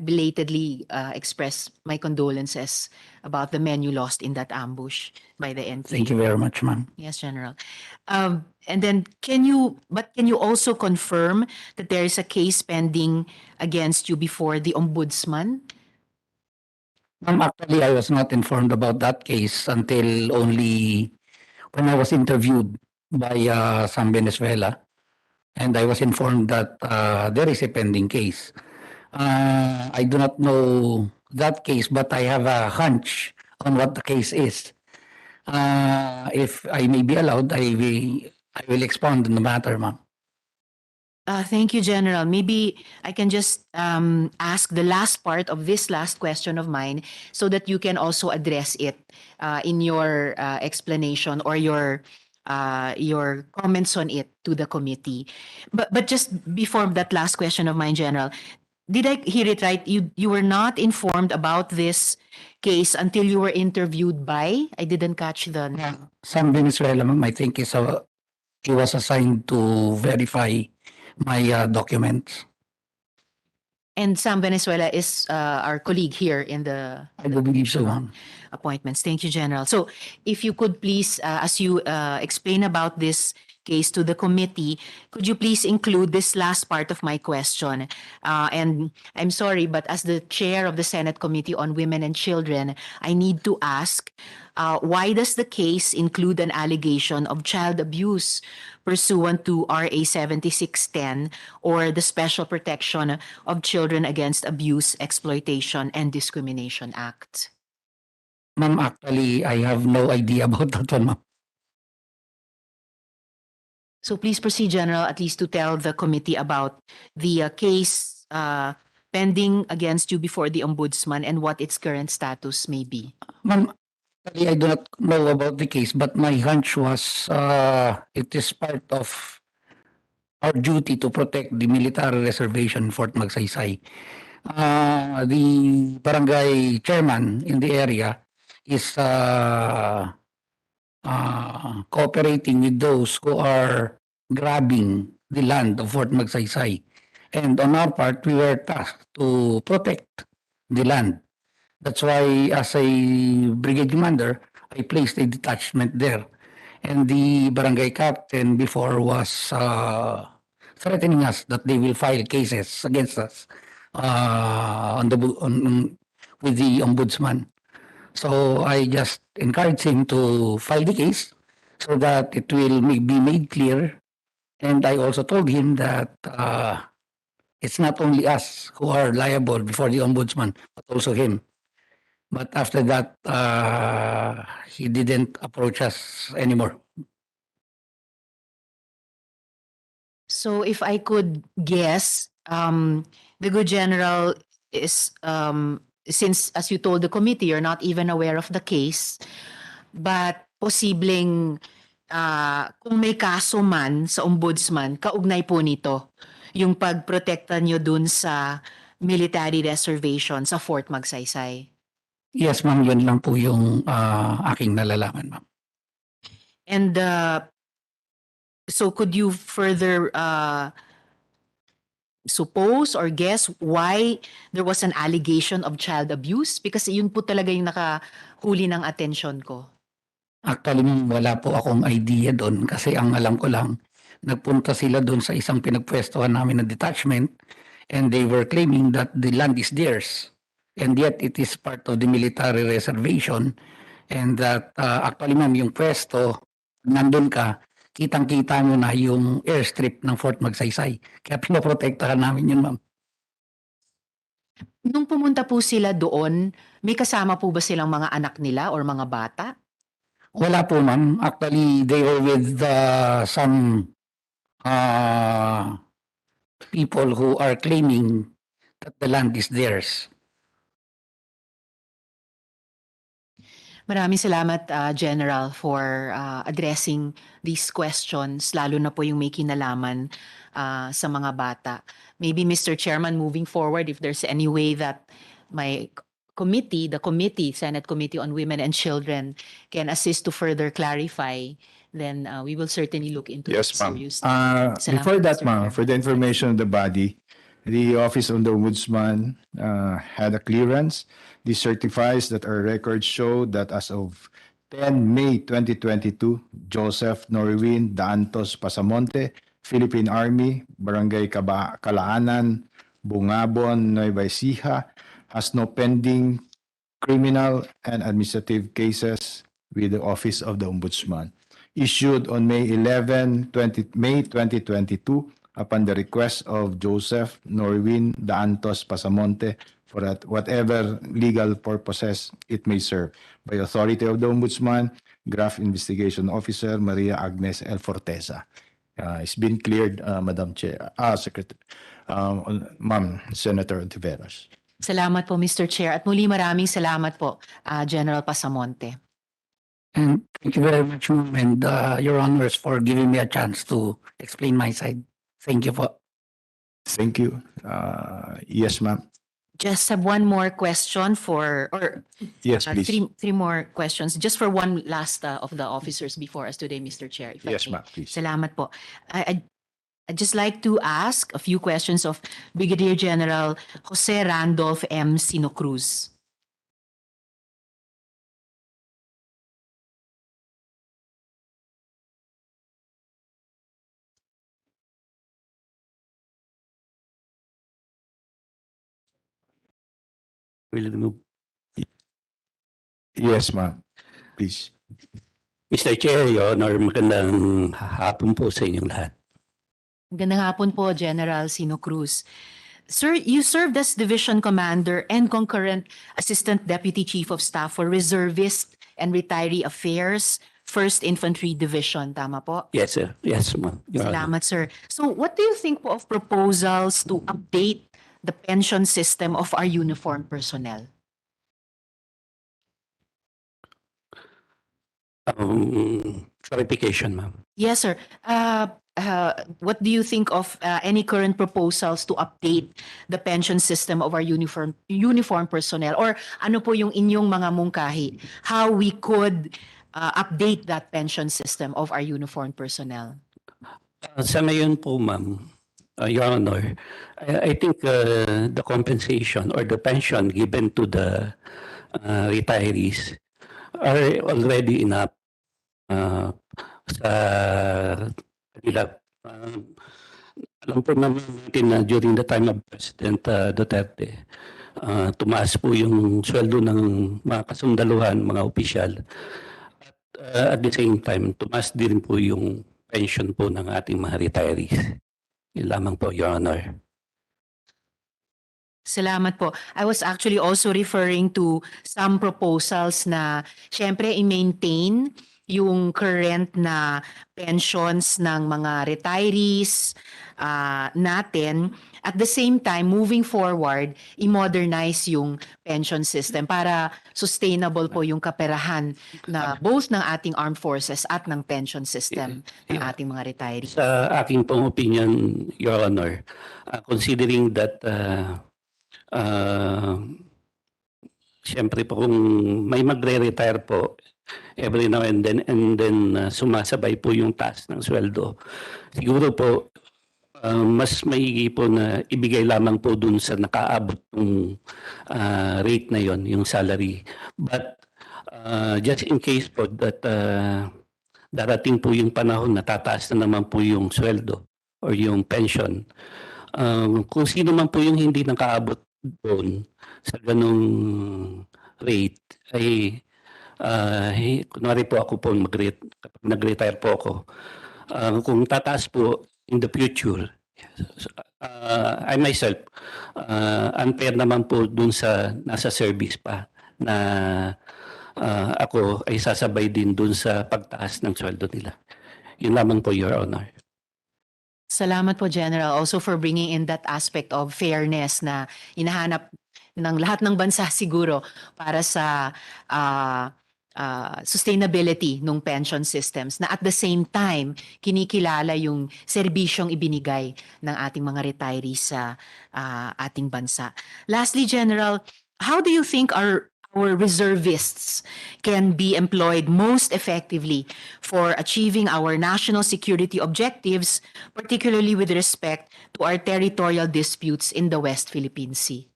[SPEAKER 8] belatedly express my condolences about the men you lost in that ambush by the NPA.
[SPEAKER 18] Thank you very much, ma'am.
[SPEAKER 8] Yes, General. And then can you also confirm that there is a case pending against you before the Ombudsman?
[SPEAKER 18] Ma'am, actually, I was not informed about that case until only when I was interviewed by Sam Venezuela, and I was informed that there is a pending case. I do not know that case, but I have a hunch on what the case is. If I may be allowed, I will expound on the matter, ma'am.
[SPEAKER 8] Thank you, General. Maybe I can just ask the last part of this last question of mine so that you can also address it in your explanation or your comments on it to the committee. But just before that last question of mine, General, did I hear it right? You were not informed about this case until you were interviewed by? I didn't catch the name.
[SPEAKER 18] Sam Venezuela, ma'am, I think he was assigned to verify my documents.
[SPEAKER 8] And Sam Venezuela is our colleague here in the
[SPEAKER 18] I do believe so, ma'am.
[SPEAKER 8] appointments. Thank you, General. So if you could please, as you explain about this case to the committee, could you please include this last part of my question? And I'm sorry, but as the chair of the Senate Committee on Women and Children, I need to ask, why does the case include an allegation of child abuse pursuant to RA 7610 or the Special Protection of Children Against Abuse, Exploitation, and Discrimination Act?
[SPEAKER 18] Ma'am, actually, I have no idea about that one, ma'am.
[SPEAKER 8] So please proceed, General, at least to tell the committee about the case pending against you before the Ombudsman and what its current status may be.
[SPEAKER 18] Ma'am, actually, I do not know about the case, but my hunch was it is part of our duty to protect the military reservation in Fort Magsaysay. The barangay chairman in the area is cooperating with those who are grabbing the land of Fort Magsaysay. And on our part, we were tasked to protect the land. That's why, as a brigade commander, I placed a detachment there. And the barangay captain before was threatening us that they will file cases against us with the ombudsman. So I just encouraged him to file the case so that it will be made clear. And I also told him that it's not only us who are liable before the ombudsman, but also him. But after that, he didn't approach us anymore.
[SPEAKER 8] So if I could guess, the good general is, since as you told the committee, you're not even aware of the case, but posibleng kung may kaso man sa ombudsman, kaugnay po nito yung pagprotekta nyo dun sa military reservation sa Fort Magsaysay.
[SPEAKER 18] Yes, ma'am, yun lang po yung aking nalalaman, ma'am.
[SPEAKER 8] And so could you further suppose or guess why there was an allegation of child abuse? Because yun po talaga yung nakahuli ng atensyon ko.
[SPEAKER 18] Actually, ma'am, wala po akong idea doon kasi ang alam ko lang, nagpunta sila doon sa isang pinagpwestohan namin na detachment and they were claiming that the land is theirs. And yet it is part of the military reservation and that actually, ma'am, yung pwesto, nandun ka, kitang-kita nyo na yung airstrip ng Fort Magsaysay. Kaya pinoprotektahan namin yun, ma'am.
[SPEAKER 8] Nung pumunta po sila doon, may kasama po ba silang mga anak nila or mga bata?
[SPEAKER 18] Wala po, ma'am. Actually, they were with some people who are claiming that the land is theirs.
[SPEAKER 8] Maraming salamat, General, for addressing these questions, lalo na po yung may kinalaman sa mga bata. Maybe, Mr. Chairman, moving forward, if there's any way that my committee, the committee, Senate Committee on Women and Children, can assist to further clarify, then we will certainly look into
[SPEAKER 15] Yes,
[SPEAKER 8] it
[SPEAKER 15] ma'am.
[SPEAKER 8] seriously.
[SPEAKER 15] Before
[SPEAKER 8] Salamat,
[SPEAKER 15] that,
[SPEAKER 8] Mr.
[SPEAKER 15] ma'am,
[SPEAKER 8] Chairman.
[SPEAKER 15] for the information of the body, the Office of the Ombudsman had a clearance. This certifies that our records show that as of 10 May 2022, Joseph Norwin Daantos Pasamonte, Philippine Army, Barangay Kalaanan, Bungabon, Nueva Ecija, has no pending criminal and administrative cases with the Office of the Ombudsman. Issued on May 11, May 2022, upon the request of Joseph Norwin Daantos Pasamonte for whatever legal purposes it may serve, by authority of the Ombudsman, Graph Investigation Officer Maria Agnes L. Forteza. It's been cleared, Madam Chair, Secretary, Ma'am Senator Ontiveros.
[SPEAKER 8] Salamat po, Mr. Chair. At muli maraming salamat po, General Pasamonte.
[SPEAKER 18] And thank you very much, ma'am, and Your Honors, for giving me a chance to explain my side. Thank you po.
[SPEAKER 15] Thank you. Yes, ma'am.
[SPEAKER 8] Just have one more question or
[SPEAKER 15] Yes, please.
[SPEAKER 8] three more questions. Just for one last of the officers before us today, Mr. Chair. if I
[SPEAKER 15] Yes,
[SPEAKER 8] may.
[SPEAKER 15] ma'am, please.
[SPEAKER 8] Salamat po. I'd just like to ask a few questions of Brigadier General Jose Randolph M. Sino Cruz.
[SPEAKER 15] Yes, ma'am. Please.
[SPEAKER 19] Mr. Chair, Your Honor, magandang hapon po sa inyong lahat.
[SPEAKER 8] Magandang hapon po, General Sino Cruz. Sir, you served as Division Commander and Concurrent Assistant Deputy Chief of Staff for Reservist and Retiree Affairs, 1st Infantry Division. Tama po?
[SPEAKER 19] Yes, sir. Yes, ma'am. Your Honor.
[SPEAKER 8] Salamat, sir. So what do you think po of proposals to update the pension system of our uniformed personnel?
[SPEAKER 19] Clarification, ma'am.
[SPEAKER 8] Yes, sir. What do you think of any current proposals to update the pension system of our uniform personnel? Or ano po yung inyong mga mungkahi? How we could update that pension system of our uniform personnel?
[SPEAKER 19] Sa ngayon po, ma'am, Your Honor, I think the compensation or the pension given to the retirees are already enough sa kanila. Alam po natin na during the time of President Duterte, tumaas po yung sweldo ng mga kasundaluhan, mga opisyal. At the same time, tumaas din po yung pension po ng ating mga retirees. Yun lamang po, Your Honor.
[SPEAKER 8] Salamat po. I was actually also referring to some proposals na syempre i-maintain yung current na pensions ng mga retirees natin. At the same time, moving forward, i-modernize yung pension system para sustainable po yung kaperahan na both ng ating armed forces at ng pension system ng ating mga retirees.
[SPEAKER 19] Sa aking pong opinion, Your Honor, considering that siyempre po kung may magre-retire po every now and then sumasabay po yung taas ng sweldo, siguro po mas maigi po na ibigay lamang po dun sa nakaabot ng rate na yon, yung salary. But just in case po that darating po yung panahon na tataas na naman po yung sweldo or yung pension, kung sino man po yung hindi nakaabot doon sa ganong rate, ay kunwari po ako po kapag nag-retire po ako, Kung tataas po in the future, I myself, unfair naman po dun sa nasa service pa na ako ay sasabay din dun sa pagtaas ng sweldo nila. Yun lamang po, Your Honor.
[SPEAKER 8] Salamat po, General, also for bringing in that aspect of fairness na hinahanap ng lahat ng bansa siguro para sa sustainability ng pension systems na at the same time kinikilala yung serbisyong ibinigay ng ating mga retirees sa ating bansa. Lastly, General, how do you think our reservists can be employed most effectively for achieving our national security objectives, particularly with respect to our territorial disputes in the West Philippine Sea?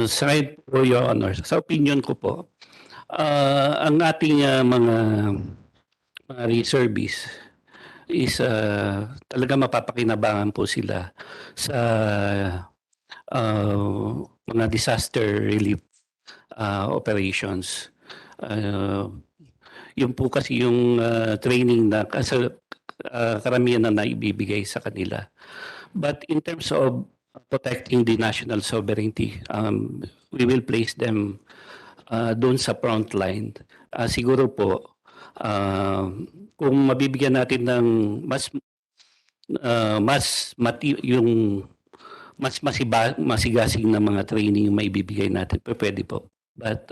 [SPEAKER 19] Sa po, Your Honor, sa opinion ko po, ang ating mga reservists is talaga mapapakinabangan po sila sa mga disaster relief operations. Yun po kasi yung training na karamihan na naibibigay sa kanila. But in terms of protecting the national sovereignty, we will place them doon sa front line. Siguro po, kung mabibigyan natin ng masigasig na mga training yung maibibigay natin, pwede po. But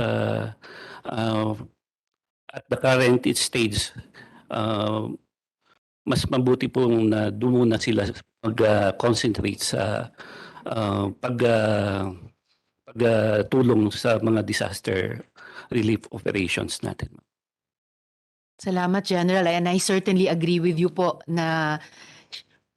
[SPEAKER 19] at the current stage, mas mabuti po na doon muna sila mag-concentrate sa pagtulong sa mga disaster relief operations natin.
[SPEAKER 8] Salamat, General. And I certainly agree with you po na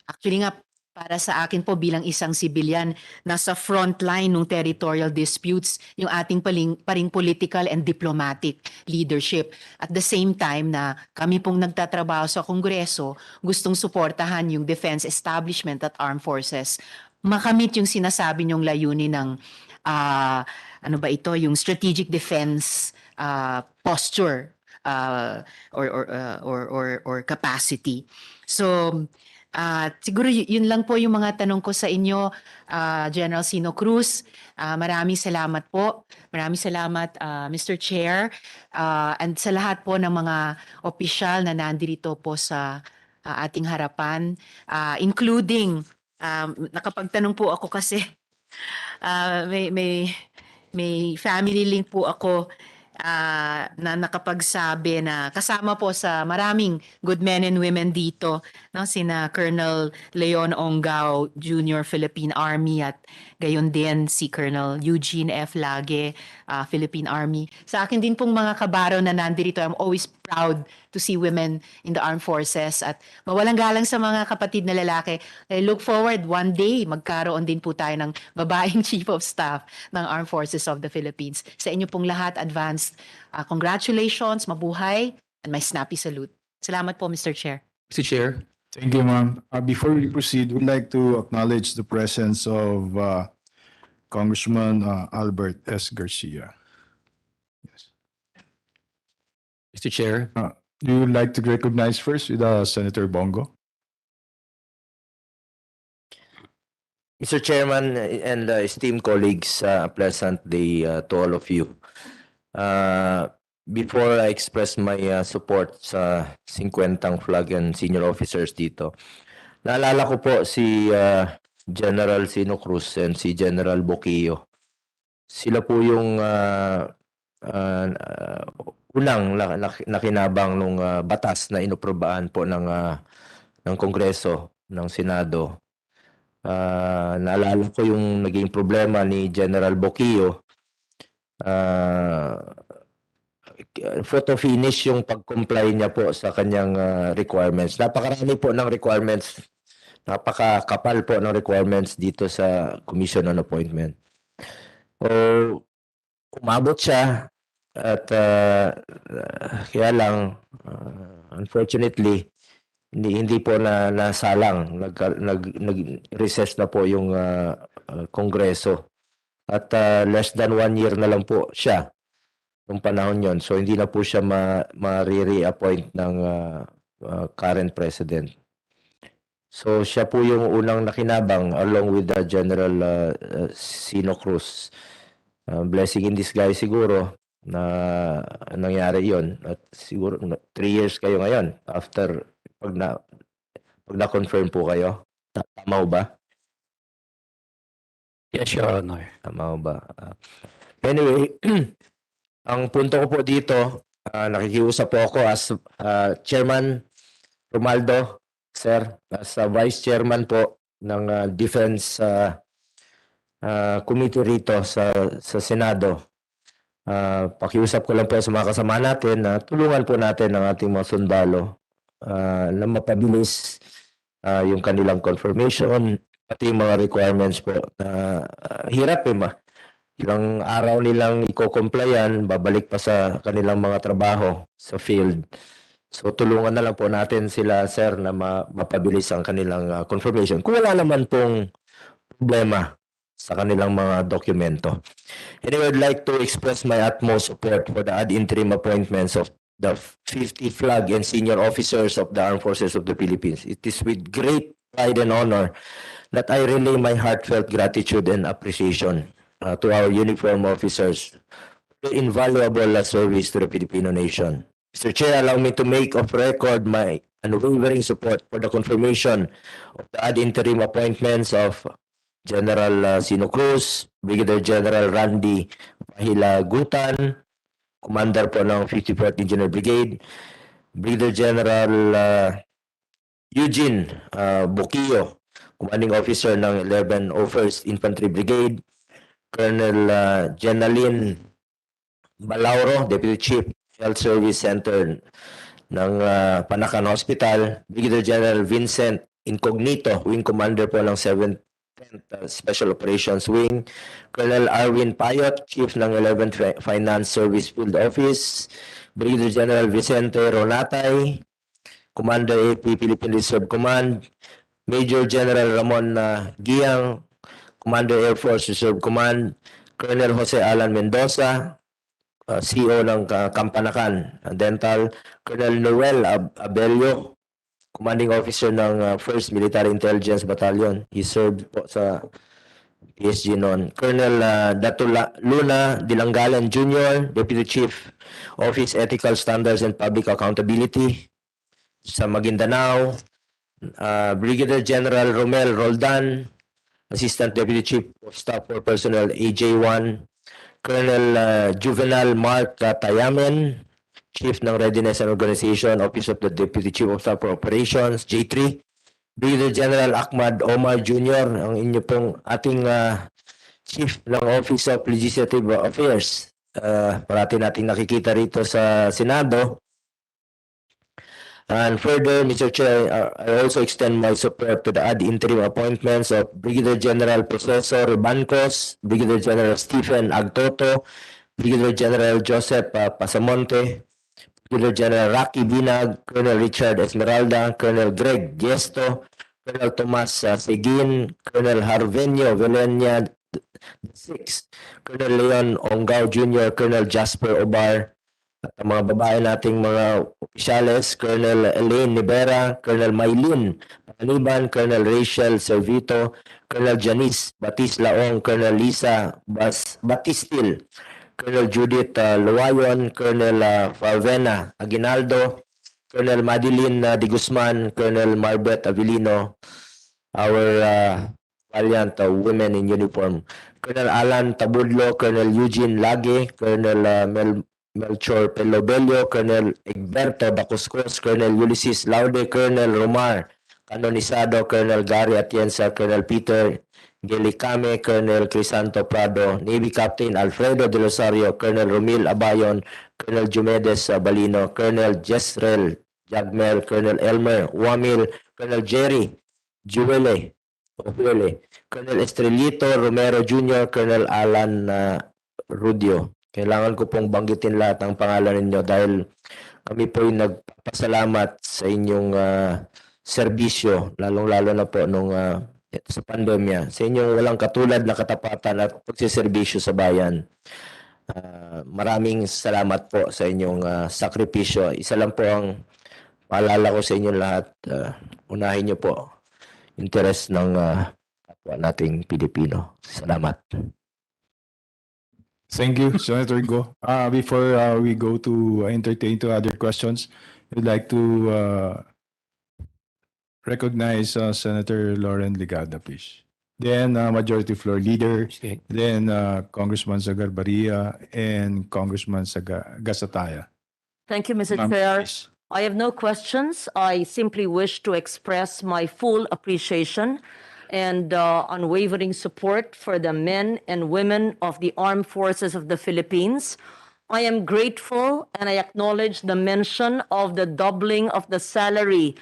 [SPEAKER 8] actually nga para sa akin po bilang isang civilian, nasa front line ng territorial disputes yung ating paring political and diplomatic leadership. At the same time na kami pong nagtatrabaho sa Kongreso, gustong suportahan yung defense establishment at armed forces. Makamit yung sinasabi niyong layunin ng ano ba ito, yung strategic defense posture or capacity. So siguro yun lang po yung mga tanong ko sa inyo, General Sino Cruz. Maraming salamat po. Maraming salamat, Mr. Chair. And sa lahat po ng mga opisyal na nandito po sa ating harapan, including, nakapagtanong po ako kasi may family link po ako na nakapagsabi na kasama po sa maraming good men and women dito, no, sina Colonel Leon Ongao Jr. Philippine Army at gayon din si Colonel Eugene F. Lage, Philippine Army. Sa akin din pong mga kabaro na nandito, I'm always proud to see women in the armed forces at mawalang galang sa mga kapatid na lalaki. I look forward one day magkaroon din po tayo ng babaeng chief of staff ng Armed Forces of the Philippines. Sa inyo pong lahat, advanced congratulations, mabuhay, and my snappy salute. Salamat po, Mr. Chair.
[SPEAKER 7] Mr. Chair.
[SPEAKER 15] Thank you, ma'am. Before we proceed, we'd like to acknowledge the presence of Congressman Albert S. Garcia. Yes.
[SPEAKER 7] Mr. Chair.
[SPEAKER 15] You would like to recognize first with Senator Bongo?
[SPEAKER 13] Mr. Chairman and esteemed colleagues, a pleasant day to all of you. Before I express my support sa 50 flag and senior officers dito, naalala ko po si General Sino Cruz and si General Boquillo. Sila po yung unang nakinabang nung batas na inoprobaan po ng Kongreso, ng Senado. Naalala ko yung naging problema ni General Boquillo. Photo finish yung pag-comply niya po sa kanyang requirements. Napakarami po ng requirements. Napakakapal po ng requirements dito sa Commission on Appointment. Umabot siya at kaya lang unfortunately hindi po nasalang, nag-recess na po yung Kongreso. At less than 1 year na lang po siya nung panahon yon. So hindi na po siya ma-re-appoint ng current president. So siya po yung unang nakinabang along with the General Sino Cruz. Blessing in disguise siguro na nangyari yon. At siguro 3 years kayo ngayon after pag na-confirm po kayo. Tama ba?
[SPEAKER 19] Yes, Your Honor.
[SPEAKER 13] Tama ba? Anyway, ang punto ko po dito, nakikiusap po ako as Chairman Romaldo, sir, as Vice Chairman po ng Defense Committee rito sa Senado. Pakiusap ko lang po sa mga kasama natin na tulungan po natin ang ating mga sundalo na mapabilis yung kanilang confirmation, pati yung mga requirements po. Hirap ilang araw nilang i-complyan, babalik pa sa kanilang mga trabaho sa field. So tulungan na lang po natin sila, sir, na mapabilis ang kanilang confirmation. Kung wala naman pong problema sa kanilang mga dokumento. Anyway, I'd like to express my utmost support for the ad interim appointments of the 50 flag and senior officers of the Armed Forces of the Philippines. It is with great pride and honor that I relay my heartfelt gratitude and appreciation to our uniformed officers for their invaluable service to the Filipino nation. Mr. Chair, allow me to make of record my unwavering support for the confirmation of the ad interim appointments of General Sino Cruz, Brigadier General Randy Pahilagutan, Commander po ng 54th Engineer Brigade, Brigadier General Eugene Boquillo, Commanding Officer ng 1101st Infantry Brigade, Colonel Jenaline Balauro, Deputy Chief Health Service Center ng Panacan Hospital, Brigadier General Vincent Incognito, Wing Commander po ng 7th Special Operations Wing, Colonel Arwin Payot, Chief ng 11th Finance Service Field Office, Brigadier General Vicente Ronatay, Commander AP Philippine Reserve Command, Major General Ramon Giang, Commander Air Force Reserve Command, Colonel Jose Alan Mendoza, CEO ng Kampanakan Dental, Colonel Noel Abelio, Commanding Officer ng 1st Military Intelligence Battalion. He served po sa PSG noon. Colonel Luna Dilanggalan Jr., Deputy Chief Office Ethical Standards and Public Accountability sa Maguindanao. Brigadier General Romel Roldan, Assistant Deputy Chief of Staff for Personnel AJ1. Colonel Juvenal Mark Tayamen, Chief ng Readiness and Organization, Office of the Deputy Chief of Staff for Operations, J3. Brigadier General Ahmad Omar Jr., ang inyo pong ating Chief ng Office of Legislative Affairs. Parati nating nakikita rito sa Senado. And further, Mr. Chair, I also extend my support to the ad interim appointments of Brigadier General Professor Bancos, Brigadier General Stephen Agtoto, Brigadier General Joseph Pasamonte, Brigadier General Rocky Binag, Colonel Richard Esmeralda, Colonel Greg Gesto, Colonel Tomas Seguin, Colonel Harvenio Velenia VI, Colonel Leon Ongao Jr., Colonel Jasper Obar, at ang mga babae nating mga opisyales, Colonel Elaine Nibera, Colonel Mylene Paniban, Colonel Rachel Servito, Colonel Janice Batis Laong, Colonel Lisa Batistil, Colonel Judith Luwayon, Colonel Falvena Aguinaldo, Colonel Madeline De Guzman, Colonel Marbet Avilino, our valiant women in uniform, Colonel Alan Tabudlo, Colonel Eugene Lage, Colonel Melchor Pelobelio, Colonel Egberto Bacuscos, Colonel Ulysses Laude, Colonel Romar Canonisado, Colonel Gary Atienza, Colonel Peter Gelicame, Colonel Crisanto Prado, Navy Captain Alfredo De Rosario, Colonel Romil Abayon, Colonel Jumedes Balino, Colonel Jesrel Jagmel, Colonel Elmer Wamil, Colonel Jerry Juele, Colonel Estrellito Romero Jr., Colonel Alan Rudio. Kailangan ko pong banggitin lahat ng pangalan ninyo dahil Kami po yung nagpapasalamat sa inyong serbisyo, lalong-lalo na po nung sa pandemya, sa inyong walang katulad na katapatan at pagsiservisyo sa bayan. Maraming salamat po sa inyong sakripisyo. Isa lang po ang paalala ko sa inyong lahat, unahin niyo po interes ng kapwa nating Pilipino. Salamat.
[SPEAKER 15] Thank you, Senator Go. Before we go to entertain to other questions, we'd like to recognize Senator Lauren Ligada, please. Then Majority Floor Leader, then Congressman Zagarbaria, and Congressman Gasataya.
[SPEAKER 20] Thank you, Mr.
[SPEAKER 15] Ma'am,
[SPEAKER 20] Chair.
[SPEAKER 15] please.
[SPEAKER 20] I have no questions. I simply wish to express my full appreciation and unwavering support for the men and women of the Armed Forces of the Philippines. I am grateful and I acknowledge the mention of the doubling of the salary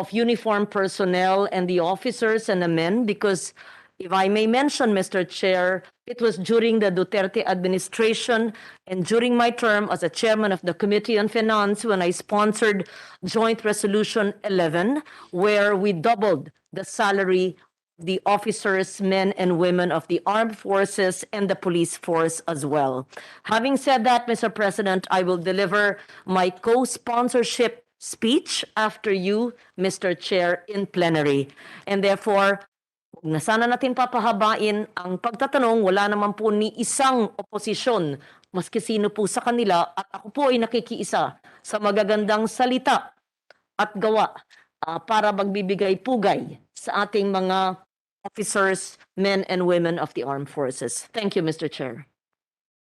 [SPEAKER 20] of uniformed personnel and the officers and the men, because if I may mention, Mr. Chair, it was during the Duterte administration and during my term as a chairman of the Committee on Finance when I sponsored Joint Resolution 11, where we doubled the salary of the officers, men and women of the armed forces and the police force as well. Having said that, Mr. President, I will deliver my co-sponsorship speech after you, Mr. Chair, in plenary. And therefore, huwag na sana natin papahabain ang pagtatanong. Wala naman po ni isang oposisyon, maski sino po sa kanila, at ako po ay nakikiisa sa magagandang salita at gawa para magbibigay pugay sa ating mga officers, men and women of the armed forces. Thank you, Mr. Chair.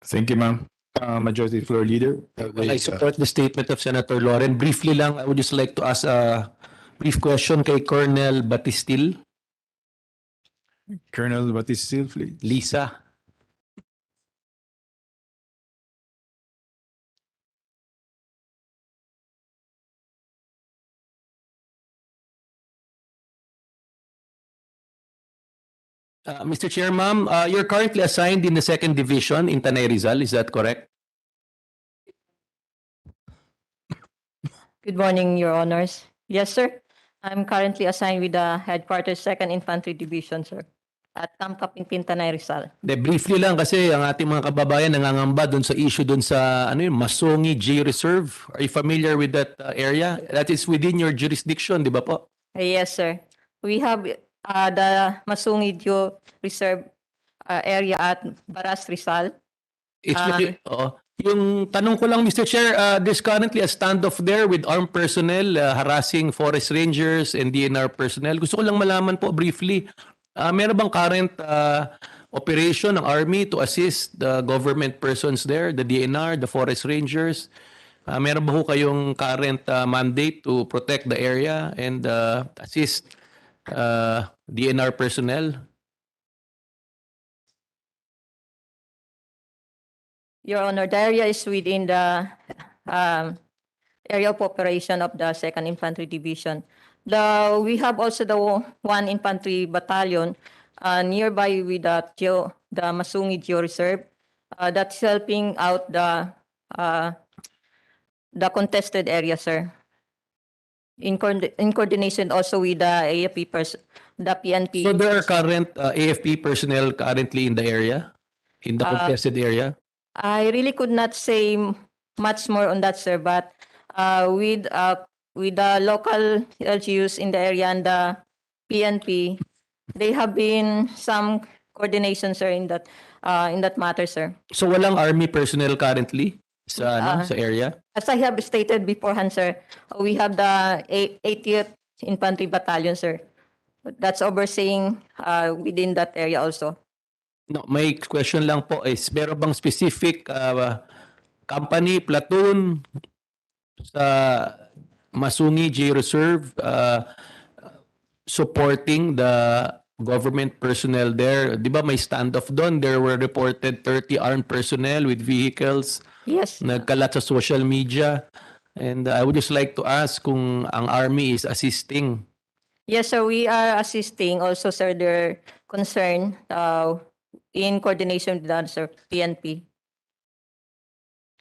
[SPEAKER 15] Thank you, ma'am. Majority Floor Leader.
[SPEAKER 7] Well, I support the statement of Senator Lauren. Briefly lang, I would just like to ask a brief question kay Colonel Batistil.
[SPEAKER 15] Colonel Batistil, please.
[SPEAKER 7] Lisa. Mr. Chair, ma'am, you're currently assigned in the 2nd Division in Tanay Rizal, is that correct?
[SPEAKER 10] Good morning, Your Honors. Yes, sir. I'm currently assigned with the Headquarters 2nd Infantry Division, sir, at Camp Kapinpin, Tanay Rizal.
[SPEAKER 7] Briefly lang kasi ang ating mga kababayan nangangamba doon sa issue doon sa Masongi J Reserve. Are you familiar with that area? That is within your jurisdiction, di ba po?
[SPEAKER 10] Yes, sir. We have the Masungidyo Reserve area at Baras, Rizal.
[SPEAKER 7] Yung tanong ko lang, Mr. Chair, there's currently a standoff there with armed personnel harassing forest rangers and DNR personnel. Gusto ko lang malaman po briefly, meron bang current operation ng Army to assist the government persons there, the DNR, the forest rangers? Meron ba ho kayong current mandate to protect the area and assist DNR personnel?
[SPEAKER 10] Your Honor, the area is within the area of operation of the 2nd Infantry Division. We have also the 1 Infantry Battalion nearby with the Masungi Geo Reserve that's helping out the contested area, sir. In coordination also with the AFP, the PNP.
[SPEAKER 7] So there are current AFP personnel currently in the area, in the contested area?
[SPEAKER 10] I really could not say much more on that, sir, but with the local LGUs in the area and the PNP, they have been some coordination, sir, in that matter, sir.
[SPEAKER 7] So walang Army personnel currently sa area?
[SPEAKER 10] As I have stated beforehand, sir, we have the 80th Infantry Battalion, sir. That's overseeing within that area also.
[SPEAKER 7] No, may question lang po is, meron bang specific company, platoon sa Masungi J Reserve supporting the government personnel there? Di ba may standoff doon? There were reported 30 armed personnel with vehicles.
[SPEAKER 10] Yes.
[SPEAKER 7] Nagkalat sa social media. And I would just like to ask kung ang Army is assisting.
[SPEAKER 10] Yes, sir, we are assisting also, sir, their concern in coordination with the PNP.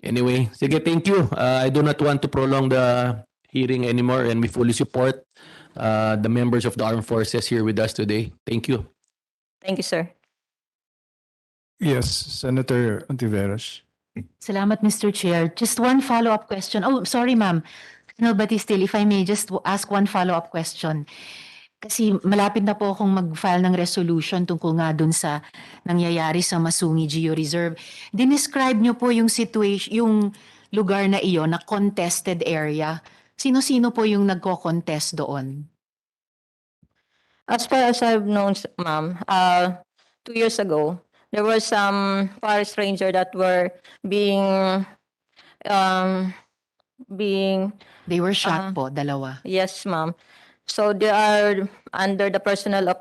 [SPEAKER 7] Anyway, sige, thank you. I do not want to prolong the hearing anymore, and we fully support the members of the armed forces here with us today. Thank you.
[SPEAKER 2] Thank you, sir.
[SPEAKER 15] Yes, Senator Ontiveros.
[SPEAKER 8] Salamat, Mr. Chair. Just one follow-up question. Oh, sorry, ma'am. No, but still, if I may just ask one follow-up question. Kasi malapit na po akong mag-file ng resolution tungkol nga dun sa nangyayari sa Masungi Geo Reserve. Dinescribe niyo po yung situation, yung lugar na iyon na contested area. Sino-sino po yung nagko-contest doon?
[SPEAKER 2] As far as I've known, ma'am, 2 years ago, there were some forest ranger that were being
[SPEAKER 8] They were shot po, dalawa.
[SPEAKER 2] yes, ma'am. So they are under the personnel of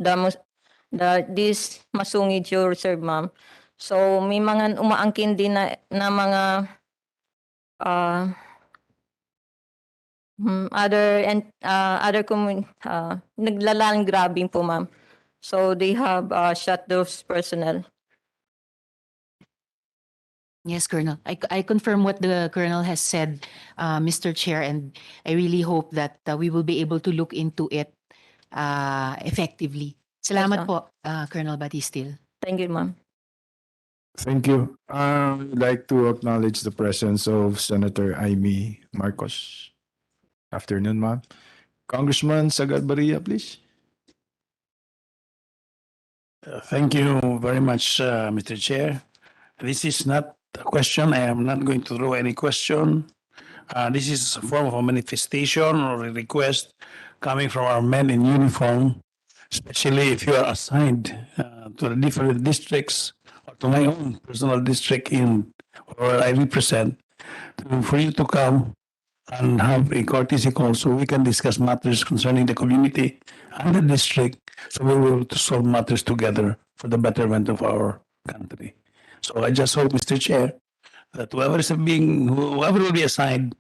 [SPEAKER 2] this Masungi Geo Reserve, ma'am. So may mga umaangkin din na mga naglalang grabbing po, ma'am. So they have shot those personnel.
[SPEAKER 8] Yes, Colonel. I confirm what the Colonel has said, Mr. Chair, and I really hope that we will be able to look into it effectively. Salamat
[SPEAKER 2] ma'am.
[SPEAKER 8] po, Colonel Batistil.
[SPEAKER 2] Thank you, ma'am.
[SPEAKER 15] Thank you. I'd like to acknowledge the presence of Senator Amy Marcos. Afternoon, ma'am. Congressman Sagarbaria, please.
[SPEAKER 21] Thank you very much, Mr. Chair. This is not a question. I am not going to throw any question. This is a form of a manifestation or a request coming from our men in uniform, especially if you are assigned to the different districts or to my own personal district where I represent, for you to come and have a courtesy call so we can discuss matters concerning the community and the district, so we will to solve matters together for the betterment of our country. So I just hope, Mr. Chair, that whoever will be assigned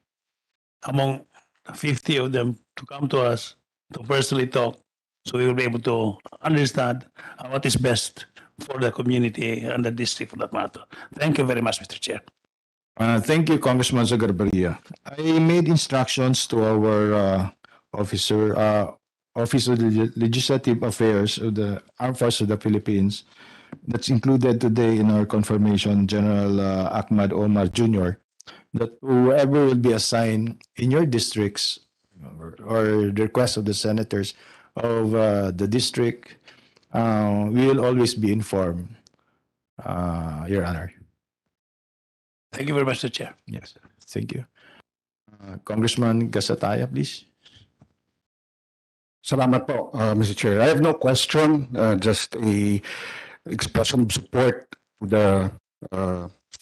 [SPEAKER 21] among 50 of them to come to us to personally talk, so we will be able to understand what is best for the community and the district for that matter. Thank you very much, Mr. Chair.
[SPEAKER 15] Thank you, Congressman Sagarbaria. I made instructions to our Office of Legislative Affairs of the Armed Forces of the Philippines. That's included today in our confirmation, General Ahmad Omar Jr., that whoever will be assigned in your districts or the request of the senators of the district, we will always be informed, Your Honor.
[SPEAKER 21] Thank you very much, Mr. Chair.
[SPEAKER 15] Yes, thank you. Congressman Gasataya, please.
[SPEAKER 22] Salamat po, Mr. Chair. I have no question, just a expression of support to the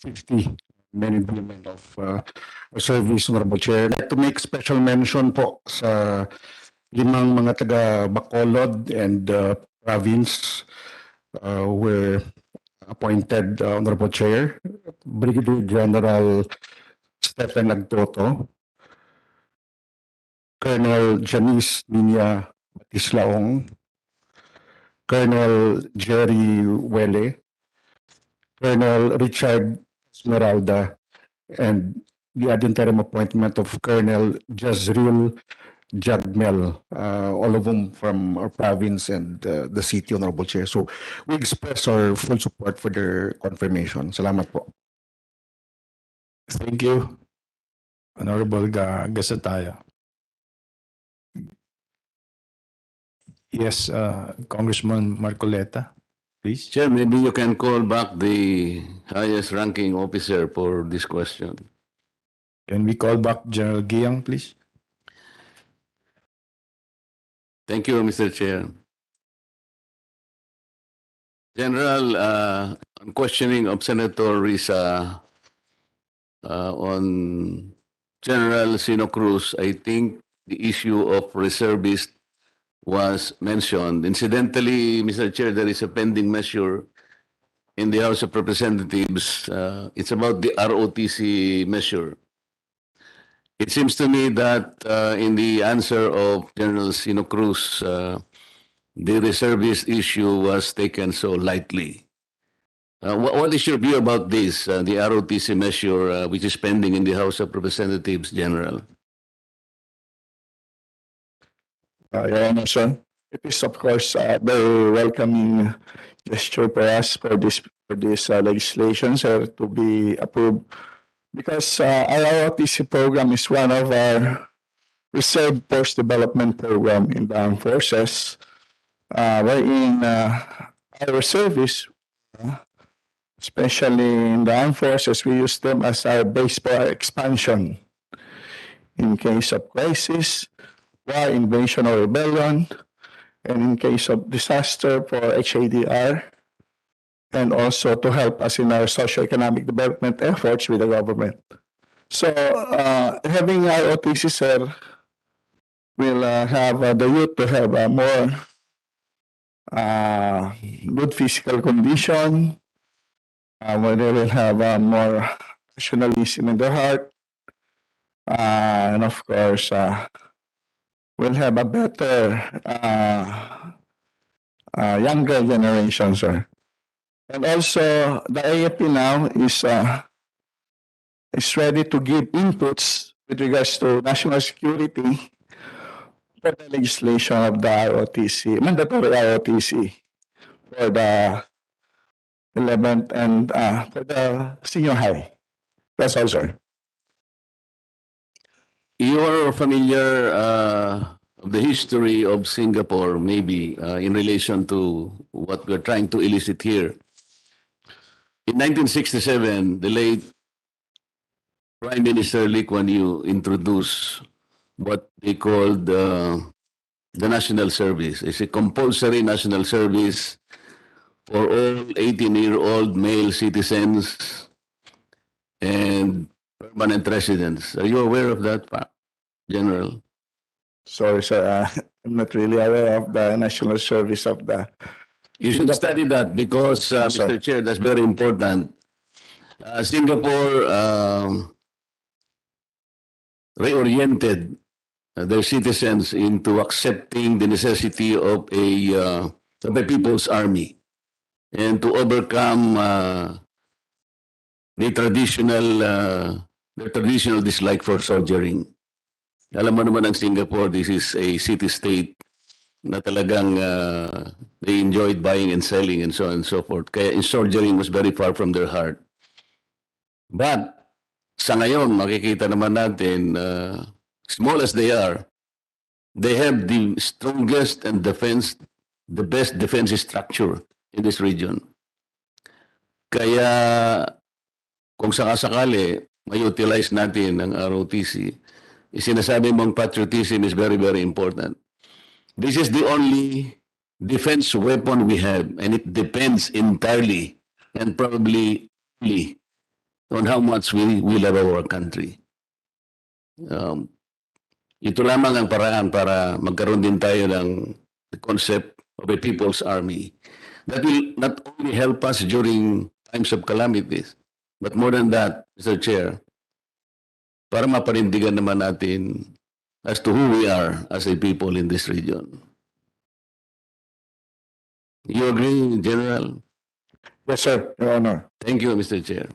[SPEAKER 22] 50 men and women of our service, Honorable Chair. I'd like to make special mention po sa 5 mga taga Bacolod and province were appointed, Honorable Chair. Brigadier General Stephen Agtoto, Colonel Janice Niña Batislaong, Colonel Jerry Wele, Colonel Richard Esmeralda, and the ad interim appointment of Colonel Jazril Jagmel, all of them from our province and the city, Honorable Chair. So we express our full support for their confirmation. Salamat po.
[SPEAKER 15] Thank you, Honorable Gasataya. Yes, Congressman Marcoleta, please.
[SPEAKER 6] Chair, maybe you can call back the highest ranking officer for this question.
[SPEAKER 15] Can we call back General Giang, please?
[SPEAKER 6] Thank you, Mr. Chair. General, on questioning of Senator Risa on General Sino Cruz, I think the issue of reservist was mentioned. Incidentally, Mr. Chair, there is a pending measure in the House of Representatives. It's about the ROTC measure. It seems to me that in the answer of General Sino Cruz, the reservist issue was taken so lightly. What is your view about this, the ROTC measure, which is pending in the House of Representatives, General?
[SPEAKER 22] Your Honor, sir, it is of course a very welcoming gesture for us for this legislation, sir, to be approved because our ROTC program is one of our reserve force development program in the armed forces, wherein our service, especially in the armed forces, we use them as our base for our expansion in case of crisis, war, invasion, or rebellion, and in case of disaster for HADR, and also to help us in our socio-economic development efforts with the government. So having our OTC, sir, will have the youth to have a more good physical condition, where they will have more nationalism in their heart, and of course, will have a better younger generation, sir. And also, the AFP now is ready to give inputs with regards to national security for the legislation of the ROTC, mandatory ROTC for the 11th and for the senior high. That's all, sir.
[SPEAKER 6] You are familiar of the history of Singapore, maybe in relation to what we're trying to elicit here. In 1967, the late Prime Minister Lee Kuan Yew introduced what they called the National Service. It's a compulsory national service for all 18-year-old male citizens and permanent residents. Are you aware of that, General?
[SPEAKER 22] Sorry, sir. I'm not really aware of the national service of the.
[SPEAKER 6] You should study that because,
[SPEAKER 22] Sir.
[SPEAKER 6] Mr. Chair, that's very important. Singapore reoriented their citizens into accepting the necessity of a people's army and to overcome the traditional dislike for soldiering. Alam mo naman ang Singapore, this is a city-state na talagang they enjoyed buying and selling and so on and so forth. Kaya soldiering was very far from their heart. But sa ngayon, makikita naman natin, small as they are, they have the strongest and the best defense structure in this region. Kaya kung sakasakali, may-utilize natin ang ROTC, sinasabi mong patriotism is very, very important. This is the only defense weapon we have, and it depends entirely and probably only on how much we love our country. Ito lamang ang paraan para magkaroon din tayo ng the concept of a people's army that will not only help us during times of calamities, but more than that, Mr. Chair, para mapanindigan naman natin as to who we are as a people in this region. You agree, General?
[SPEAKER 22] Yes, sir, Your Honor.
[SPEAKER 6] Thank you, Mr. Chair.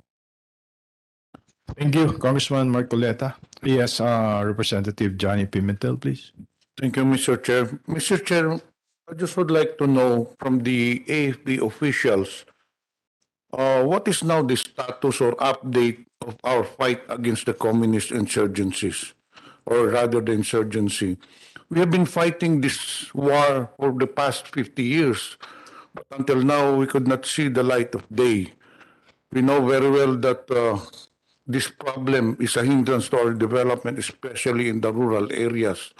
[SPEAKER 15] Thank you, Congressman Marcoleta. Yes, Representative Johnny Pimentel, please.
[SPEAKER 4] Thank you, Mr. Chair. Mr. Chair, I just would like to know from the AFP officials, what is now the status or update of our fight against the communist insurgencies, or rather the insurgency? We have been fighting this war for the past 50 years, but until now we could not see the light of day. We know very well that this problem is a hindrance to our development, especially in the rural areas.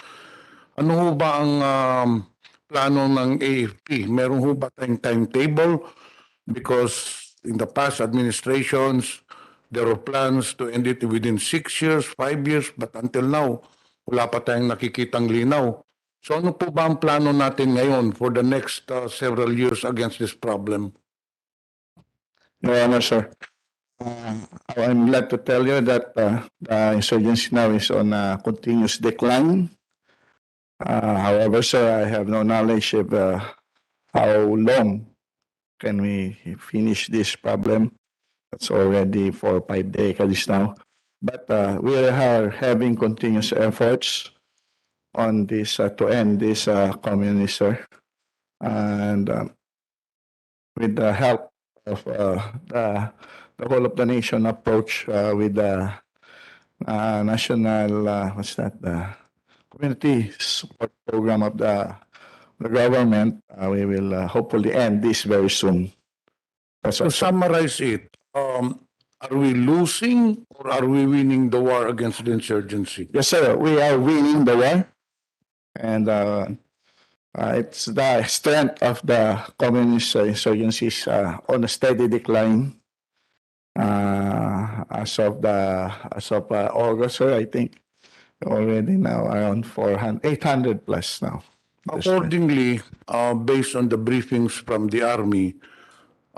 [SPEAKER 4] Ano ho ba ang plano ng AFP? Meron ho ba tayong timetable? Because in the past administrations, there were plans to end it within 6 years, 5 years, but until now, wala pa tayong nakikitang linaw. So ano po ba ang plano natin ngayon for the next several years against this problem?
[SPEAKER 22] Your Honor, sir. I'm glad to tell you that the insurgency now is on a continuous decline. However, sir, I have no knowledge of how long
[SPEAKER 3] can we finish this problem? That's already 4 or 5 decades now. But we are having continuous efforts on this to end this communist, sir. And with the help of the whole of the nation approach with the national, what's that, the community support program of the government, we will hopefully end this very soon. That's
[SPEAKER 4] To
[SPEAKER 3] all, sir.
[SPEAKER 4] summarize it, are we losing or are we winning the war against the insurgency?
[SPEAKER 3] Yes, sir. We are winning the war. And it's the strength of the communist insurgencies on a steady decline. As of August, sir, I think already now around 800 plus now.
[SPEAKER 4] Accordingly, based on the briefings from the Army,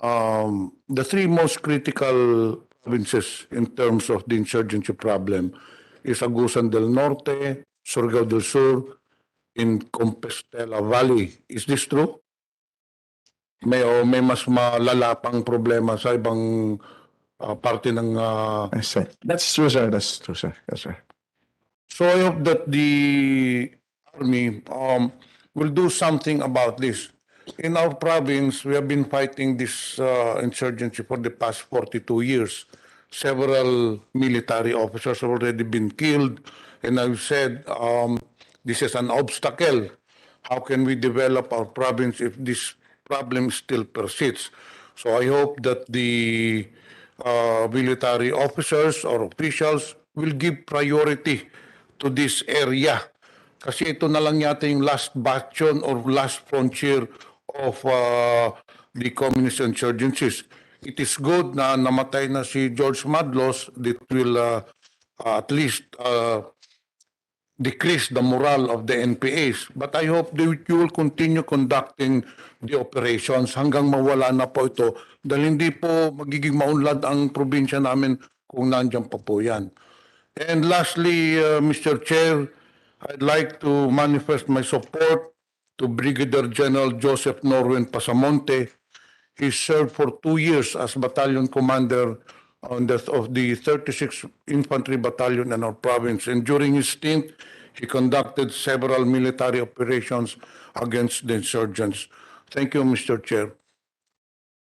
[SPEAKER 4] the three most critical provinces in terms of the insurgency problem is Agusan del Norte, Surigao del Sur, in Compostela Valley. Is this true? May mas malala pang problema sa ibang parte ng
[SPEAKER 3] Yes, sir. That's true, sir. That's true, sir. Yes, sir.
[SPEAKER 4] So I hope that the Army will do something about this. In our province, we have been fighting this insurgency for the past 42 years. Several military officers have already been killed, and I've said this is an obstacle. How can we develop our province if this problem still persists? So I hope that the military officers or officials will give priority to this area. Kasi ito na lang yata yung last bastion or last frontier of the communist insurgencies. It is good na namatay na si George Madlos. That will at least decrease the morale of the NPAs. But I hope that you will continue conducting the operations hanggang mawala na po ito dahil hindi po magiging maunlad ang probinsya namin kung nandiyan pa po yan. And lastly, Mr. Chair, I'd like to manifest my support to Brigadier General Joseph Norwin Pasamonte. He served for 2 years as battalion commander of the 36th Infantry Battalion in our province. And during his stint, he conducted several military operations against the insurgents. Thank you, Mr. Chair.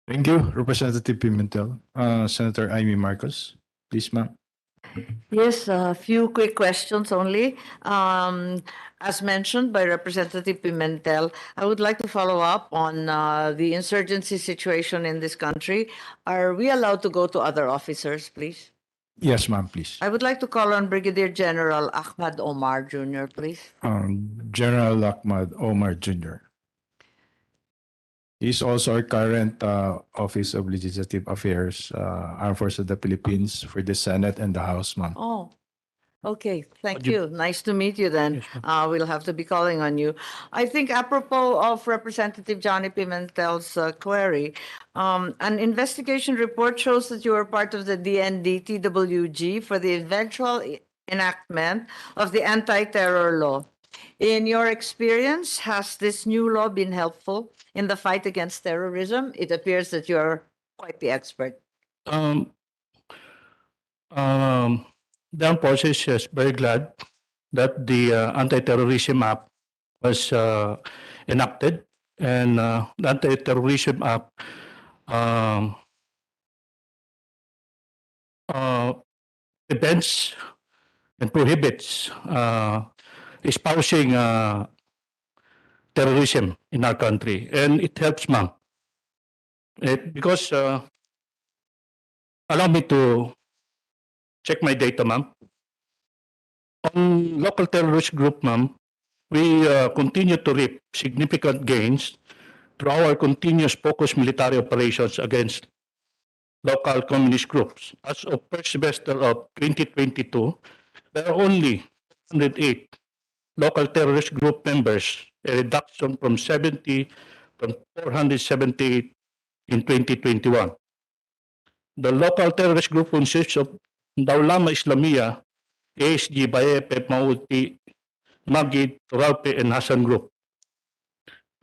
[SPEAKER 15] Thank you, Representative Pimentel. Senator Amy Marcos, please, ma'am.
[SPEAKER 12] Yes, a few quick questions only. As mentioned by Representative Pimentel, I would like to follow up on the insurgency situation in this country. Are we allowed to go to other officers, please?
[SPEAKER 15] Yes, ma'am, please.
[SPEAKER 12] I would like to call on Brigadier General Ahmad Omar Jr., please.
[SPEAKER 15] General Ahmad Omar Jr. He's also our current Office of Legislative Affairs, Armed Forces of the Philippines for the Senate and the House, ma'am.
[SPEAKER 12] Oh, okay. Thank you. Nice to meet you then. We'll have to be calling on you. I think apropos of Representative Johnny Pimentel's query, an investigation report shows that you were part of the DND-TWG for the eventual enactment of the anti-terror law. In your experience, has this new law been helpful in the fight against terrorism? It appears that you're quite the expert.
[SPEAKER 21] The armed forces is very glad that the Anti-Terrorism Act was enacted, and the Anti-Terrorism Act prevents and prohibits espousing terrorism in our country, and it helps, ma'am. Because allow me to check my data, ma'am. On local terrorist group, ma'am, we continue to reap significant gains through our continuous focused military operations against local communist groups. As of first semester of 2022, there are only 108 local terrorist group members, a reduction from 478 in 2021. The local terrorist group consists of Daulama Islamia, ASG, Bayepe, Mauti, Magid, Turaupe, and Hassan Group.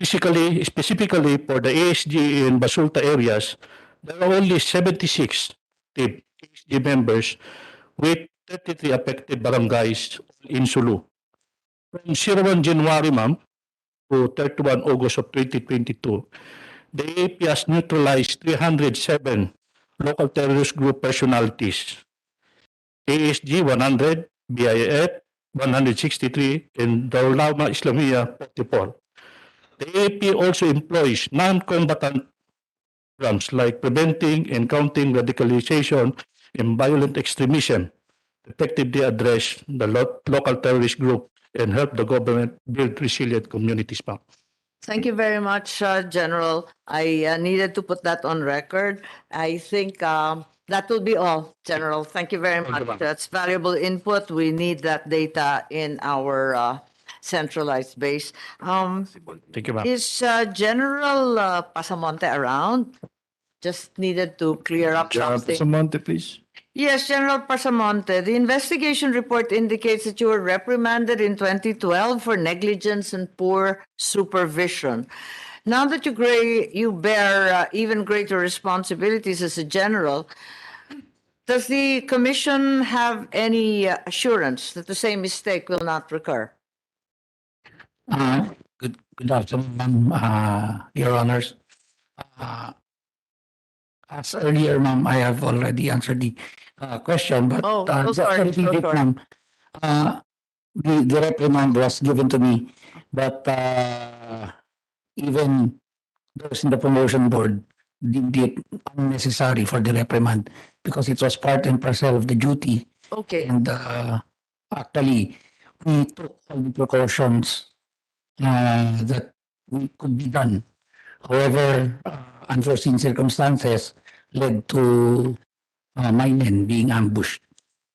[SPEAKER 21] specifically for the ASG in Basulta areas, there are only 76 active ASG members with 33 affected barangays in Sulu. From 01 January, ma'am, to 31 August of 2022, the AAP has neutralized 307 local terrorist group personalities. ASG 100, BIF 163, and Daulama Islamia 44. The AAP also employs non-combatant programs like preventing and counting radicalization and violent extremism, effectively address the local terrorist group and help the government build resilient communities, ma'am.
[SPEAKER 12] Thank you very much, General. I needed to put that on record. I think that will be all, General. Thank you very much. That's valuable input. We need that data in our centralized base.
[SPEAKER 21] Thank you, ma'am.
[SPEAKER 12] Is General Pasamonte around? Just needed to clear up
[SPEAKER 15] General
[SPEAKER 12] something.
[SPEAKER 15] Pasamonte, please.
[SPEAKER 12] Yes, General Pasamonte, the investigation report indicates that you were reprimanded in 2012 for negligence and poor supervision. Now that you bear even greater responsibilities as a general, does the commission have any assurance that the same mistake will not recur?
[SPEAKER 18] Good afternoon, ma'am, Your Honors. As earlier, ma'am, I have already answered the question, but just to repeat it, ma'am, the reprimand was given to me, but even those in the promotion board deemed it unnecessary for the reprimand because it was part and parcel of the duty.
[SPEAKER 12] Okay.
[SPEAKER 18] And actually, we took all the precautions that could be done. However, unforeseen circumstances led to Mylene being ambushed.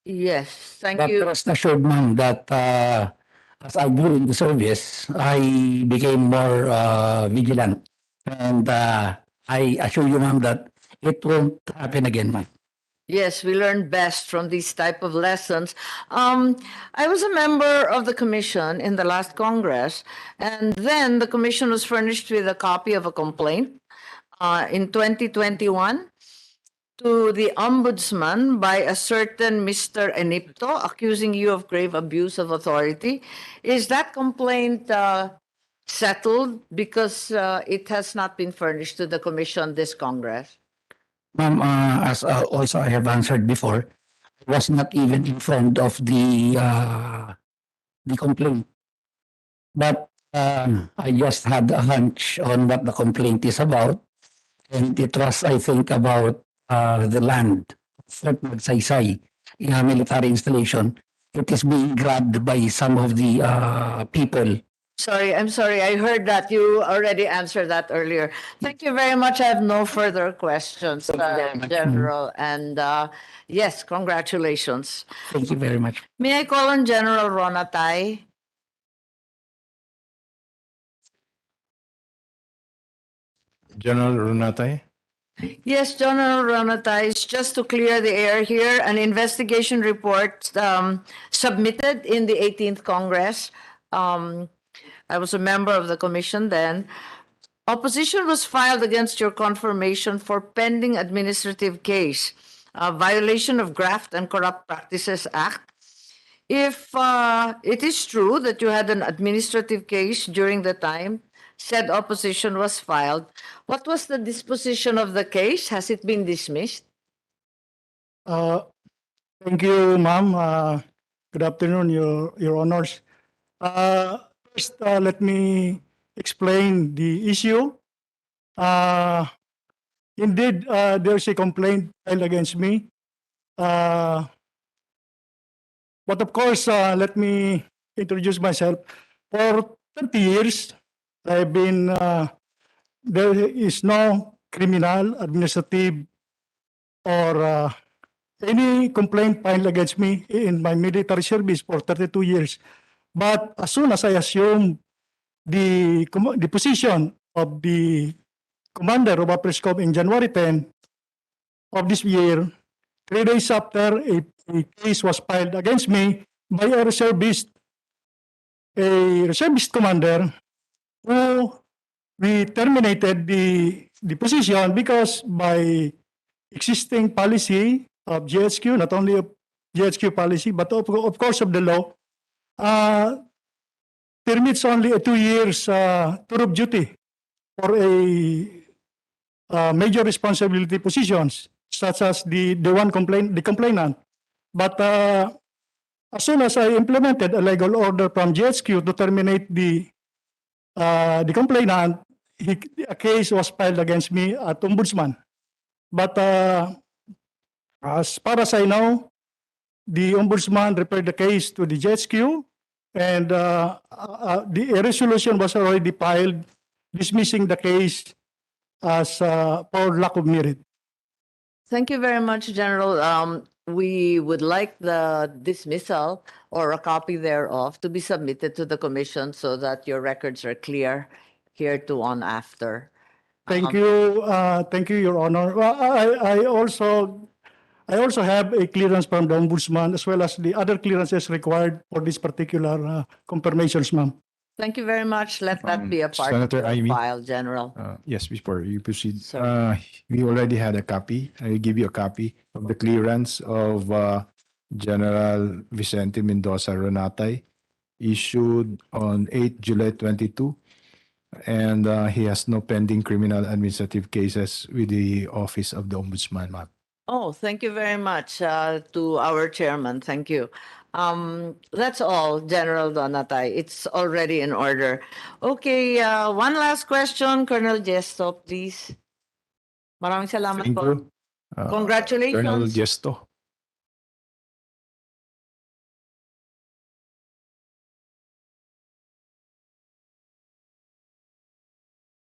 [SPEAKER 12] Yes, thank
[SPEAKER 18] But
[SPEAKER 12] you.
[SPEAKER 18] rest assured, ma'am, that as I grew in the service, I became more vigilant. And I assure you, ma'am, that it won't happen again, ma'am.
[SPEAKER 12] Yes, we learn best from these type of lessons. I was a member of the commission in the last Congress, and then the commission was furnished with a copy of a complaint in 2021 to the ombudsman by a certain Mr. Enipto accusing you of grave abuse of authority. Is that complaint settled because it has not been furnished to the commission this Congress?
[SPEAKER 18] Ma'am, as also I have answered before, I was not even informed of the complaint. But I just had a hunch on what the complaint is about. And it was, I think, about the land, Fort Magsaysay, in a military installation. It is being grabbed by some of the people.
[SPEAKER 12] Sorry, I'm sorry. I heard that you already answered that earlier. Thank you very much. I have no further questions, General. And yes, congratulations.
[SPEAKER 18] Thank you very much.
[SPEAKER 12] May I call on General Ronatay?
[SPEAKER 15] General Runatay.
[SPEAKER 12] Yes, General Ronatay, it's just to clear the air here, an investigation report submitted in the 18th Congress. I was a member of the commission then. Opposition was filed against your confirmation for pending administrative case, a violation of Graft and Corrupt Practices Act. If it is true that you had an administrative case during the time said opposition was filed, what was the disposition of the case? Has it been dismissed?
[SPEAKER 17] Thank you, ma'am. Good afternoon, your honors. First, let me explain the issue. Indeed, there's a complaint filed against me. But of course, let me introduce myself. For 20 years, I've been, there is no criminal, administrative, or any complaint filed against me in my military service for 32 years. But as soon as I assumed the position of the commander of a press corps in January 10 of this year, 3 days after a case was filed against me by a reservist commander who we terminated the position because by existing policy of GHQ, not only of GHQ policy, but of course of the law, permits only a 2 years tour of duty for a major responsibility positions, such as the complainant. But as soon as I implemented a legal order from GHQ to terminate the complainant, a case was filed against me at Ombudsman. But as far as I know, the Ombudsman referred the case to the GHQ, and the resolution was already filed dismissing the case as for lack of merit.
[SPEAKER 12] Thank you very much, General. We would like the dismissal or a copy thereof to be submitted to the commission so that your records are clear here to on after.
[SPEAKER 17] Thank you, Your Honor. Well, I also have a clearance from the Ombudsman as well as the other clearances required for this particular confirmations, ma'am.
[SPEAKER 12] Thank you very much. Let that be a part
[SPEAKER 15] Senator
[SPEAKER 12] of the
[SPEAKER 15] Ivy.
[SPEAKER 12] file, General.
[SPEAKER 15] Yes, before you proceed,
[SPEAKER 12] Sorry.
[SPEAKER 15] we already had a copy. I will give you a copy of the clearance of General Vicente Mendoza Ronatay, issued on 8 July 22, and he has no pending criminal administrative cases with the Office of the Ombudsman, ma'am.
[SPEAKER 12] Oh, thank you very much to our chairman. Thank you. That's all, General Donatay. It's already in order. Okay, one last question, Colonel Gesto, please. Maraming salamat
[SPEAKER 15] Thank
[SPEAKER 12] po.
[SPEAKER 15] you.
[SPEAKER 12] Congratulations.
[SPEAKER 15] Colonel Gesto.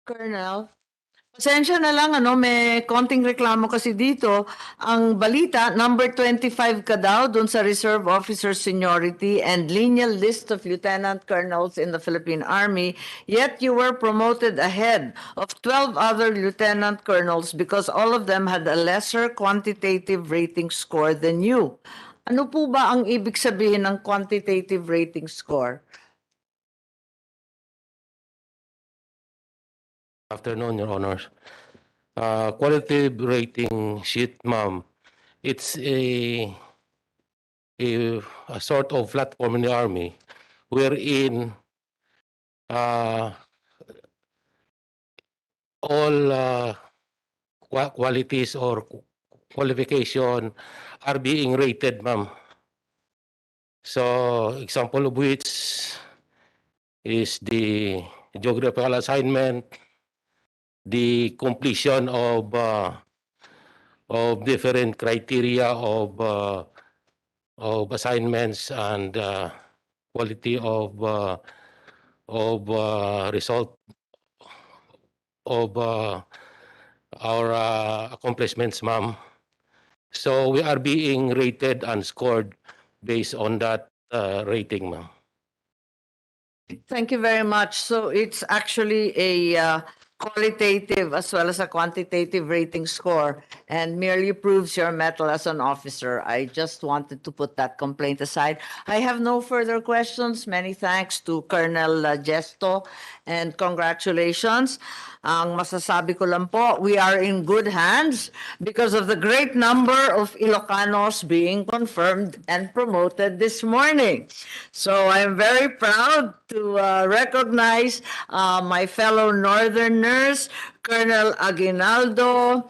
[SPEAKER 12] Colonel, pasensya na lang, may konting reklamo kasi dito. Ang balita, number 25 ka daw dun sa Reserve Officer Seniority and lineal list of Lieutenant Colonels in the Philippine Army, yet you were promoted ahead of 12 other Lieutenant Colonels because all of them had a lesser quantitative rating score than you. Ano po ba ang ibig sabihin ng quantitative rating score?
[SPEAKER 5] Afternoon, Your Honors. Quality rating sheet, ma'am. It's a sort of platform in the Army wherein all qualities or qualification are being rated, ma'am. So, example of which is the geographical assignment, the completion of different criteria of assignments and quality of result of our accomplishments, ma'am. So we are being rated and scored based on that rating, ma'am.
[SPEAKER 12] Thank you very much. So it's actually a qualitative as well as a quantitative rating score and merely proves your mettle as an officer. I just wanted to put that complaint aside. I have no further questions. Many thanks to Colonel Gesto and congratulations. Ang masasabi ko lang po, we are in good hands because of the great number of Ilocanos being confirmed and promoted this morning. So I'm very proud to recognize my fellow Northerners, Colonel Aguinaldo,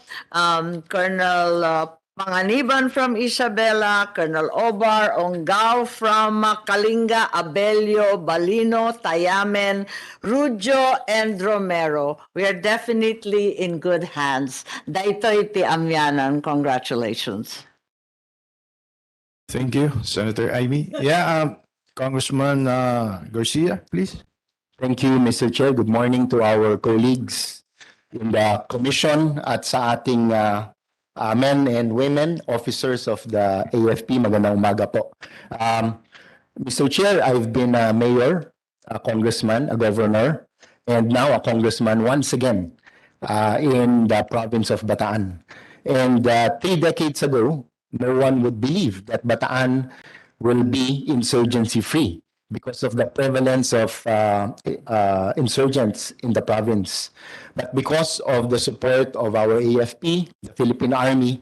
[SPEAKER 12] Colonel Panganiban from Isabela, Colonel Obar Ongao from Kalinga, Abelio, Balino, Tayamen, Rujo, and Romero. We are definitely in good hands. Daitoy ti amyanan. Congratulations.
[SPEAKER 15] Thank you, Senator Ivy. Yeah, Congressman Garcia, please.
[SPEAKER 9] Thank you, Mr. Chair. Good morning to our colleagues in the commission at sa ating men and women, officers of the AFP. Magandang umaga po. Mr. Chair, I've been a mayor, a congressman, a governor, and now a congressman once again in the province of Bataan. And 3 decades ago, no one would believe that Bataan will be insurgency-free. because of the prevalence of insurgents in the province. But because of the support of our AFP, the Philippine Army,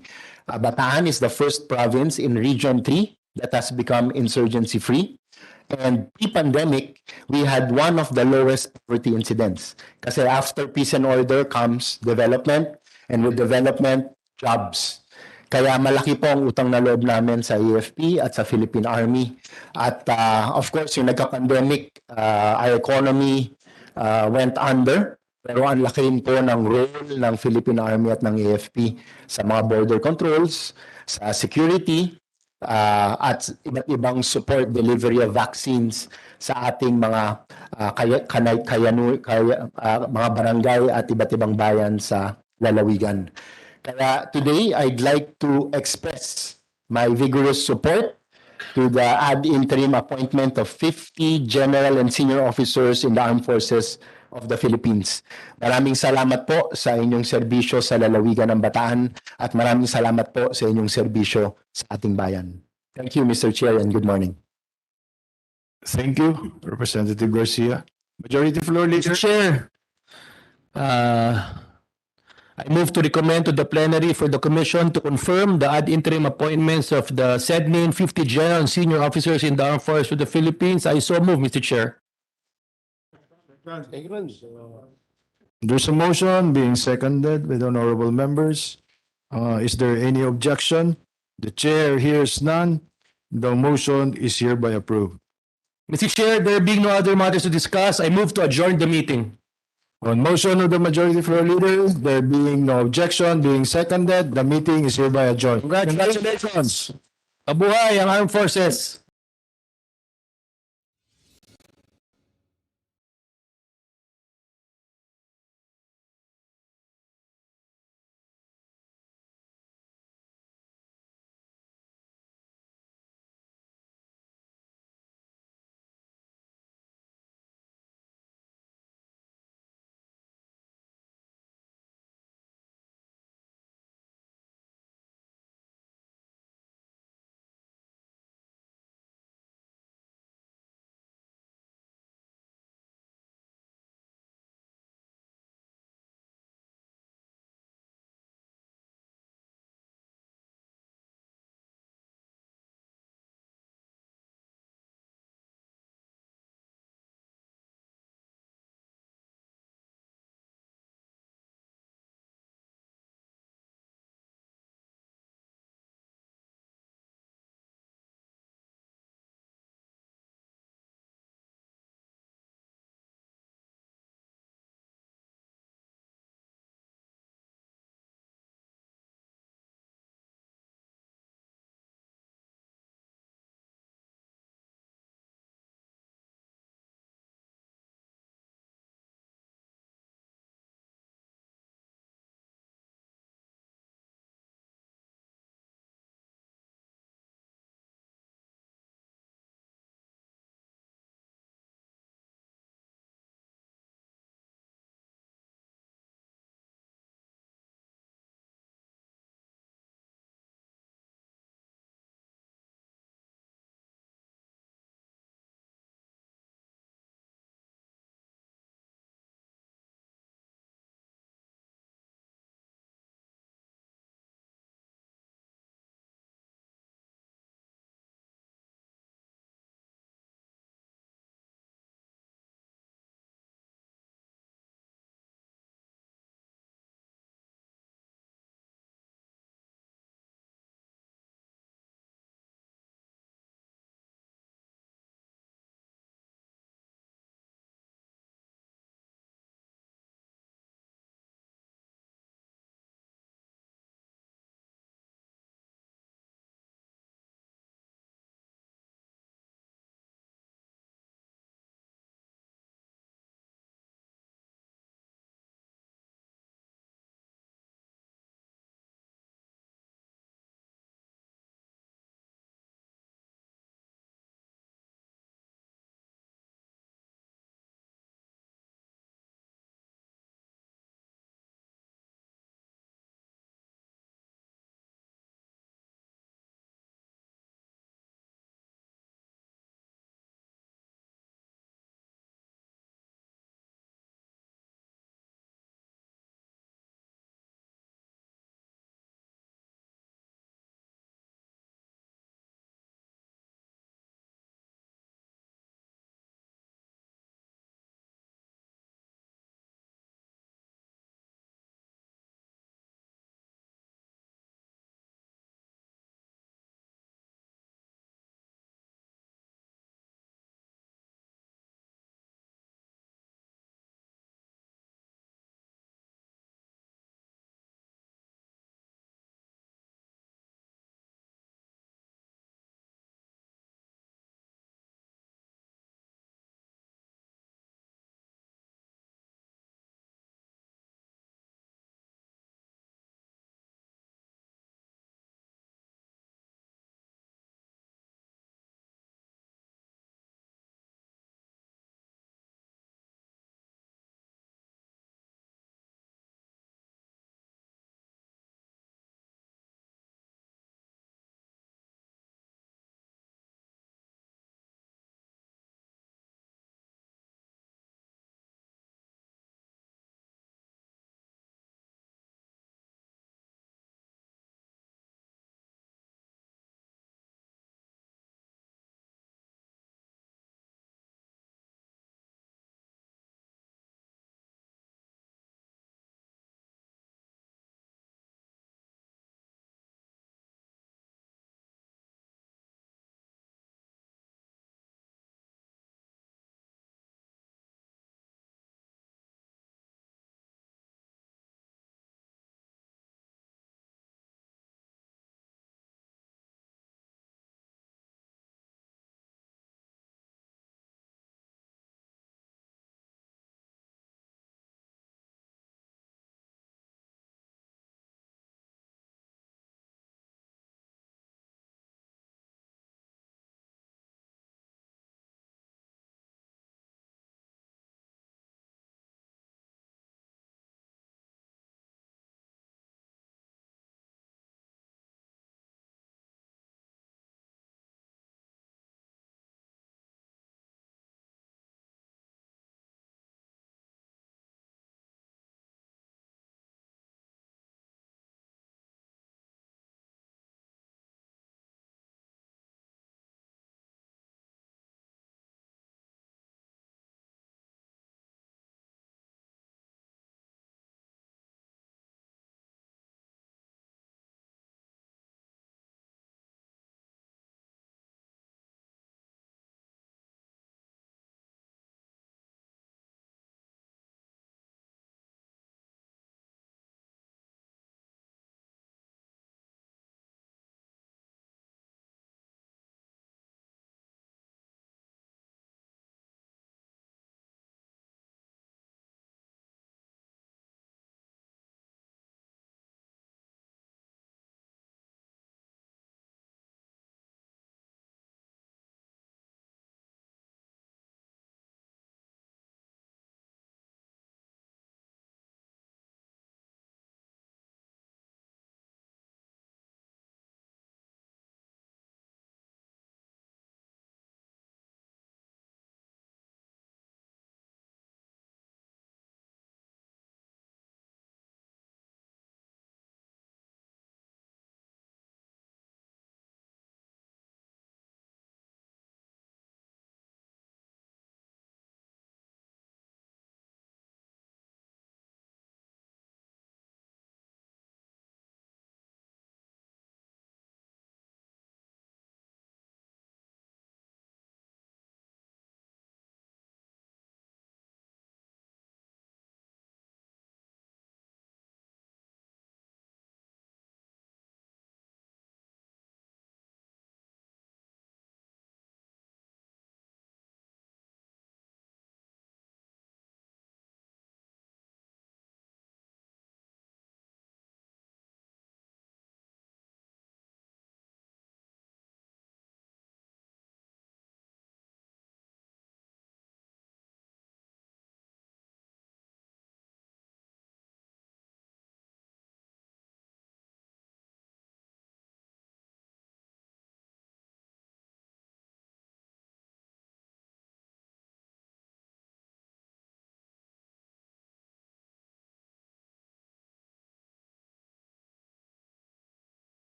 [SPEAKER 9] Bataan is the first province in Region 3 that has become insurgency-free. And pre-pandemic, we had one of the lowest poverty incidents. Kasi after peace and order comes development, and with development, jobs. Kaya malaki po ang utang na loob namin sa AFP at sa Philippine Army. At of course, yung nagka-pandemic, our economy went under. Pero ang laki rin po ng role ng Philippine Army at ng AFP sa mga border controls, sa security, at iba't ibang support delivery of vaccines sa ating mga mga barangay at iba't ibang bayan sa lalawigan. Kaya today, I'd like to express my vigorous support to the ad interim appointment of 50 general and senior officers in the armed forces of the Philippines. Maraming salamat po sa inyong serbisyo sa lalawigan ng Bataan at maraming salamat po sa inyong serbisyo sa ating bayan. Thank you, Mr. Chair, and good morning.
[SPEAKER 15] Thank you, Representative Garcia. Majority Floor Leader.
[SPEAKER 7] Mr. Chair, I move to recommend to the plenary for the commission to confirm the ad interim appointments of the said named 50 general and senior officers in the armed forces of the Philippines. I so move, Mr. Chair.
[SPEAKER 15] There's a motion being seconded with honorable members. Is there any objection? The chair hears none. The motion is hereby approved.
[SPEAKER 7] Mr. Chair, there being no other matters to discuss, I move to adjourn the meeting.
[SPEAKER 15] On motion of the majority floor leader, there being no objection, being seconded, the meeting is hereby adjourned.
[SPEAKER 7] Congratulations. Kabuhay ang armed forces.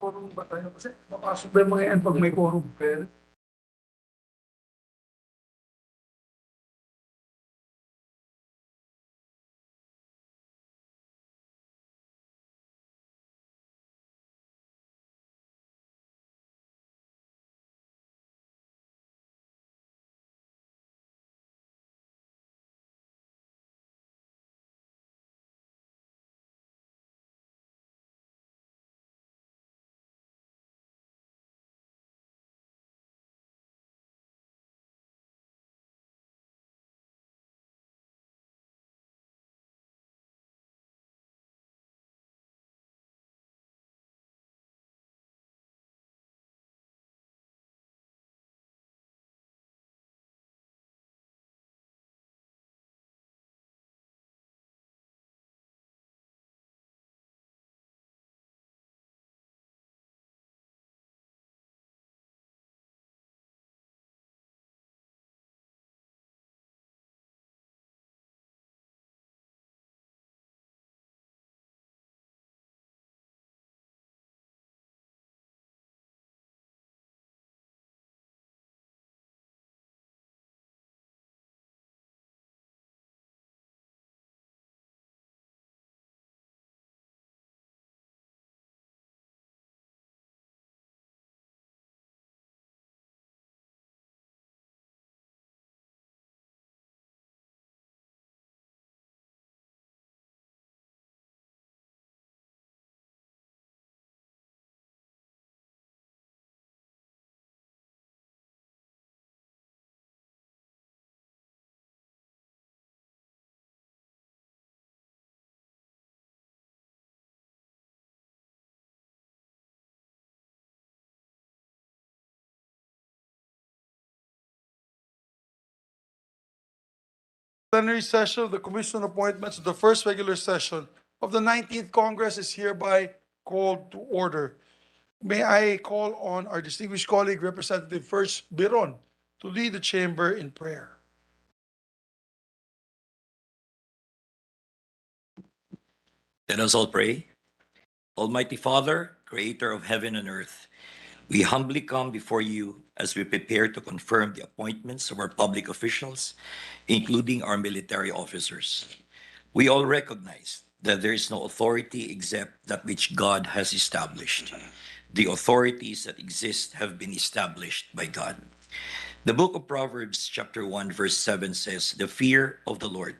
[SPEAKER 11] Quorum ba tayo? Kasi mapasok ba yung mga yan pag may quorum? Plenary session of the Commission on Appointments, the first regular session of the 19th Congress is hereby called to order. May I call on our distinguished colleague, Representative First Biron, to lead the chamber in prayer.
[SPEAKER 1] Let us all pray. Almighty Father, creator of heaven and earth, we humbly come before you as we prepare to confirm the appointments of our public officials, including our military officers. We all recognize that there is no authority except that which God has established. The authorities that exist have been established by God. The book of Proverbs, chapter 1, verse 7 says, "The fear of the Lord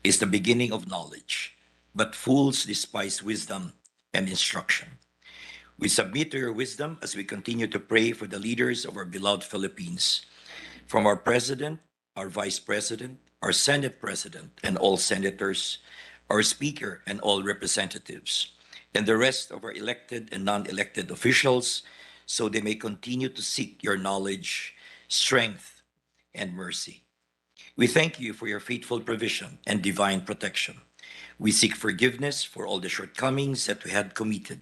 [SPEAKER 1] is the beginning of knowledge, but fools despise wisdom and instruction." We submit to your wisdom as we continue to pray for the leaders of our beloved Philippines, from our president, our vice president, our Senate president, and all senators, our speaker, and all representatives, and the rest of our elected and non-elected officials, so they may continue to seek your knowledge, strength, and mercy. We thank you for your faithful provision and divine protection. We seek forgiveness for all the shortcomings that we had committed.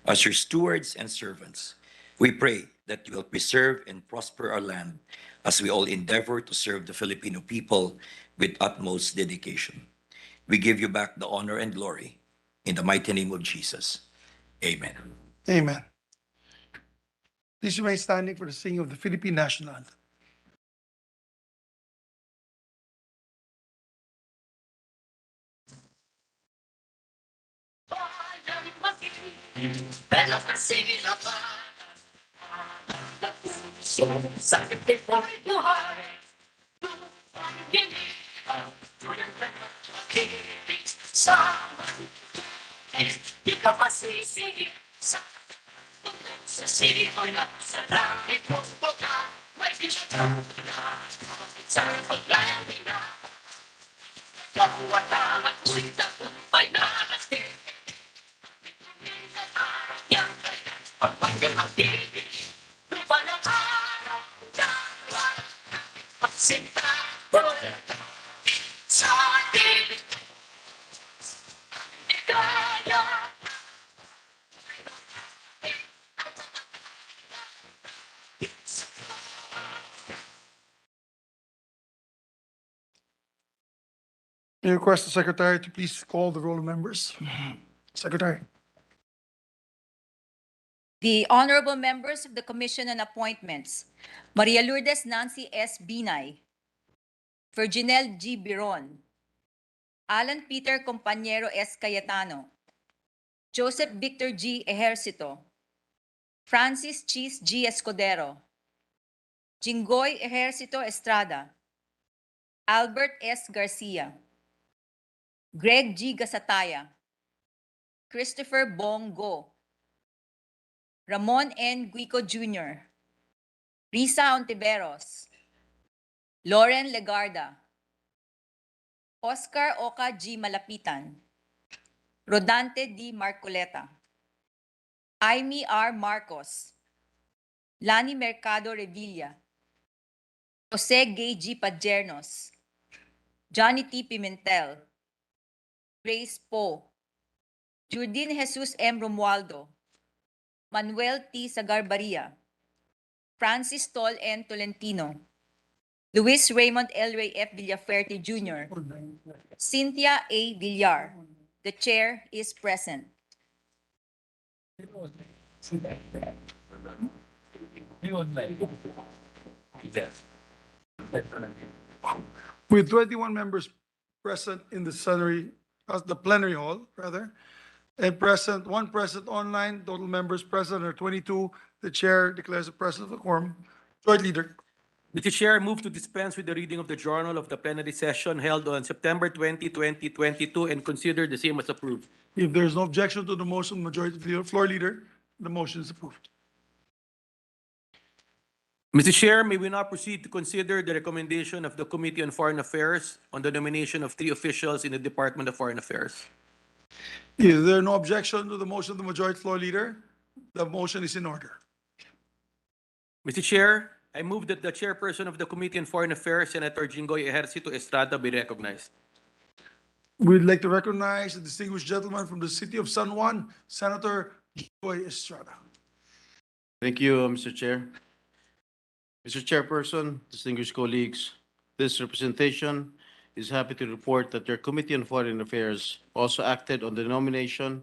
[SPEAKER 1] As your stewards and servants, we pray that you will preserve and prosper our land as we all endeavor to serve the Filipino people with utmost dedication. We give you back the honor and glory in the mighty name of Jesus. Amen.
[SPEAKER 11] Amen. Please remain standing for the singing of the Philippine National Anthem. I request the Secretary to please call the roll of members. Secretary.
[SPEAKER 2] The honorable members of the Commission on Appointments, Maria Lourdes Nancy S. Binay, Virginel G. Biron, Alan Peter Compañero S. Cayetano, Joseph Victor G. Ejercito, Francis Chis G. Escudero, Jinggoy Ejercito Estrada, Albert S. Garcia, Greg G. Gasataya, Christopher Bong Go, Ramon N. Guico Jr., Risa Ontiveros, Lauren Legarda, Oscar Oka G. Malapitan, Rodante D. Marcoleta, Aimee R. Marcos, Lani Mercado Revilla, Jose Gay G. Padjernos, Johnny T. Pimentel, Grace Poe, Jurdin Jesus M. Romualdo, Manuel T. Sagarbaria, Francis Tol N. Tolentino, Luis Raymond L. Ray F. Villaferte Jr., Cynthia A. Villar. The chair is present.
[SPEAKER 11] With 21 members present in the plenary hall, rather, and one present online, total members present are 22. The chair declares the presence of a quorum. Joint Leader.
[SPEAKER 5] Mr. Chair, I move to dispense with the reading of the journal of the plenary session held on September 20, 2022 and consider the same as approved.
[SPEAKER 11] If there is no objection to the motion, Majority Floor Leader, the motion is approved.
[SPEAKER 5] Mr. Chair, may we now proceed to consider the recommendation of the Committee on Foreign Affairs on the nomination of 3 officials in the Department of Foreign Affairs.
[SPEAKER 11] Is there no objection to the motion of the Majority Floor Leader? The motion is in order.
[SPEAKER 5] Mr. Chair, I move that the chairperson of the Committee on Foreign Affairs, Senator Jinggoy Ejercito Estrada, be recognized.
[SPEAKER 11] We'd like to recognize the distinguished gentleman from the city of San Juan, Senator Joy Estrada.
[SPEAKER 14] Thank you, Mr. Chair. Mr. Chairperson, distinguished colleagues, this representation is happy to report that your Committee on Foreign Affairs also acted on the nomination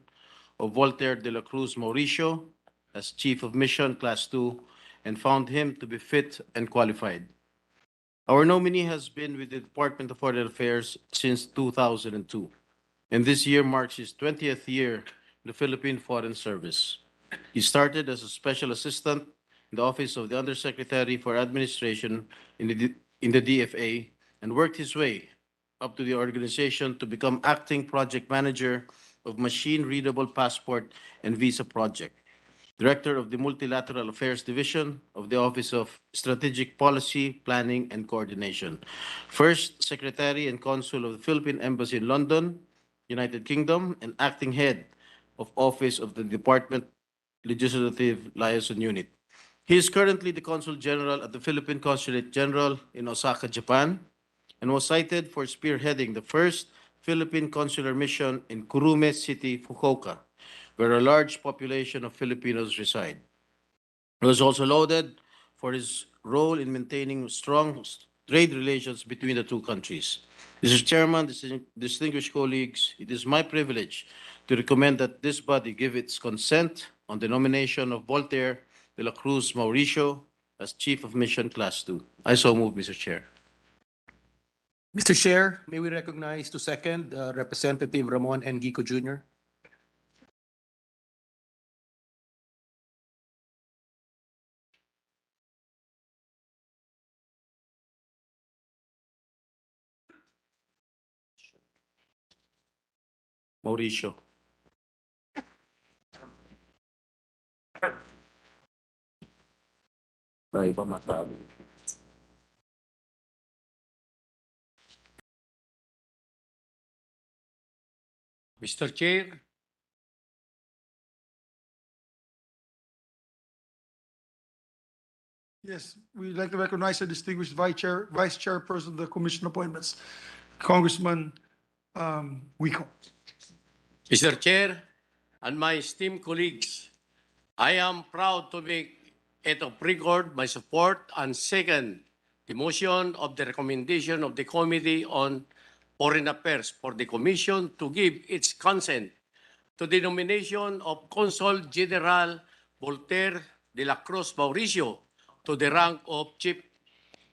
[SPEAKER 14] of Voltaire de la Cruz Mauricio as Chief of Mission Class 2 and found him to be fit and qualified. Our nominee has been with the Department of Foreign Affairs since 2002, and this year marks his 20th year in the Philippine Foreign Service. He started as a special assistant in the Office of the Undersecretary for Administration in the DFA and worked his way up to the organization to become acting project manager of Machine-Readable Passport and Visa Project, Director of the Multilateral Affairs Division of the Office of Strategic Policy, Planning, and Coordination, First Secretary and Consul of the Philippine Embassy in London, United Kingdom, and Acting Head of Office of the Department Legislative Liaison Unit. He is currently the Consul General at the Philippine Consulate General in Osaka, Japan, and was cited for spearheading the first Philippine consular mission in Kurume City, Fukuoka, where a large population of Filipinos reside. He was also lauded for his role in maintaining strong trade relations between the two countries. Mr. Chairman, distinguished colleagues, it is my privilege to recommend that this body give its consent on the nomination of Voltaire de la Cruz Mauricio as Chief of Mission Class 2. I so move, Mr. Chair.
[SPEAKER 5] Mr. Chair, may we recognize to second Representative Ramon N. Guico Jr.
[SPEAKER 14] Mauricio.
[SPEAKER 16] Mr. Chair,
[SPEAKER 11] Yes, we'd like to recognize the distinguished Vice Chairperson of the Commission Appointments, Congressman Guico.
[SPEAKER 16] Mr. Chair, and my esteemed colleagues, I am proud to make it of record my support and second the motion of the recommendation of the Committee on Foreign Affairs for the Commission to give its consent to the nomination of Consul General Voltaire de la Cruz Mauricio to the rank of Chief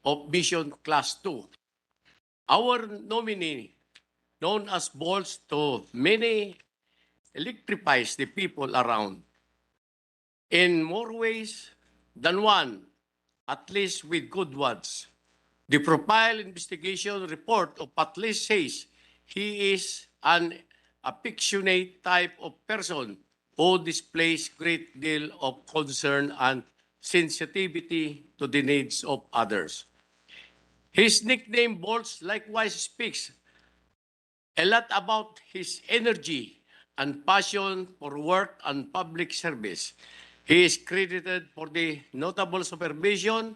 [SPEAKER 16] of Mission Class 2. Our nominee, known as Balls to many, electrifies the people around in more ways than one, at least with good ones. The profile investigation report of at least says he is an affectionate type of person who displays great deal of concern and sensitivity to the needs of others. His nickname Bolts likewise speaks a lot about his energy and passion for work and public service. He is credited for the notable supervision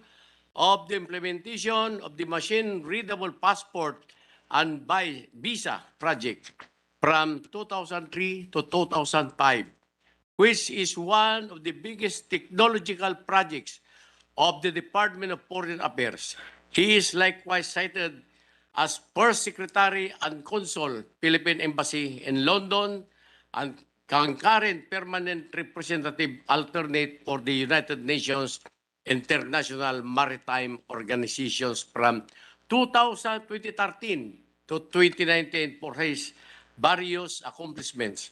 [SPEAKER 16] of the implementation of the machine-readable passport and visa project from 2003 to 2005, which is one of the biggest technological projects of the Department of Foreign Affairs. He is likewise cited as First Secretary and Consul, Philippine Embassy in London, and concurrent permanent representative alternate for the United Nations International Maritime Organizations from 2013 to 2019 for his various accomplishments.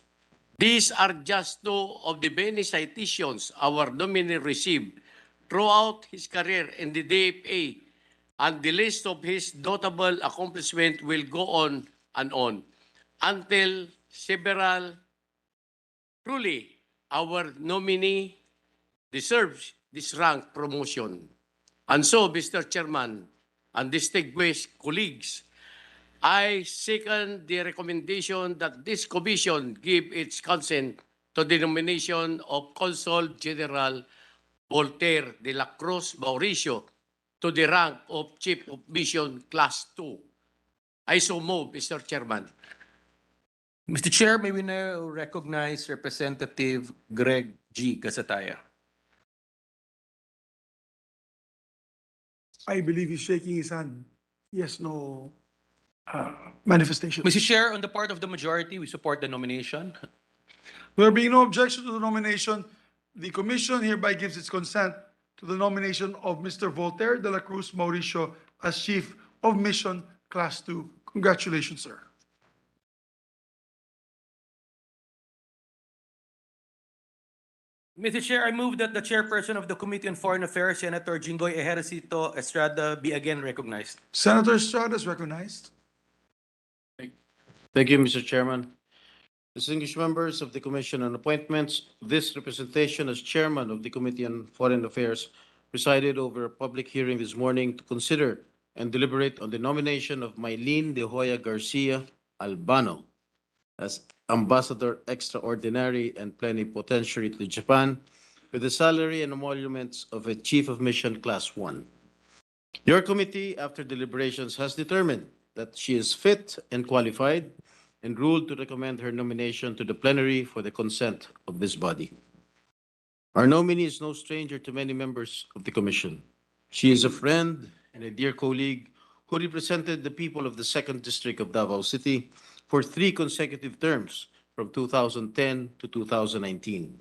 [SPEAKER 16] These are just two of the many citations our nominee received throughout his career in the DFA, and the list of his notable accomplishments will go on and on until several. Truly, our nominee deserves this rank promotion. And so, Mr. Chairman and distinguished colleagues, I second the recommendation that this commission give its consent to the nomination of Consul General Voltaire de la Cruz Mauricio to the rank of Chief of Mission Class 2. I so move, Mr. Chairman.
[SPEAKER 5] Mr. Chair, may we now recognize Representative Greg G. Gasataya.
[SPEAKER 11] I believe he's shaking his hand. Yes, no manifestation.
[SPEAKER 5] Mr. Chair, on the part of the majority, we support the nomination.
[SPEAKER 11] There being no objection to the nomination, the commission hereby gives its consent to the nomination of Mr. Voltaire de la Cruz Mauricio as Chief of Mission Class 2. Congratulations, sir.
[SPEAKER 5] Mr. Chair, I move that the chairperson of the Committee on Foreign Affairs, Senator Jinggoy Ejercito Estrada, be again recognized.
[SPEAKER 11] Senator Estrada is recognized.
[SPEAKER 14] Thank you, Mr. Chairman. Distinguished members of the Commission on Appointments, this representation as Chairman of the Committee on Foreign Affairs presided over a public hearing this morning to consider and deliberate on the nomination of Mylene de Hoya Garcia Albano as Ambassador Extraordinary and Plenipotentiary to Japan with the salary and emoluments of a Chief of Mission Class 1. Your committee, after deliberations, has determined that she is fit and qualified and ruled to recommend her nomination to the plenary for the consent of this body. Our nominee is no stranger to many members of the commission. She is a friend and a dear colleague who represented the people of the 2nd District of Davao City for 3 consecutive terms from 2010 to 2019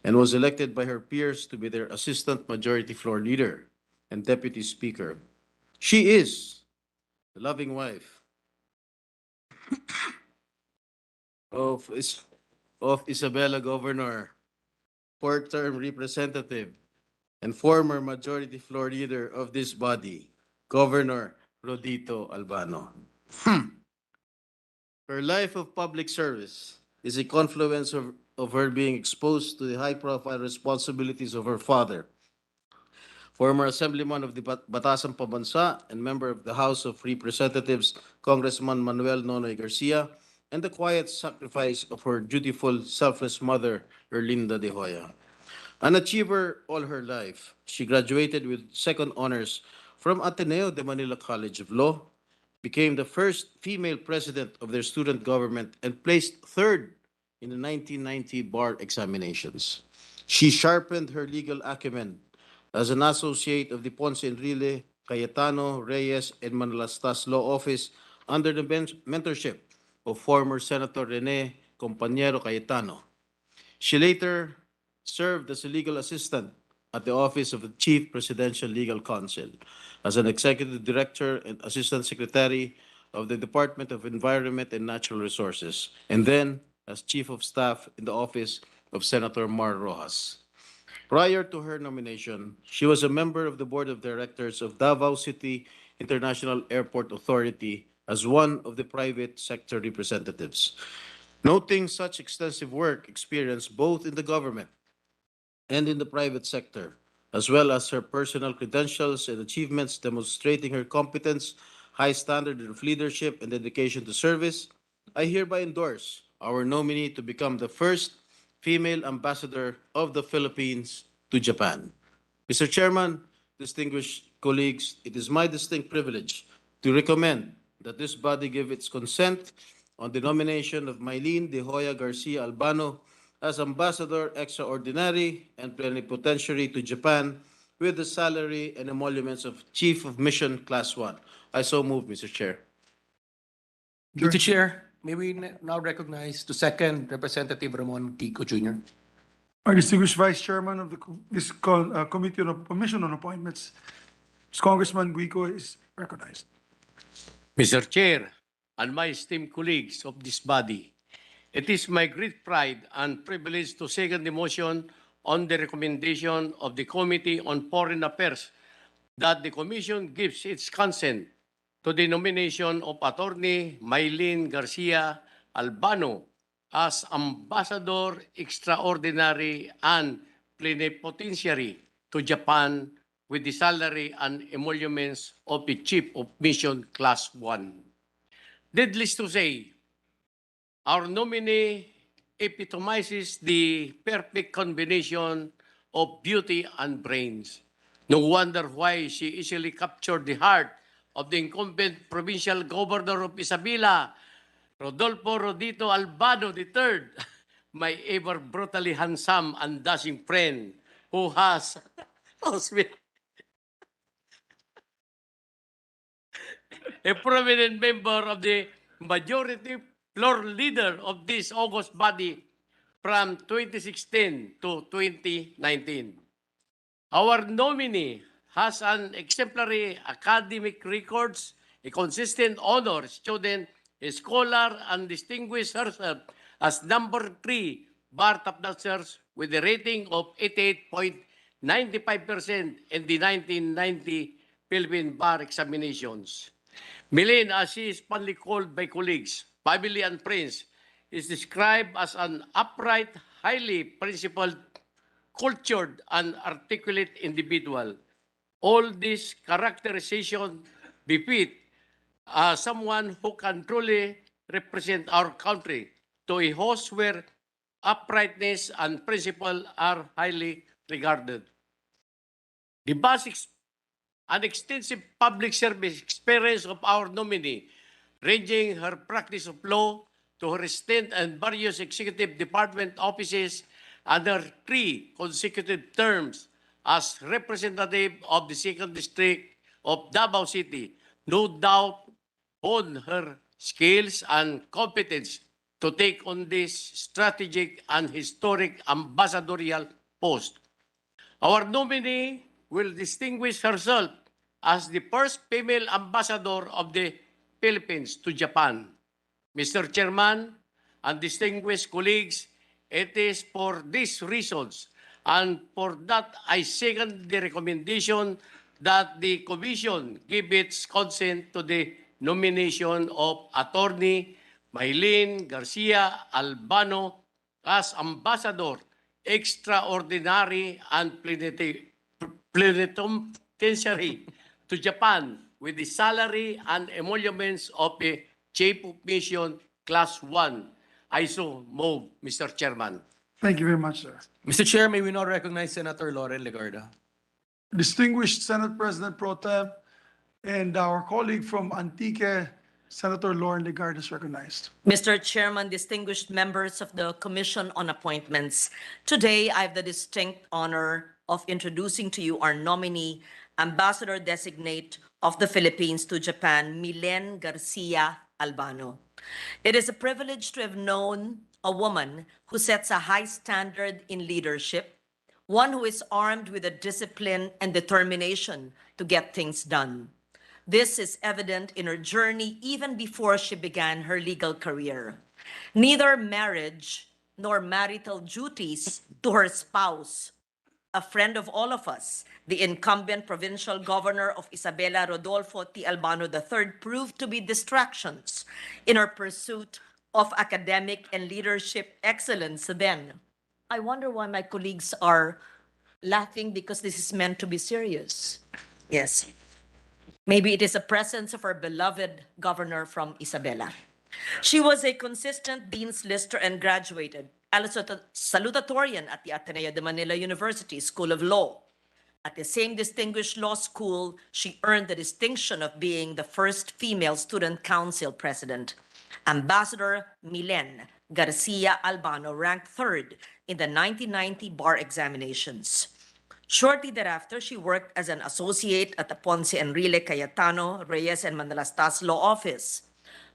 [SPEAKER 14] and was elected by her peers to be their Assistant Majority Floor Leader and Deputy Speaker. She is the loving wife of Isabela Governor, 4th-term representative, and former Majority Floor Leader of this body, Governor Rodito Albano. Her life of public service is a confluence of her being exposed to the high-profile responsibilities of her father, former Assemblyman of the Batasan Pambansa and member of the House of Representatives, Congressman Manuel Nonoy Garcia, and the quiet sacrifice of her dutiful, selfless mother, Erlinda de Hoya. An achiever all her life, she graduated with second honors from Ateneo de Manila College of Law, became the first female president of their student government, and placed third in the 1990 bar examinations. She sharpened her legal acumen as an associate of the Ponce Enrile, Cayetano, Reyes, and Manalastas Law Office under the mentorship of former Senator Rene Compañero Cayetano. She later served as a legal assistant at the Office of the Chief Presidential Legal Counsel, as an executive director and assistant secretary of the Department of Environment and Natural Resources, and then as chief of staff in the office of Senator Mar Rojas. Prior to her nomination, she was a member of the board of directors of Davao City International Airport Authority as one of the private sector representatives. Noting such extensive work experience both in the government and in the private sector, as well as her personal credentials and achievements demonstrating her competence, high standard of leadership, and dedication to service, I hereby endorse our nominee to become the first female ambassador of the Philippines to Japan. Mr. Chairman, distinguished colleagues, it is my distinct privilege to recommend that this body give its consent on the nomination of Mylene De Hoya Garcia Albano as Ambassador Extraordinary and Plenipotentiary to Japan with the salary and emoluments of Chief of Mission Class 1. I so move, Mr. Chair.
[SPEAKER 5] Mr. Chair, may we now recognize to second Representative Ramon Kiko Jr.
[SPEAKER 11] Our distinguished Vice Chairman of this Committee on Commission on Appointments, Congressman Guico, is recognized.
[SPEAKER 16] Mr. Chair, and my esteemed colleagues of this body, it is my great pride and privilege to second the motion on the recommendation of the Committee on Foreign Affairs that the Commission gives its consent to the nomination of Attorney Mylene Garcia Albano as Ambassador Extraordinary and Plenipotentiary to Japan with the salary and emoluments of a Chief of Mission Class 1. Needless to say, our nominee epitomizes the perfect combination of beauty and brains. No wonder why she easily captured the heart of the incumbent provincial governor of Isabela, Rodolfo Rodito Albano III, my ever brutally handsome and dashing friend who has a prominent member of the majority floor leader of this august body from 2016 to 2019. Our nominee has an exemplary academic records, a consistent honor student, a scholar, and distinguished herself as number 3 bar top notchers with a rating of 88.95% in the 1990 Philippine Bar Examinations. Mylene, as she is fondly called by colleagues, family, and friends, is described as an upright, highly principled, cultured, and articulate individual. All this characterization befit someone who can truly represent our country to a host where uprightness and principle are highly regarded. The basics and extensive public service experience of our nominee, ranging her practice of law to her stint in various executive department offices and her 3 consecutive terms as representative of the 2nd District of Davao City, no doubt on her skills and competence to take on this strategic and historic ambassadorial post. Our nominee will distinguish herself as the first female ambassador of the Philippines to Japan. Mr. Chairman and distinguished colleagues, it is for these reasons and for that I second the recommendation that the Commission give its consent to the nomination of Attorney Mylene Garcia Albano as Ambassador Extraordinary and Plenipotentiary to Japan with the salary and emoluments of a Chief of Mission Class 1. I so move, Mr. Chairman.
[SPEAKER 11] Thank you very much, sir.
[SPEAKER 5] Mr. Chair, may we now recognize Senator Lauren Legarda.
[SPEAKER 11] Distinguished Senate President Pro Tem and our colleague from Antique, Senator Lauren Legarda, is recognized.
[SPEAKER 20] Mr. Chairman, distinguished members of the Commission on Appointments, today I have the distinct honor of introducing to you our nominee, Ambassador Designate of the Philippines to Japan, Mylene Garcia Albano. It is a privilege to have known a woman who sets a high standard in leadership, one who is armed with a discipline and determination to get things done. This is evident in her journey even before she began her legal career. Neither marriage nor marital duties to her spouse, a friend of all of us, the incumbent provincial governor of Isabela, Rodolfo T. Albano III, proved to be distractions in her pursuit of academic and leadership excellence then. I wonder why my colleagues are laughing, because this is meant to be serious. Yes. Maybe it is the presence of our beloved governor from Isabela. She was a consistent Dean's Lister and graduated salutatorian at the Ateneo de Manila University School of Law. At the same distinguished law school, she earned the distinction of being the first female student council president. Ambassador Mylene Garcia Albano ranked third in the 1990 bar examinations. Shortly thereafter, she worked as an associate at the Ponce Enrile Cayetano Reyes and Manalastas Law Office.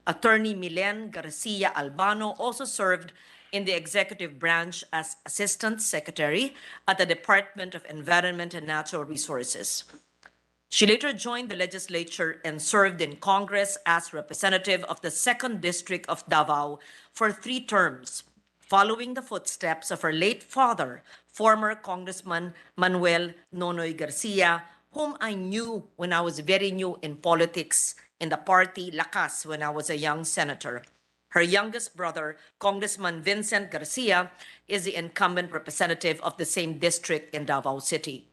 [SPEAKER 20] Attorney Mylene Garcia Albano also served in the executive branch as Assistant Secretary at the Department of Environment and Natural Resources. She later joined the legislature and served in Congress as representative of the 2nd District of Davao for 3 terms, following the footsteps of her late father, former Congressman Manuel Nonoy Garcia, whom I knew when I was very new in politics in the party Lakas when I was a young senator. Her youngest brother, Congressman Vincent Garcia, is the incumbent representative of the same district in Davao City.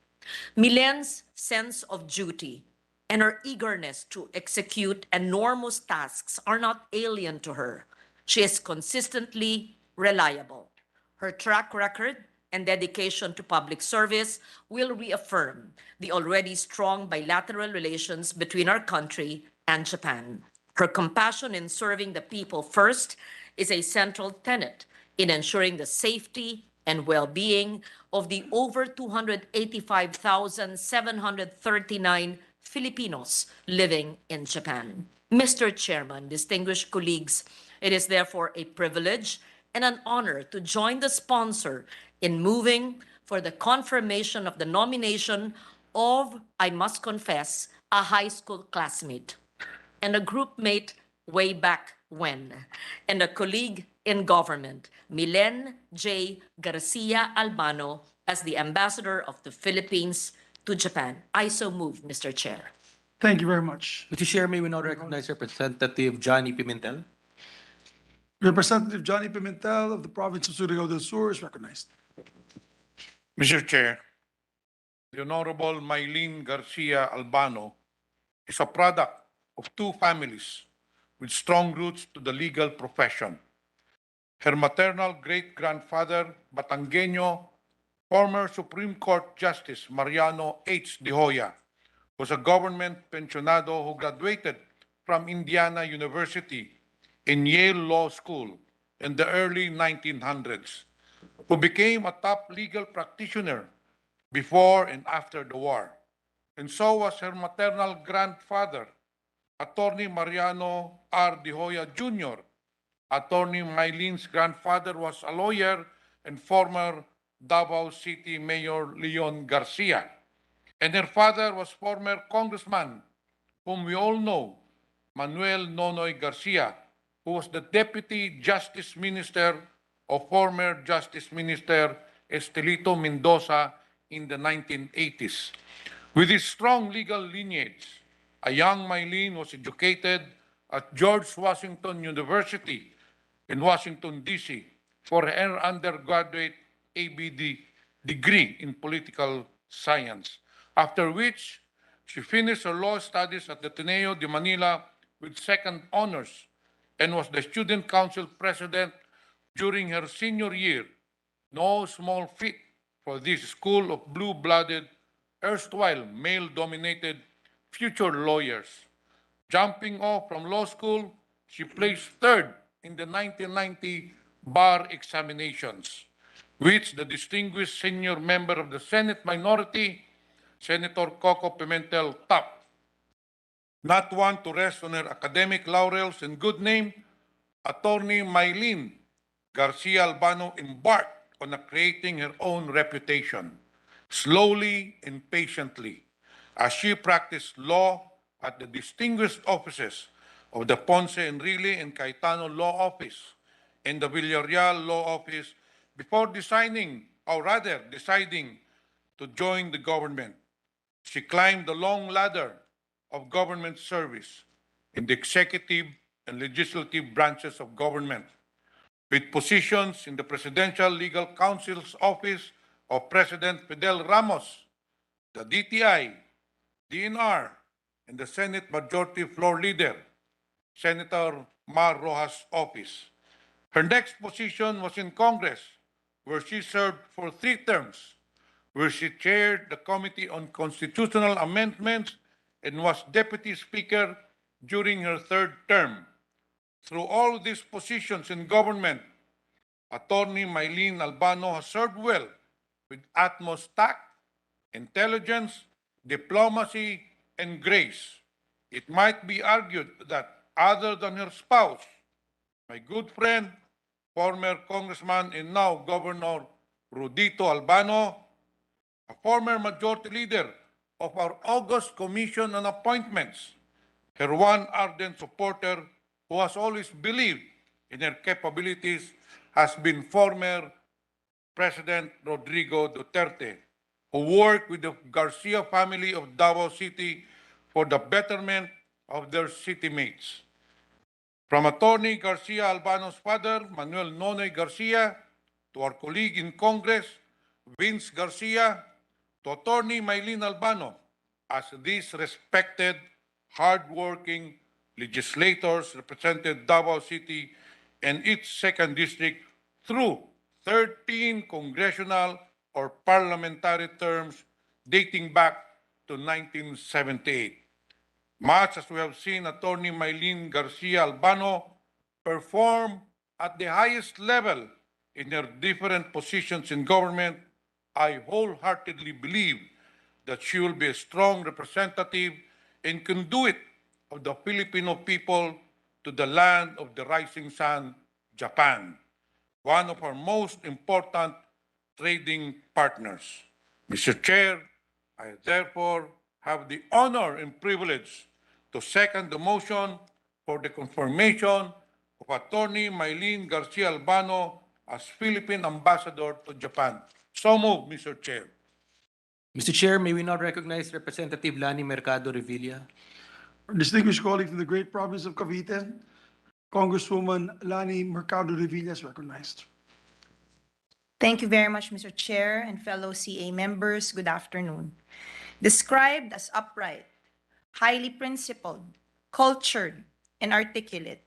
[SPEAKER 20] Mylene's sense of duty and her eagerness to execute enormous tasks are not alien to her. She is consistently reliable. Her track record and dedication to public service will reaffirm the already strong bilateral relations between our country and Japan. Her compassion in serving the people first is a central tenet in ensuring the safety and well-being of the over 285,739 Filipinos living in Japan. Mr. Chairman, distinguished colleagues, it is therefore a privilege and an honor to join the sponsor in moving for the confirmation of the nomination of, I must confess, a high school classmate and a group mate way back when, and a colleague in government, Mylene J. Garcia Albano, as the ambassador of the Philippines to Japan. I so move, Mr. Chair.
[SPEAKER 11] Thank you very much.
[SPEAKER 5] Mr. Chair, may we now recognize Representative Johnny Pimentel?
[SPEAKER 11] Representative Johnny Pimentel of the province of Surigao del Sur is recognized.
[SPEAKER 4] Mr. Chair, the Honorable Mylene Garcia Albano is a product of 2 families with strong roots to the legal profession. Her maternal great-grandfather, Batangueño, former Supreme Court Justice Mariano H. De Hoya, was a government pensionado who graduated from Indiana University in Yale Law School in the early 1900s, who became a top legal practitioner before and after the war. And so was her maternal grandfather, Attorney Mariano R. De Hoya Jr. Attorney Mylene's grandfather was a lawyer and former Davao City Mayor Leon Garcia. And her father was former Congressman, whom we all know, Manuel Nonoy Garcia, who was the Deputy Justice Minister of former Justice Minister Estelito Mendoza in the 1980s. With his strong legal lineage, a young Mylene was educated at George Washington University in Washington, D.C. for her undergraduate ABD degree in political science, after which she finished her law studies at the Ateneo de Manila with second honors and was the student council president during her senior year. No small feat for this school of blue-blooded, erstwhile male-dominated future lawyers. Jumping off from law school, she placed third in the 1990 bar examinations, which the distinguished senior member of the Senate minority, Senator Coco Pimentel, topped. Not one to rest on her academic laurels and good name, Attorney Mylene Garcia Albano embarked on creating her own reputation.
[SPEAKER 13] slowly and patiently, as she practiced law at the distinguished offices of the Ponce Enrile and Cayetano Law Office and the Villarreal Law Office before deciding to join the government. She climbed the long ladder of government service in the executive and legislative branches of government, with positions in the Presidential Legal Counsel's Office of President Fidel Ramos, the DTI, DNR, and the Senate Majority Floor Leader, Senator Mar Rojas' office. Her next position was in Congress, where she served for 3 terms, where she chaired the Committee on Constitutional Amendments and was Deputy Speaker during her 3rd term. Through all these positions in government, Attorney Mylene Albano has served well with utmost tact, intelligence, diplomacy, and grace. It might be argued that other than her spouse, my good friend, former Congressman and now Governor Rudito Albano, a former majority leader of our August Commission on Appointments, her one ardent supporter who has always believed in her capabilities, has been former President Rodrigo Duterte, who worked with the Garcia family of Davao City for the betterment of their city mates. From Attorney Garcia Albano's father, Manuel Nonoy Garcia, to our colleague in Congress, Vince Garcia, to Attorney Mylene Albano, as these respected, hardworking legislators represented Davao City and its 2nd District through 13 congressional or parliamentary terms dating back to 1978. Much as we have seen Attorney Mylene Garcia Albano perform at the highest level in her different positions in government, I wholeheartedly believe that she will be a strong representative and conduit of the Filipino people to the land of the rising sun, Japan, one of our most important trading partners. Mr. Chair, I therefore have the honor and privilege to second the motion for the confirmation of Attorney Mylene Garcia Albano as Philippine Ambassador to Japan. So moved, Mr. Chair.
[SPEAKER 5] Mr. Chair, may we now recognize Representative Lani Mercado Revilla?
[SPEAKER 11] Distinguished colleagues from the great province of Cavite, Congresswoman Lani Mercado Revilla is recognized.
[SPEAKER 19] Thank you very much, Mr. Chair and fellow CA members. Good afternoon. Described as upright, highly principled, cultured, and articulate,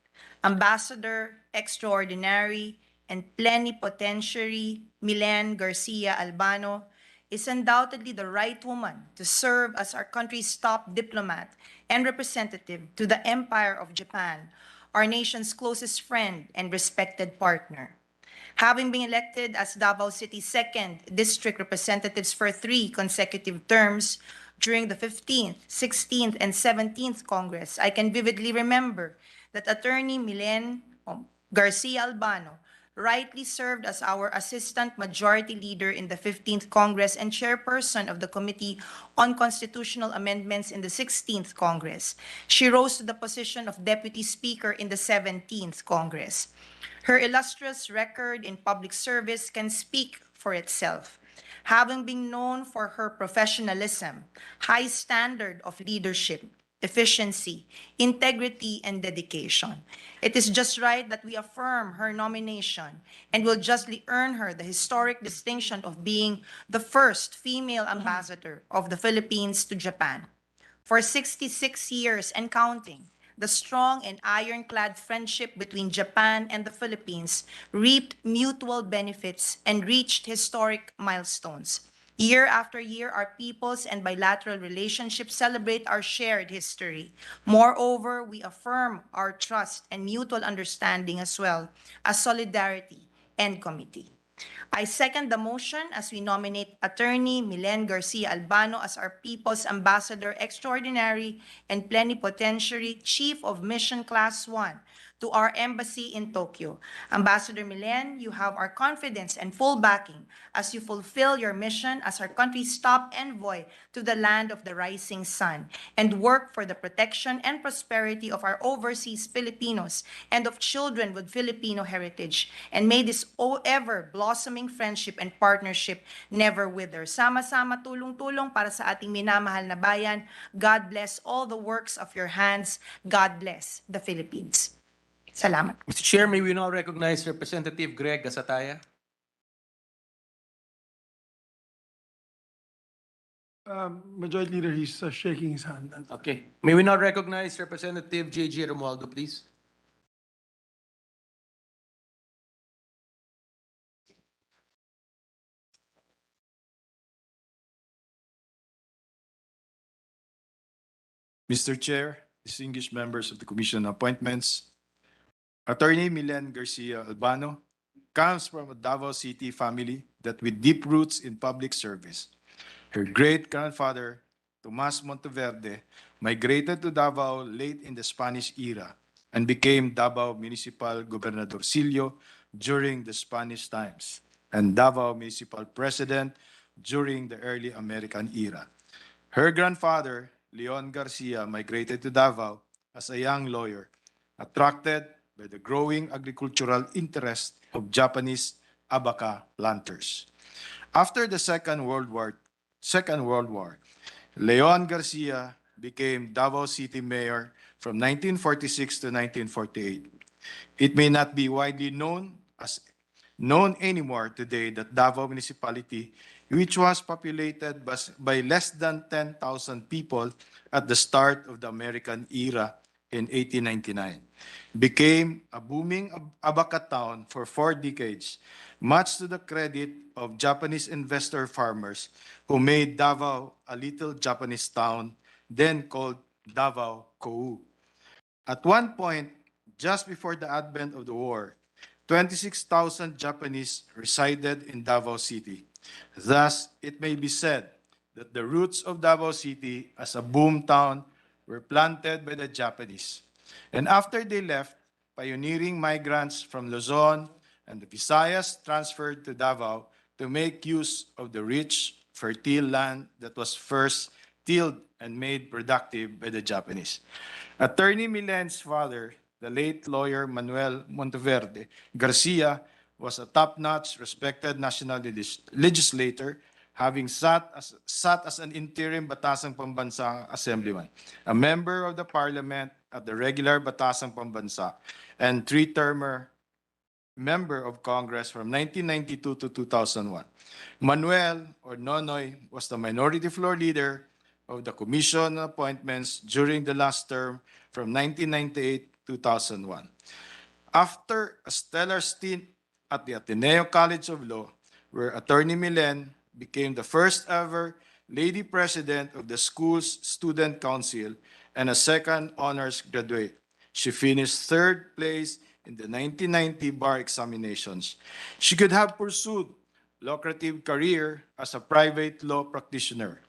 [SPEAKER 19] Ambassador Extraordinary and Plenipotentiary Mylene Garcia Albano is undoubtedly the right woman to serve as our country's top diplomat and representative to the Empire of Japan, our nation's closest friend and respected partner. Having been elected as Davao City's 2nd District Representatives for 3 consecutive terms during the 15th, 16th, and 17th Congress, I can vividly remember that Attorney Mylene Garcia Albano rightly served as our Assistant Majority Leader in the 15th Congress and Chairperson of the Committee on Constitutional Amendments in the 16th Congress. She rose to the position of Deputy Speaker in the 17th Congress. Her illustrious record in public service can speak for itself. Having been known for her professionalism, high standard of leadership, efficiency, integrity, and dedication, it is just right that we affirm her nomination and will justly earn her the historic distinction of being the first female ambassador of the Philippines to Japan. For 66 years and counting, the strong and ironclad friendship between Japan and the Philippines reaped mutual benefits and reached historic milestones. Year after year, our peoples and bilateral relationships celebrate our shared history. Moreover, we affirm our trust and mutual understanding as well as solidarity and committee. I second the motion as we nominate Attorney Mylene Garcia Albano as our People's Ambassador Extraordinary and Plenipotentiary Chief of Mission Class 1 to our embassy in Tokyo. Ambassador Mylene, you have our confidence and full backing as you fulfill your mission as our country's top envoy to the land of the rising sun and work for the protection and prosperity of our overseas Filipinos and of children with Filipino heritage. And may this ever blossoming friendship and partnership never wither. Sama-sama, tulong-tulong para sa ating minamahal na bayan. God bless all the works of your hands. God bless the Philippines. Salamat.
[SPEAKER 5] Mr. Chair, may we now recognize Representative Greg Gasataya.
[SPEAKER 11] Majority Leader, he's shaking his hand.
[SPEAKER 5] Okay. May we now recognize Representative J.G. Romualdo, please.
[SPEAKER 15] Mr. Chair, distinguished members of the Commission on Appointments, Attorney Mylene Garcia Albano comes from a Davao City family that with deep roots in public service. Her great-grandfather, Tomas Monteverde, migrated to Davao late in the Spanish era and became Davao Municipal Gobernadorcillo during the Spanish times and Davao Municipal President during the early American era. Her grandfather, Leon Garcia, migrated to Davao as a young lawyer, attracted by the growing agricultural interest of Japanese abaca planters. After the Second World War, Leon Garcia became Davao City Mayor from 1946 to 1948. It may not be widely known anymore today that Davao Municipality, which was populated by less than 10,000 people at the start of the American era in 1899, became a booming abaca town for 4 decades, much to the credit of Japanese investor farmers who made Davao a little Japanese town, then called Davao Kou. At one point, just before the advent of the war, 26,000 Japanese resided in Davao City. Thus, it may be said that the roots of Davao City as a boom town were planted by the Japanese. And after they left, pioneering migrants from Luzon and the Visayas transferred to Davao to make use of the rich, fertile land that was first tilled and made productive by the Japanese. Attorney Mylene's father, the late lawyer Manuel Monteverde Garcia, was a top-notch, respected national legislator, having sat as an interim Batasang Pambansa Assemblyman, a member of the Parliament at the regular Batasang Pambansa, and three-termer member of Congress from 1992 to 2001. Manuel, or Nonoy, was the minority floor leader of the Commission on Appointments during the last term from 1998 to 2001. After a stellar stint at the Ateneo College of Law, where Attorney Mylene became the first ever lady president of the school's student council and a second honors graduate. She finished third place in the 1990 bar examinations. She could have pursued lucrative career as a private law practitioner,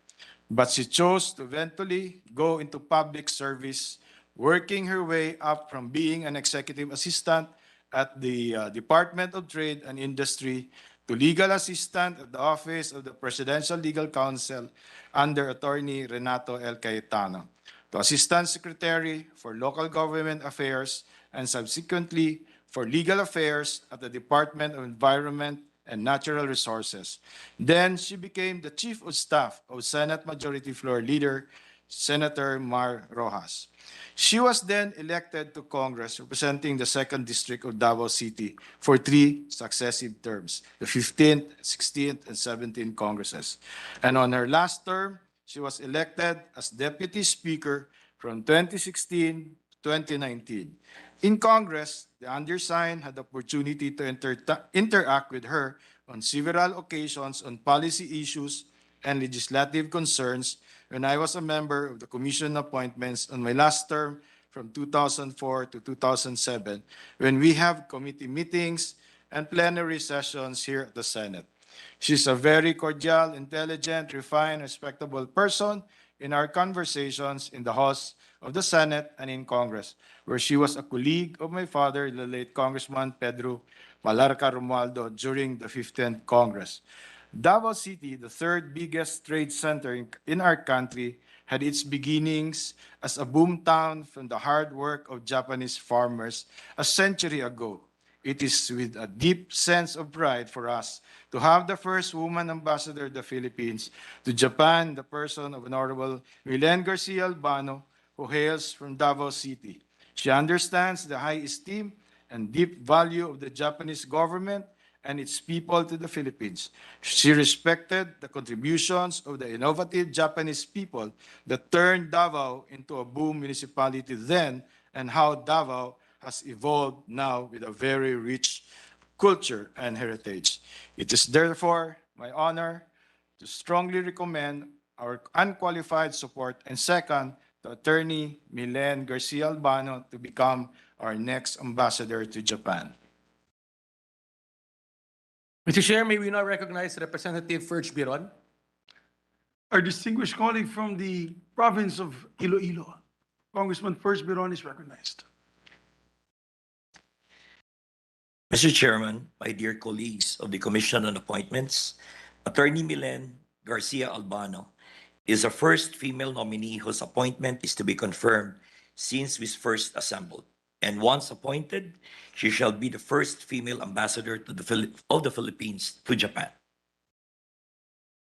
[SPEAKER 15] but she chose to eventually go into public service, working her way up from being an executive assistant at the Department of Trade and Industry to legal assistant at the Office of the Presidential Legal Counsel under Attorney Renato L. Cayetano, to Assistant Secretary for Local Government Affairs, and subsequently for Legal Affairs at the Department of Environment and Natural Resources. Then she became the Chief of Staff of Senate Majority Floor Leader Senator Mar Rojas. She was then elected to Congress representing the 2nd District of Davao City for 3 successive terms, the 15th, 16th, and 17th Congresses. And on her last term, she was elected as Deputy Speaker from 2016 to 2019. In Congress, the undersigned had the opportunity to interact with her on several occasions on policy issues and legislative concerns when I was a member of the Commission on Appointments on my last term from 2004 to 2007, when we have committee meetings and plenary sessions here at the Senate. She's a very cordial, intelligent, refined, respectable person, in our conversations in the House of the Senate and in Congress, where she was a colleague of my father, the late Congressman Pedro Malarca Romualdo, during the 15th Congress. Davao City, the third biggest trade center in our country, had its beginnings as a boomtown from the hard work of Japanese farmers a century ago. It is with a deep sense of pride for us to have the first woman ambassador of the Philippines to Japan, the person of Honorable Mylene Garcia Albano, who hails from Davao City. She understands the high esteem and deep value of the Japanese government and its people to the Philippines. She respected the contributions of the innovative Japanese people that turned Davao into a boom municipality then, and how Davao has evolved now with a very rich culture and heritage. It is therefore my honor to strongly recommend our unqualified support, and second, to Attorney Mylene Garcia Albano to become our next ambassador to Japan.
[SPEAKER 5] Mr. Chair, may we now recognize Representative Ferge Biron?
[SPEAKER 11] Our distinguished colleague from the province of Iloilo, Congressman Ferge Biron, is recognized.
[SPEAKER 1] Mr. Chairman, my dear colleagues of the Commission on Appointments, Attorney Mylene Garcia Albano is the first female nominee whose appointment is to be confirmed since we first assembled. And once appointed, she shall be the first female ambassador to of the Philippines to Japan.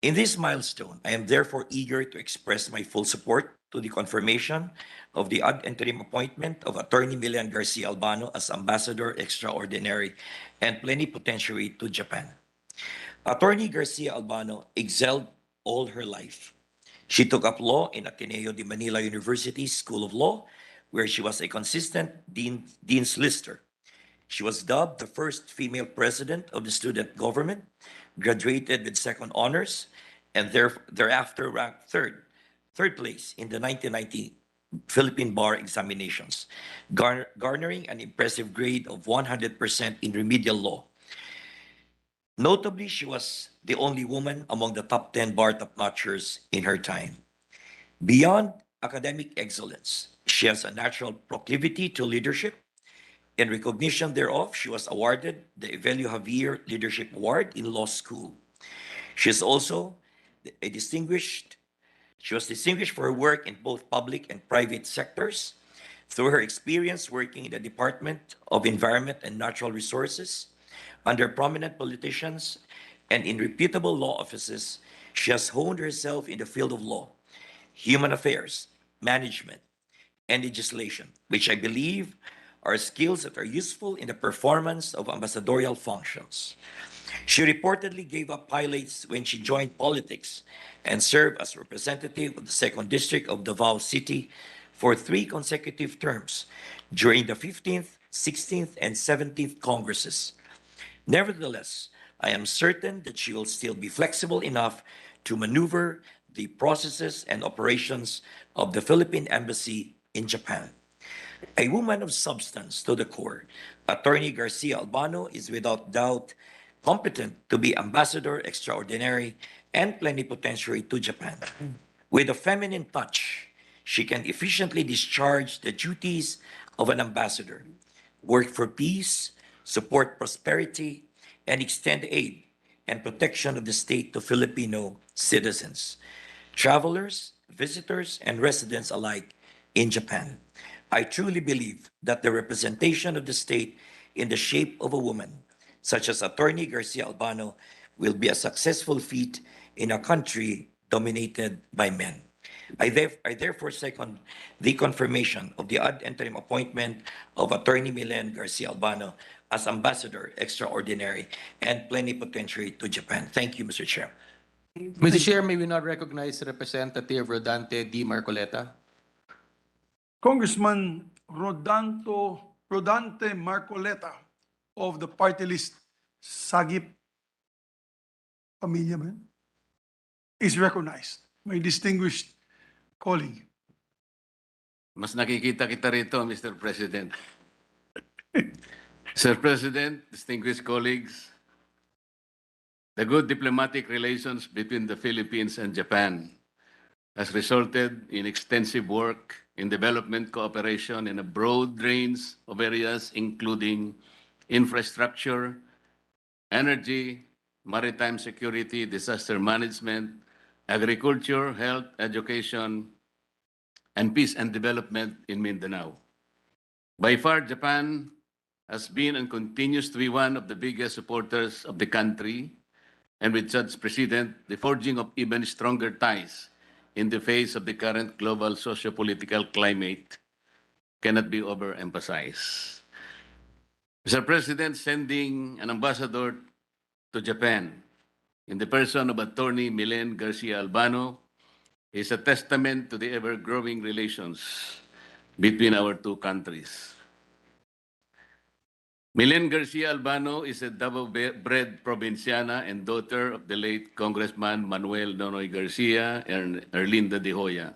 [SPEAKER 1] In this milestone, I am therefore eager to express my full support to the confirmation of the ad interim appointment of Attorney Mylene Garcia Albano as Ambassador Extraordinary and Plenipotentiary to Japan. Attorney Garcia Albano excelled all her life. She took up law in Ateneo de Manila University School of Law, where she was a consistent Dean's Lister. She was dubbed the first female president of the student government, graduated with second honors, and thereafter ranked third place in the 1990 Philippine bar examinations, garnering an impressive grade of 100% in remedial law. Notably, she was the only woman among the top 10 bar top-notchers in her time. Beyond academic excellence, she has a natural proclivity to leadership. In recognition thereof, she was awarded the Evelio Javier Leadership Award in law school. She is also she was distinguished for her work in both public and private sectors through her experience working in the Department of Environment and Natural Resources under prominent politicians and in reputable law offices. She has honed herself in the field of law, human affairs, management, and legislation, which I believe are skills that are useful in the performance of ambassadorial functions. She reportedly gave up pilots when she joined politics and served as representative of the 2nd District of Davao City for 3 consecutive terms during the 15th, 16th, and 17th Congresses. Nevertheless, I am certain that she will still be flexible enough to maneuver the processes and operations of the Philippine Embassy in Japan. A woman of substance to the core, Attorney Garcia Albano is without doubt competent to be Ambassador Extraordinary and Plenipotentiary to Japan. With a feminine touch, she can efficiently discharge the duties of an ambassador, work for peace, support prosperity, and extend aid and protection of the state to Filipino citizens, travelers, visitors, and residents alike in Japan. I truly believe that the representation of the state in the shape of a woman, such as Attorney Garcia Albano, will be a successful feat in a country dominated by men. I therefore second the confirmation of the ad interim appointment of Attorney Mylene Garcia Albano as Ambassador Extraordinary and Plenipotentiary to Japan. Thank you, Mr. Chair.
[SPEAKER 5] Mr. Chair, may we now recognize Representative Rodante D. Marcoleta?
[SPEAKER 11] Congressman Rodante Marcoleta of the party list Sagip Pamilya man, is recognized. My distinguished colleague.
[SPEAKER 6] Mas nakikita kita rito, Mr. President. Sir President, distinguished colleagues, the good diplomatic relations between the Philippines and Japan has resulted in extensive work in development cooperation in a broad range of areas, including infrastructure, energy, maritime security, disaster management, agriculture, health, education, and peace and development in Mindanao. By far, Japan has been and continues to be one of the biggest supporters of the country, and with such President, the forging of even stronger ties in the face of the current global socio-political climate cannot be overemphasized. Mr. President, sending an ambassador to Japan in the person of Attorney Mylene Garcia Albano is a testament to the ever-growing relations between our two countries. Mylene Garcia Albano is a double-bred provinciana and daughter of the late Congressman Manuel Nonoy Garcia and Erlinda de Hoya.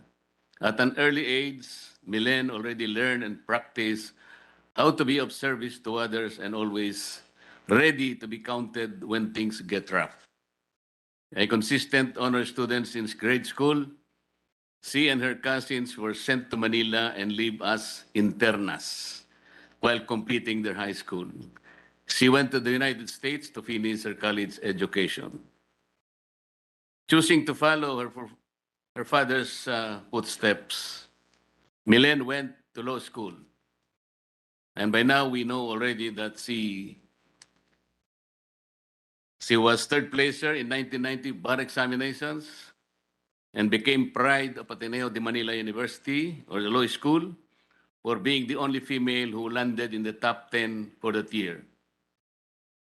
[SPEAKER 6] At an early age, Mylene already learned and practiced how to be of service to others and always ready to be counted when things get rough. A consistent honor student since grade school, she and her cousins were sent to Manila and lived as internas while completing their high school. She went to the United States to finish her college education. Choosing to follow her father's footsteps, Mylene went to law school. And by now, we know already that she was third placer in 1990 bar examinations and became pride of Ateneo de Manila University, or the law school, for being the only female who landed in the top 10 for that year.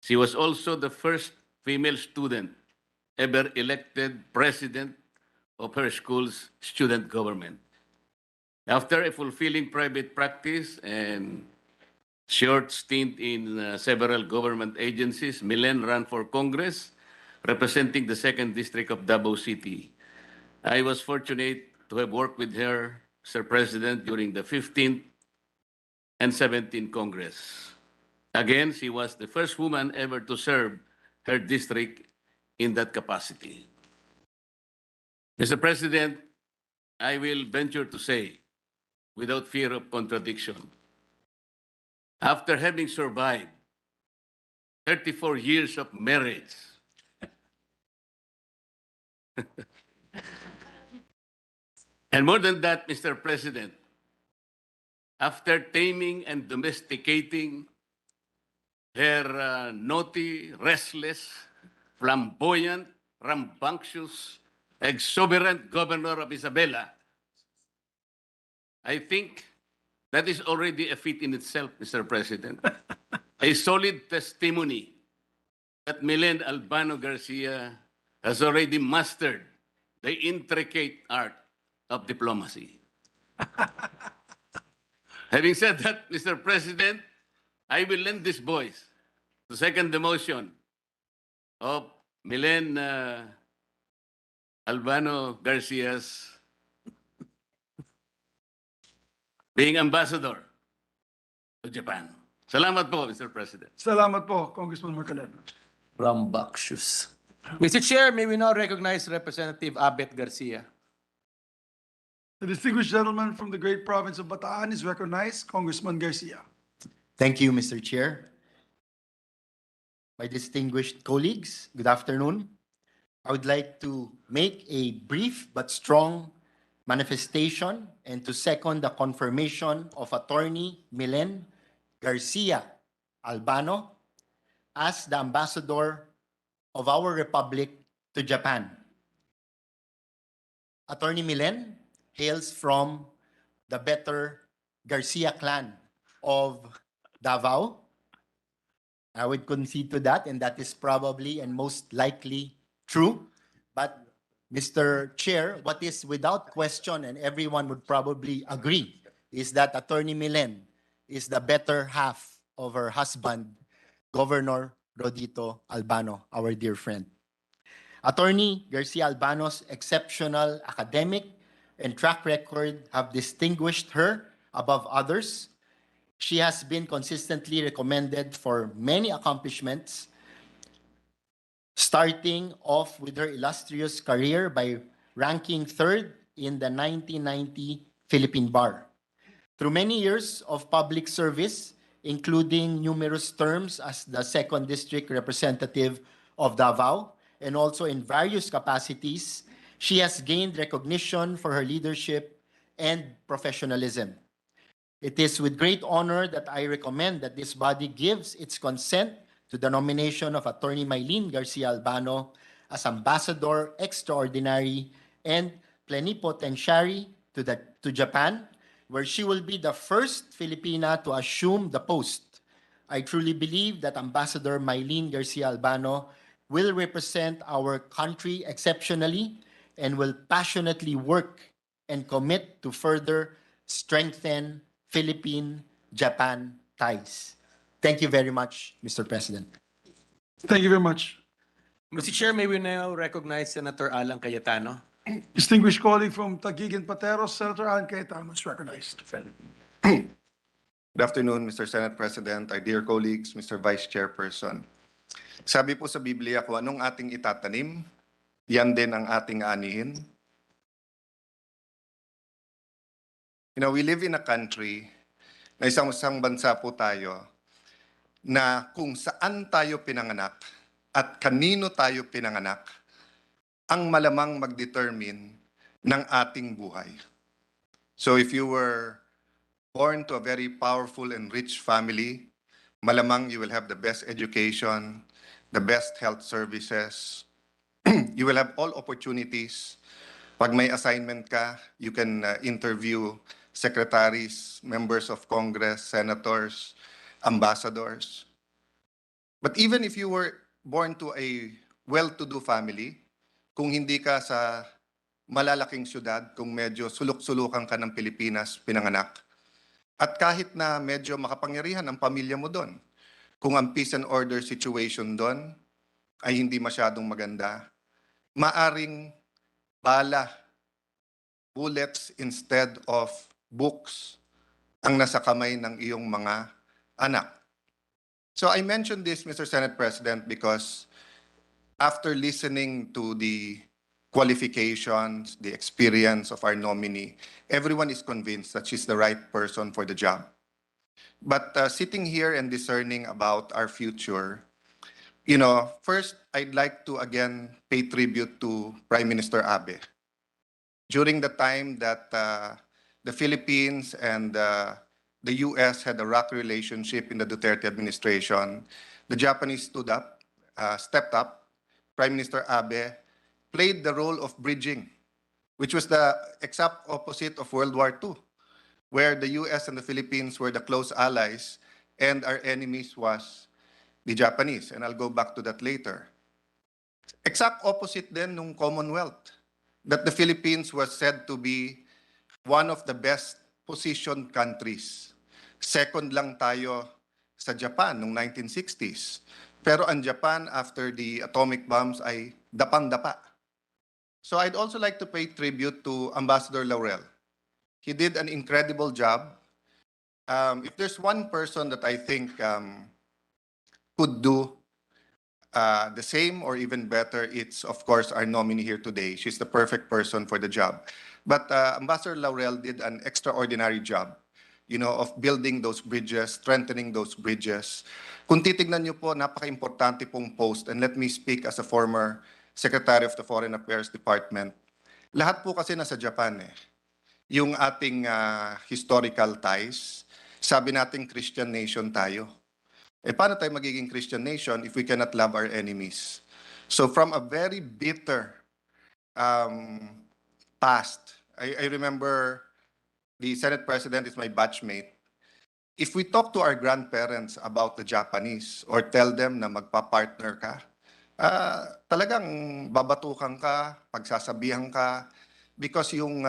[SPEAKER 6] She was also the first female student ever elected president of her school's student government. After a fulfilling private practice and short stint in several government agencies, Mylene ran for Congress, representing the 2nd District of Davao City. I was fortunate to have worked with her, Sir President, during the 15th and 17th Congress. Again, she was the first woman ever to serve her district in that capacity. Mr. President, I will venture to say, without fear of contradiction, after having survived 34 years of marriage, and more than that, Mr. President, after taming and domesticating her naughty, restless, flamboyant, rambunctious, exuberant governor of Isabela, I think that is already a feat in itself, Mr. President. A solid testimony that Mylene Albano Garcia has already mastered the intricate art of diplomacy. Having said that, Mr. President, I will lend this voice to second the motion of Mylene Albano Garcia's being ambassador to Japan. Salamat po, Mr. President.
[SPEAKER 11] Salamat po, Congressman Marcoleta.
[SPEAKER 5] Rambunctious. Mr. Chair, may we now recognize Representative Abet Garcia.
[SPEAKER 11] The distinguished gentleman from the great province of Bataan is recognized, Congressman Garcia.
[SPEAKER 9] Thank you, Mr. Chair. My distinguished colleagues, good afternoon. I would like to make a brief but strong manifestation and to second the confirmation of Attorney Mylene Garcia Albano as the ambassador of our republic to Japan. Attorney Mylene hails from the better Garcia clan of Davao. I would concede to that, and that is probably and most likely true. But Mr. Chair, what is without question, and everyone would probably agree, is that Attorney Mylene is the better half of her husband, Governor Rodito Albano, our dear friend. Attorney Garcia Albano's exceptional academic and track record have distinguished her above others. She has been consistently recommended for many accomplishments, starting off with her illustrious career by ranking third in the 1990 Philippine Bar. Through many years of public service, including numerous terms as the 2nd District Representative of Davao, and also in various capacities, she has gained recognition for her leadership and professionalism. It is with great honor that I recommend that this body gives its consent to the nomination of Attorney Mylene Garcia Albano as Ambassador Extraordinary and Plenipotentiary to Japan, where she will be the first Filipina to assume the post. I truly believe that Ambassador Mylene Garcia Albano will represent our country exceptionally and will passionately work and commit to further strengthen Philippine-Japan ties. Thank you very much, Mr. President.
[SPEAKER 11] Thank you very much.
[SPEAKER 5] Mr. Chair, may we now recognize Senator Alan Cayetano?
[SPEAKER 11] Distinguished colleague from Taguig and Pateros, Senator Alan Cayetano is recognized.
[SPEAKER 8] Good afternoon, Mr. Senate President, our dear colleagues, Mr. Vice Chairperson. Sabi po sa Biblia, kung anong ating itatanim, yan din ang ating aanihin. You know, we live in a country, na isang bansa po tayo, na kung saan tayo pinanganak at kanino tayo pinanganak, ang malamang mag-determine ng ating buhay. So if you were born to a very powerful and rich family, malamang you will have the best education, the best health services. You will have all opportunities. Pag may assignment ka, you can interview secretaries, members of Congress, senators, ambassadors. But even if you were born to a well-to-do family, kung hindi ka sa malalaking syudad, kung medyo sulok-sulukan ka ng Pilipinas, pinanganak, at kahit na medyo makapangyarihan ang pamilya mo doon, kung ang peace and order situation doon ay hindi masyadong maganda, maaring bala, bullets instead of books ang nasa kamay ng iyong mga anak. So I mentioned this, Mr. Senate President, because after listening to the qualifications, the experience of our nominee, everyone is convinced that she's the right person for the job. But sitting here and discerning about our future, you know, first, I'd like to again pay tribute to Prime Minister Abe. During the time that the Philippines and the US had a rock relationship in the Duterte administration, the Japanese stepped up. Prime Minister Abe played the role of bridging, which was the exact opposite of World War II, where the US and the Philippines were the close allies and our enemies was the Japanese. And I'll go back to that later. Exact opposite then nung Commonwealth, that the Philippines was said to be one of the best positioned countries. Second lang tayo sa Japan noong 1960s. Pero ang Japan, after the atomic bombs, ay dapang-dapa. So I'd also like to pay tribute to Ambassador Laurel. He did an incredible job. If there's one person that I think could do the same or even better, it's, of course, our nominee here today. She's the perfect person for the job. But Ambassador Laurel did an extraordinary job, you know, of building those bridges, strengthening those bridges. Kung titignan niyo po, napaka-importante pong post, and let me speak as a former Secretary of the Foreign Affairs Department. Lahat po kasi nasa Japan eh. Yung ating historical ties, sabi natin Christian nation tayo. Eh paano tayo magiging Christian nation if we cannot love our enemies? So from a very bitter past, I remember the Senate President is my batchmate. If we talk to our grandparents about the Japanese or tell them na magpa-partner ka, talagang babatukan ka, pagsasabihan ka, because yung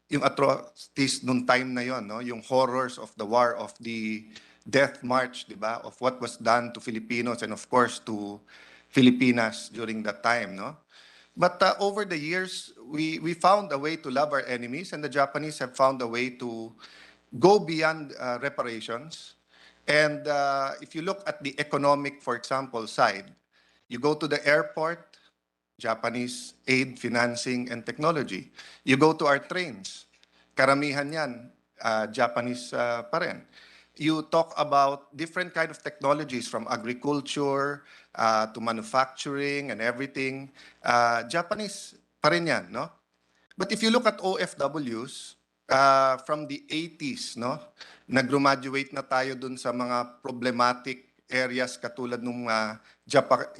[SPEAKER 8] atrocities nung time na yon, no? Yung horrors of the war, of the death march, di ba? Of what was done to Filipinos and of course to Filipinas during that time, no? But over the years, we found a way to love our enemies, and the Japanese have found a way to go beyond reparations. And if you look at the economic, for example, side, you go to the airport, Japanese aid, financing, and technology. You go to our trains, karamihan yan, Japanese pa rin. You talk about different kind of technologies from agriculture to manufacturing and everything. Japanese pa rin yan, no? But if you look at OFWs, from the 80s, no, nag-graduate na tayo dun sa mga problematic areas katulad nung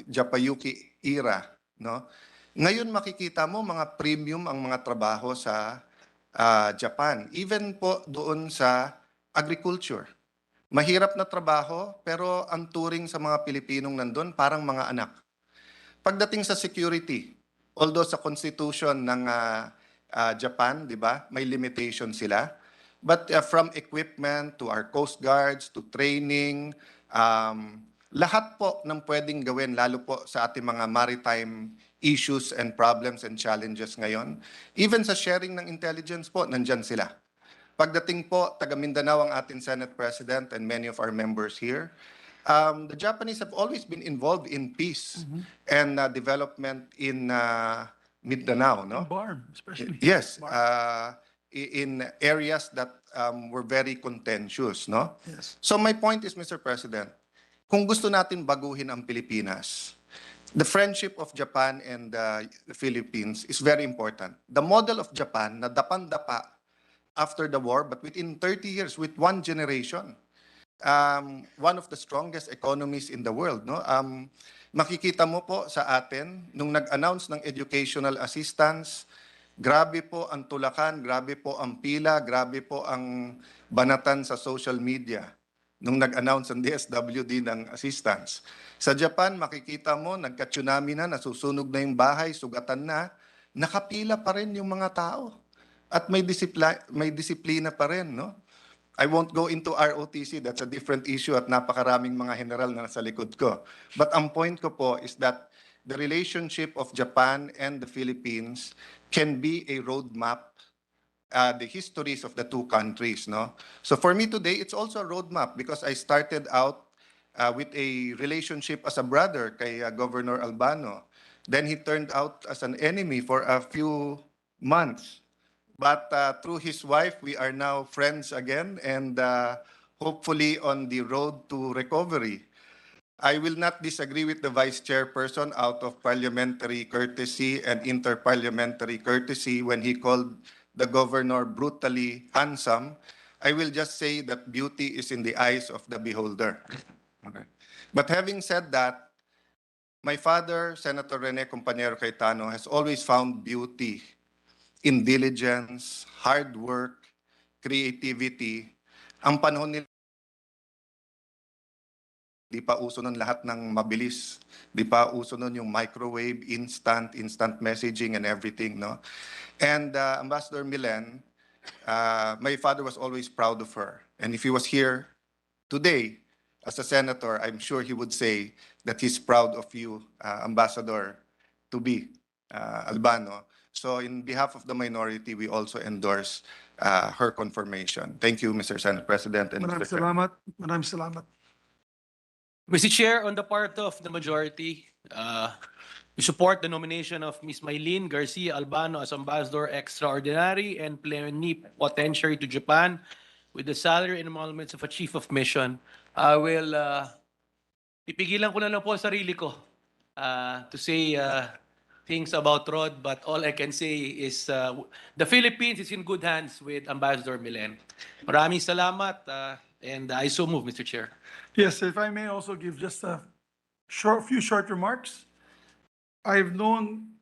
[SPEAKER 8] Japayuki era, no? Ngayon makikita mo mga premium ang mga trabaho sa Japan, even po doon sa agriculture. Mahirap na trabaho, pero ang turing sa mga Pilipinong nandun parang mga anak. Pagdating sa security, although sa constitution ng Japan, di ba, may limitation sila. But from equipment to our coast guards to training, lahat po ng pwedeng gawin, lalo po sa ating mga maritime issues and problems and challenges ngayon. Even sa sharing ng intelligence po, nandyan sila. Pagdating po, taga Mindanao ang ating Senate President and many of our members here. The Japanese have always been involved in peace and development in Mindanao, no?
[SPEAKER 11] Barm, especially.
[SPEAKER 8] Yes,
[SPEAKER 11] Barm.
[SPEAKER 8] in areas that were very contentious, no?
[SPEAKER 11] Yes.
[SPEAKER 8] So my point is, Mr. President, kung gusto natin baguhin ang Pilipinas, the friendship of Japan and the Philippines is very important. The model of Japan na dapan-dapa after the war, but within 30 years, with one generation, one of the strongest economies in the world, no? Makikita mo po sa atin, nung nag-announce ng educational assistance, grabe po ang tulakan, grabe po ang pila, grabe po ang banatan sa social media nung nag-announce ang DSWD ng assistance. Sa Japan, makikita mo, nagka-tsunami na, nasusunog na yung bahay, sugatan na, nakapila pa rin yung mga tao. At may disiplina pa rin, no? I won't go into ROTC, that's a different issue at napakaraming mga general na nasa likod ko. But ang point ko po is that the relationship of Japan and the Philippines can be a roadmap, the histories of the two countries, no? So for me today, it's also a roadmap because I started out with a relationship as a brother kay Governor Albano. Then he turned out as an enemy for a few months. But through his wife, we are now friends again and hopefully on the road to recovery. I will not disagree with the Vice Chairperson out of parliamentary courtesy and interparliamentary courtesy when he called the governor brutally handsome. I will just say that beauty is in the eyes of the beholder. Okay. But having said that, my father, Senator Rene Compañero Cayetano, has always found beauty in diligence, hard work, creativity. Ang panahon nila, di pa uso nun lahat ng mabilis. Di pa uso nun yung microwave, instant messaging and everything, no? And Ambassador Mylene, my father was always proud of her. And if he was here today as a senator, I'm sure he would say that he's proud of you, Ambassador to be Albano. So in behalf of the minority, we also endorse her confirmation. Thank you, Mr. Senate President. And
[SPEAKER 11] Maraming
[SPEAKER 8] Mr. Chair.
[SPEAKER 11] salamat. Maraming salamat.
[SPEAKER 5] Mr. Chair, on the part of the majority, we support the nomination of Ms. Mylene Garcia Albano as Ambassador Extraordinary and Plenipotentiary to Japan with the salary and emoluments of a Chief of Mission. I will, ipigilan ko na lang po ang sarili ko to say things about Rod, but all I can say is the Philippines is in good hands with Ambassador Mylene. Maraming salamat and I so move, Mr. Chair.
[SPEAKER 11] Yes, if I may also give just a few short remarks. I've known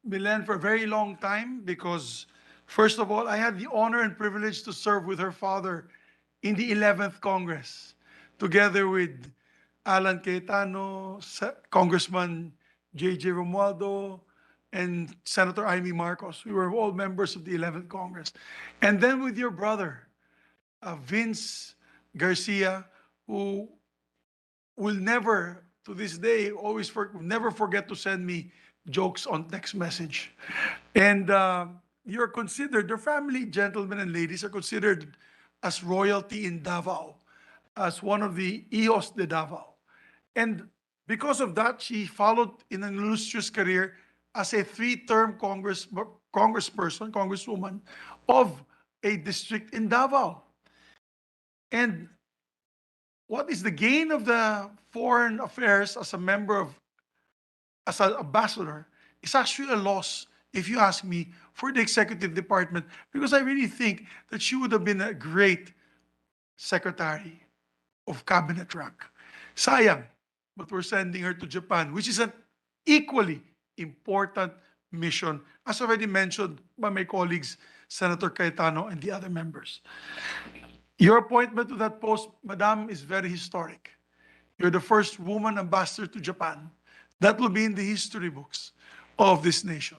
[SPEAKER 11] Mylene for a very long time because, first of all, I had the honor and privilege to serve with her father in the 11th Congress, together with Alan Cayetano, Congressman J.J. Romualdo, and Senator Amy Marcos. We were all members of the 11th Congress. And then with your brother, Vince Garcia, who will never, to this day, never forget to send me jokes on text message. And you're considered, the family, gentlemen and ladies, are considered as royalty in Davao, as one of the hijos de Davao. And because of that, she followed in an illustrious career as a three-term congresswoman of a district in Davao. And what is the gain of the foreign affairs as a as an ambassador? It's actually a loss, if you ask me, for the executive department, because I really think that she would have been a great secretary of cabinet rank. Sayang, but we're sending her to Japan, which is an equally important mission, as already mentioned by my colleagues, Senator Cayetano and the other members. Your appointment to that post, Madam, is very historic. You're the first woman ambassador to Japan. That will be in the history books of this nation.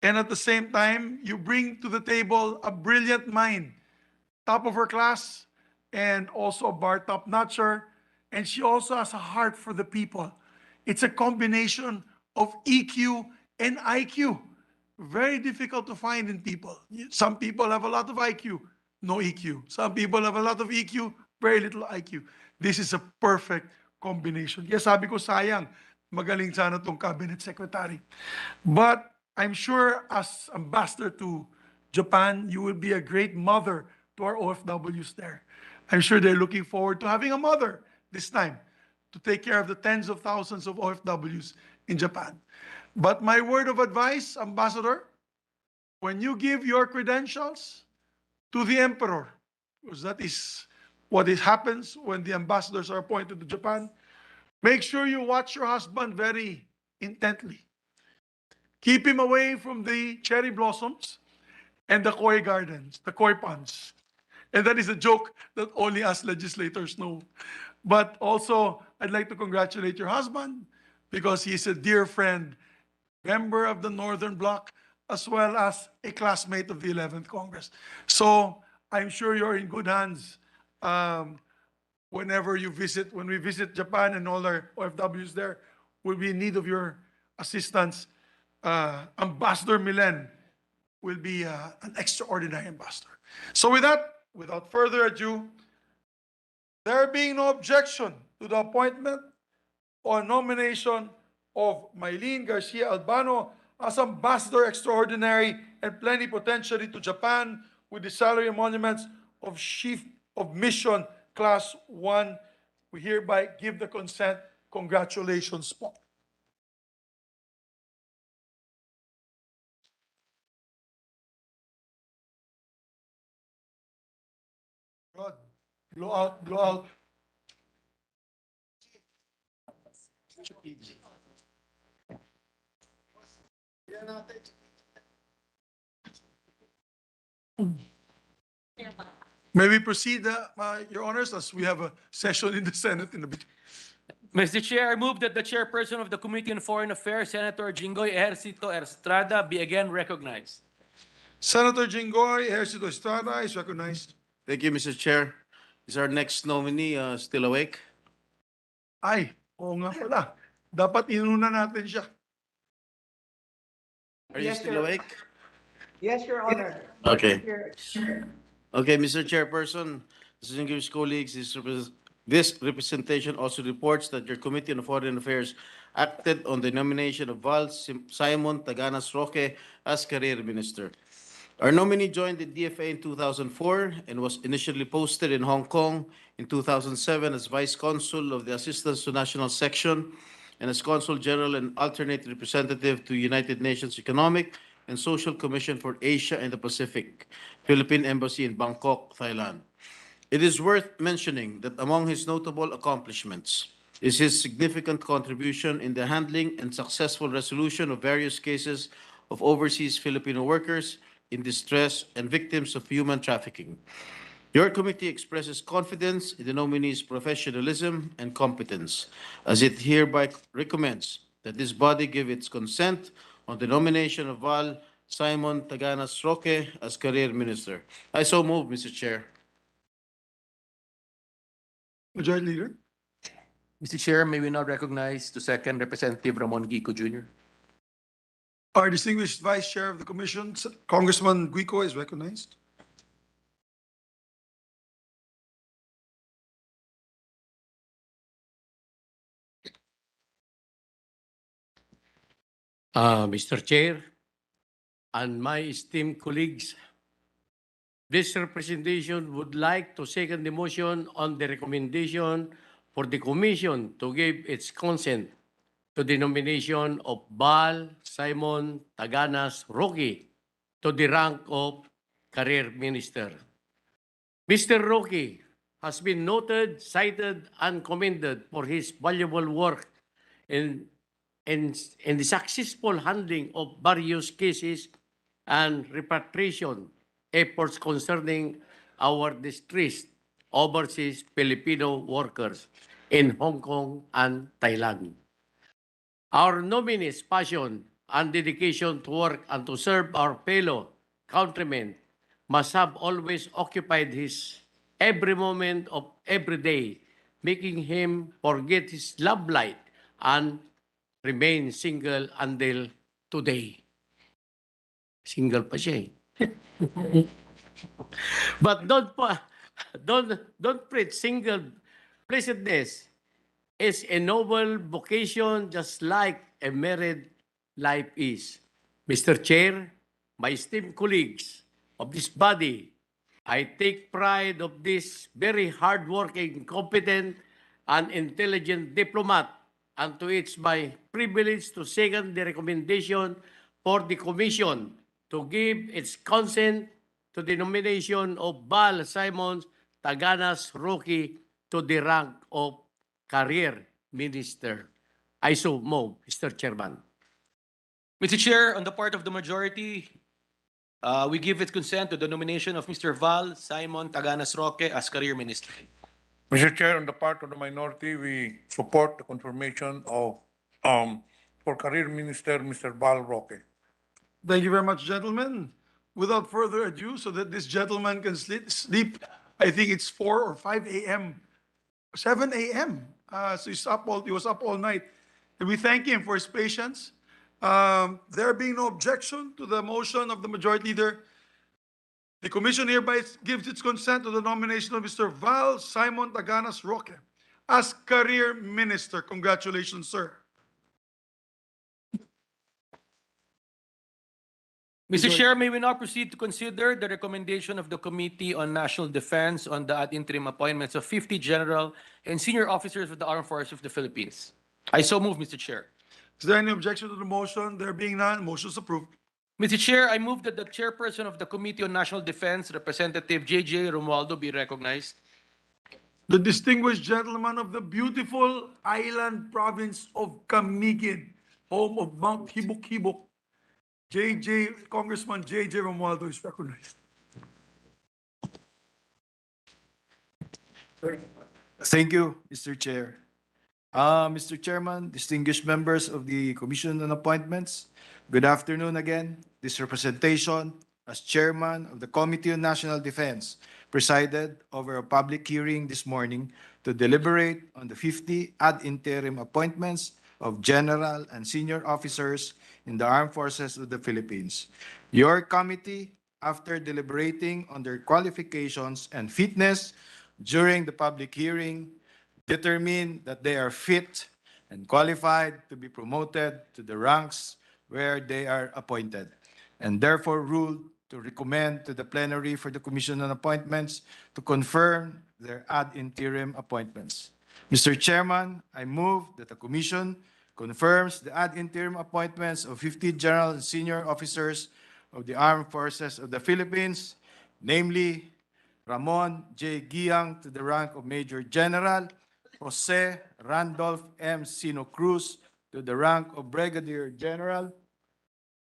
[SPEAKER 11] And at the same time, you bring to the table a brilliant mind, top of her class, and also a bar top-notcher. And she also has a heart for the people. It's a combination of EQ and IQ. Very difficult to find in people. Some people have a lot of IQ, no EQ. Some people have a lot of EQ, very little IQ. This is a perfect combination. Yes, sabi ko sayang, magaling sana tong cabinet secretary. But I'm sure as ambassador to Japan, you will be a great mother to our OFWs there. I'm sure they're looking forward to having a mother this time to take care of the tens of thousands of OFWs in Japan. But my word of advice, Ambassador, when you give your credentials to the Emperor, because that is what happens when the ambassadors are appointed to Japan, make sure you watch your husband very intently. Keep him away from the cherry blossoms and the koi gardens, the koi ponds. And that is a joke that only us legislators know. But also, I'd like to congratulate your husband because he's a dear friend, member of the Northern Bloc, as well as a classmate of the 11th Congress. So I'm sure you're in good hands whenever you visit. When we visit Japan and all our OFWs there, will be in need of your assistance. Ambassador Mylene will be an extraordinary ambassador. So with that, without further ado, there being no objection to the appointment or nomination of Mylene Garcia Albano as Ambassador Extraordinary and Plenipotentiary to Japan with the salary emoluments of Chief of Mission Class 1, we hereby give the consent. Congratulations po. God, blow out, blow out. May we proceed, Your Honors, as we have a session in the Senate in a bit.
[SPEAKER 5] Mr. Chair, I move that the chairperson of the Committee on Foreign Affairs, Senator Jinggoy Ejercito Estrada, be again recognized.
[SPEAKER 11] Senator Jinggoy Ejercito Estrada is recognized.
[SPEAKER 14] Thank you, Mr. Chair. Is our next nominee still awake?
[SPEAKER 11] Ay, oo nga pala. Dapat inuna natin siya.
[SPEAKER 14] Are you still awake?
[SPEAKER 12] Yes, Your Honor.
[SPEAKER 14] Okay. Okay, Mr. Chairperson, distinguished colleagues, this representation also reports that your Committee on Foreign Affairs acted on the nomination of Val Simon Taganas Roque as Career Minister. Our nominee joined the DFA in 2004 and was initially posted in Hong Kong in 2007 as Vice Consul of the Assistance to National Section and as Consul General and alternate representative to United Nations Economic and Social Commission for Asia and the Pacific, Philippine Embassy in Bangkok, Thailand. It is worth mentioning that among his notable accomplishments is his significant contribution in the handling and successful resolution of various cases of overseas Filipino workers in distress and victims of human trafficking. Your committee expresses confidence in the nominee's professionalism and competence, as it hereby recommends that this body give its consent on the nomination of Val Simon Taganas Roque as Career Minister. I so move, Mr. Chair.
[SPEAKER 11] Majority Leader.
[SPEAKER 5] Mr. Chair, may we now recognize the second Representative Ramon Gico Jr.
[SPEAKER 11] Our distinguished Vice Chair of the Commission, Congressman Guico, is recognized.
[SPEAKER 16] Mr. Chair, and my esteemed colleagues, this representation would like to second the motion on the recommendation for the Commission to give its consent to the nomination of Val Simon Taganas Roque to the rank of Career Minister. Mr. Roque has been noted, cited, and commended for his valuable work in the successful handling of various cases and repatriation efforts concerning our distressed overseas Filipino workers in Hong Kong and Thailand. Our nominee's passion and dedication to work and to serve our fellow countrymen must have always occupied his every moment of every day, making him forget his love life and remain single until today. Single pa siya eh. But don't preach single blessedness is a noble vocation just like a married life is. Mr. Chair, my esteemed colleagues of this body, I take pride of this very hardworking, competent, and intelligent diplomat, and to it's my privilege to second the recommendation for the Commission to give its consent to the nomination of Val Simons Taganas Roque to the rank of Career Minister. I so move, Mr. Chairman.
[SPEAKER 5] Mr. Chair, on the part of the majority, we give its consent to the nomination of Mr. Val Simon Taganas Roque as Career Minister.
[SPEAKER 13] Mr. Chair, on the part of the minority, we support the confirmation of for Career Minister, Mr. Val Roque.
[SPEAKER 11] Thank you very much, gentlemen. Without further ado, so that this gentleman can sleep, I think it's 4 or 5 a.m., 7 a.m. So he was up all night. And we thank him for his patience. There being no objection to the motion of the majority leader, the Commission hereby gives its consent to the nomination of Mr. Val Simon Taganas Roque as Career Minister. Congratulations, sir.
[SPEAKER 5] Mr. Chair, may we now proceed to consider the recommendation of the Committee on National Defense on the ad interim appointments of 50 general and senior officers of the Armed Forces of the Philippines. I so move, Mr. Chair.
[SPEAKER 11] Is there any objection to the motion? There being none, motion is approved.
[SPEAKER 5] Mr. Chair, I move that the chairperson of the Committee on National Defense, Representative J.J. Romualdo, be recognized.
[SPEAKER 11] The distinguished gentleman of the beautiful island province of Camiguin, home of Mount Hibuk-Hibuk, Congressman J.J. Romualdo is recognized.
[SPEAKER 15] Thank you, Mr. Chair. Mr. Chairman, distinguished members of the Commission on Appointments, good afternoon again. This representation as chairman of the Committee on National Defense presided over a public hearing this morning to deliberate on the 50 ad interim appointments of general and senior officers in the Armed Forces of the Philippines. Your committee, after deliberating on their qualifications and fitness during the public hearing, determined that they are fit and qualified to be promoted to the ranks where they are appointed, and therefore ruled to recommend to the plenary for the Commission on Appointments to confirm their ad interim appointments. Mr. Chairman, I move that the Commission confirms the ad interim appointments of 50 general and senior officers of the Armed Forces of the Philippines, namely Ramon J. Giang to the rank of Major General, Jose Randolph M. Sino Cruz to the rank of Brigadier General,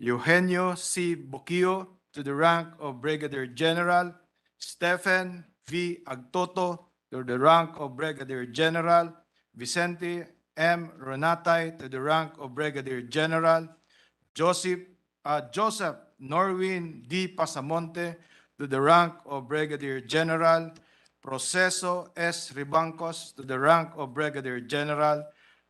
[SPEAKER 15] Eugenio C. Boquio to the rank of Brigadier General, Stephen V. Agtoto to the rank of Brigadier General, Vicente M. Ronatay to the rank of Brigadier General, Joseph Norwin D. Pasamonte to the rank of Brigadier General, Proceso S. Ribancos to the rank of Brigadier General,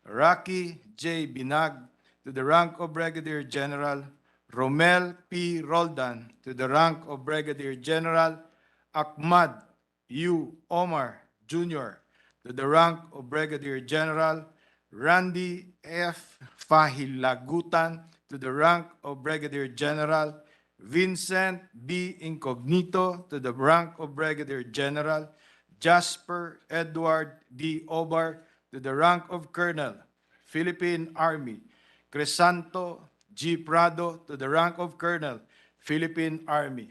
[SPEAKER 15] Rocky J. Binag to the rank of Brigadier General, Romel P. Roldan to the rank of Brigadier General, Ahmad U. Omar Jr. to the rank of Brigadier General, Randy F. Fahilagutan
[SPEAKER 10] to the rank of Brigadier General, Vincent B. Incognito to the rank of Brigadier General, Jasper Edward D. Obar to the rank of Colonel, Philippine Army, Cresanto G. Prado to the rank of Colonel, Philippine Army,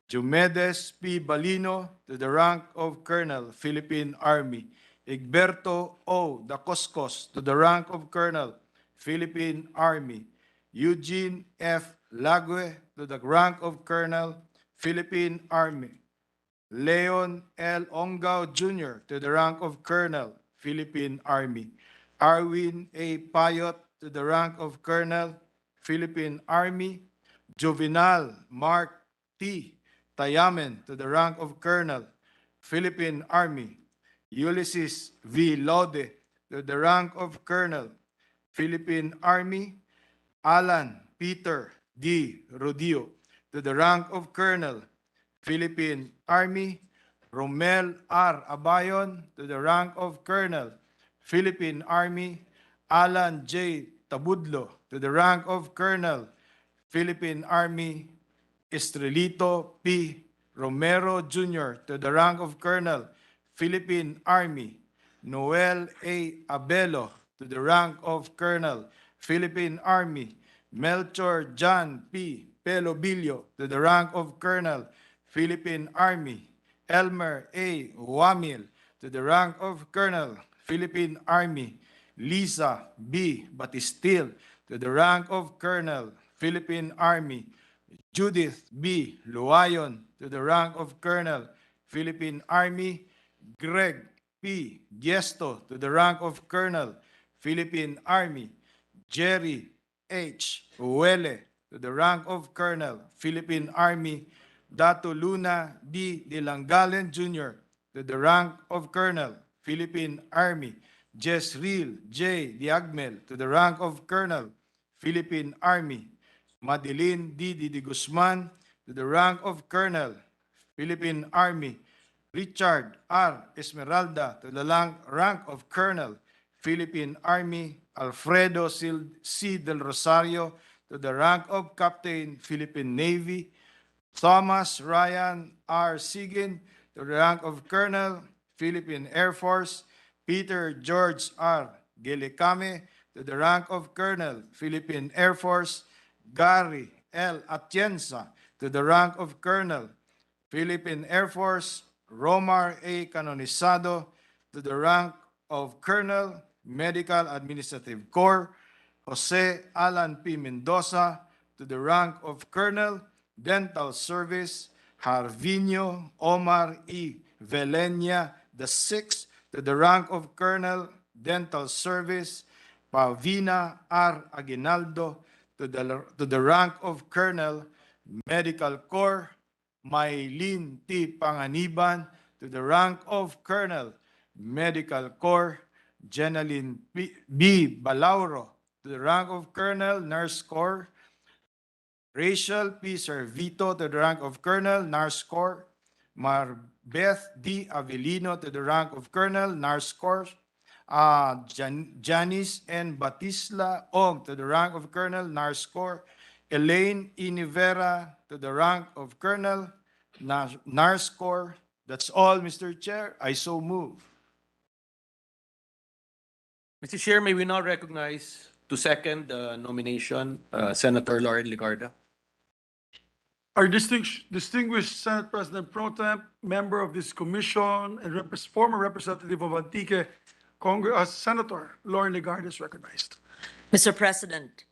[SPEAKER 10] Jumedes P. Balino to the rank of Colonel, Philippine Army, Egberto O. Dacoscos to the rank of Colonel, Philippine Army, Eugene F. Lague to the rank of Colonel, Philippine Army, Leon L. Ongao Jr. to the rank of Colonel, Philippine Army, Arwin A. Payot to the rank of Colonel, Philippine Army, Juvenal Mark T. Tayamen to the rank of Colonel, Philippine Army, Ulysses V. Lode to the rank of Colonel, Philippine Army, Alan Peter D. Rodio to the rank of Colonel, Philippine Army, Romel R. Abayon to the rank of Colonel, Philippine Army, Alan J. Tabudlo to the rank of Colonel, Philippine Army, Estrelito P. Romero Jr. to the rank of Colonel, Philippine Army, Noel A. Abelo to the rank of Colonel, Philippine Army, Melchor John P. Pelobilio to the rank of Colonel, Philippine Army, Elmer A. Wamil to the rank of Colonel, Philippine Army, Lisa B. Batistil to the rank of Colonel, Philippine Army, Judith B. Luayon to the rank of Colonel, Philippine Army, Greg P. Gesto to the rank of Colonel, Philippine Army, Jerry H. Uwele to the rank of Colonel, Philippine Army, Dato Luna D. Dilangalen Jr. to the rank of Colonel, Philippine Army, Jesril J. Diagmel to the rank of Colonel, Philippine Army, Madeline D. Didi Guzman to the rank of Colonel, Philippine Army, Richard R. Esmeralda to the rank of Colonel, Philippine Army, Alfredo C. Del Rosario to the rank of Captain, Philippine Navy, Thomas Ryan R. Sigin to the rank of Colonel, Philippine Air Force, Peter George R. Gelecame to the rank of Colonel, Philippine Air Force, Gary L. Atienza to the rank of Colonel, Philippine Air Force, Romar A. Canonisado to the rank of Colonel, Medical Administrative Corps, Jose Alan P. Mendoza to the rank of Colonel, Dental Service, Harvinio Omar E. Velenia VI to the rank of Colonel, Dental Service, Pavina R. Aguinaldo to the rank of Colonel, Medical Corps, Mylene T. Panganiban to the rank of Colonel, Medical Corps, Jenaline B. Balauro to the rank of Colonel, Nurse Corps, Rachel P. Servito to the rank of Colonel, Nurse Corps, Marbeth D. Avelino to the rank of Colonel, Nurse Corps, Janice N. Batisla Ong to the rank of Colonel, Nurse Corps, Elaine Inivera to the rank of Colonel, Nurse Corps. That's all, Mr. Chair. I so move.
[SPEAKER 5] Mr. Chair, may we now recognize to second the nomination, Senator Lauren Ligarda.
[SPEAKER 11] Our distinguished Senate President Pro Tem, member of this commission, and former representative of Antique, Senator Lauren Ligarda is recognized.
[SPEAKER 20] Mr. President,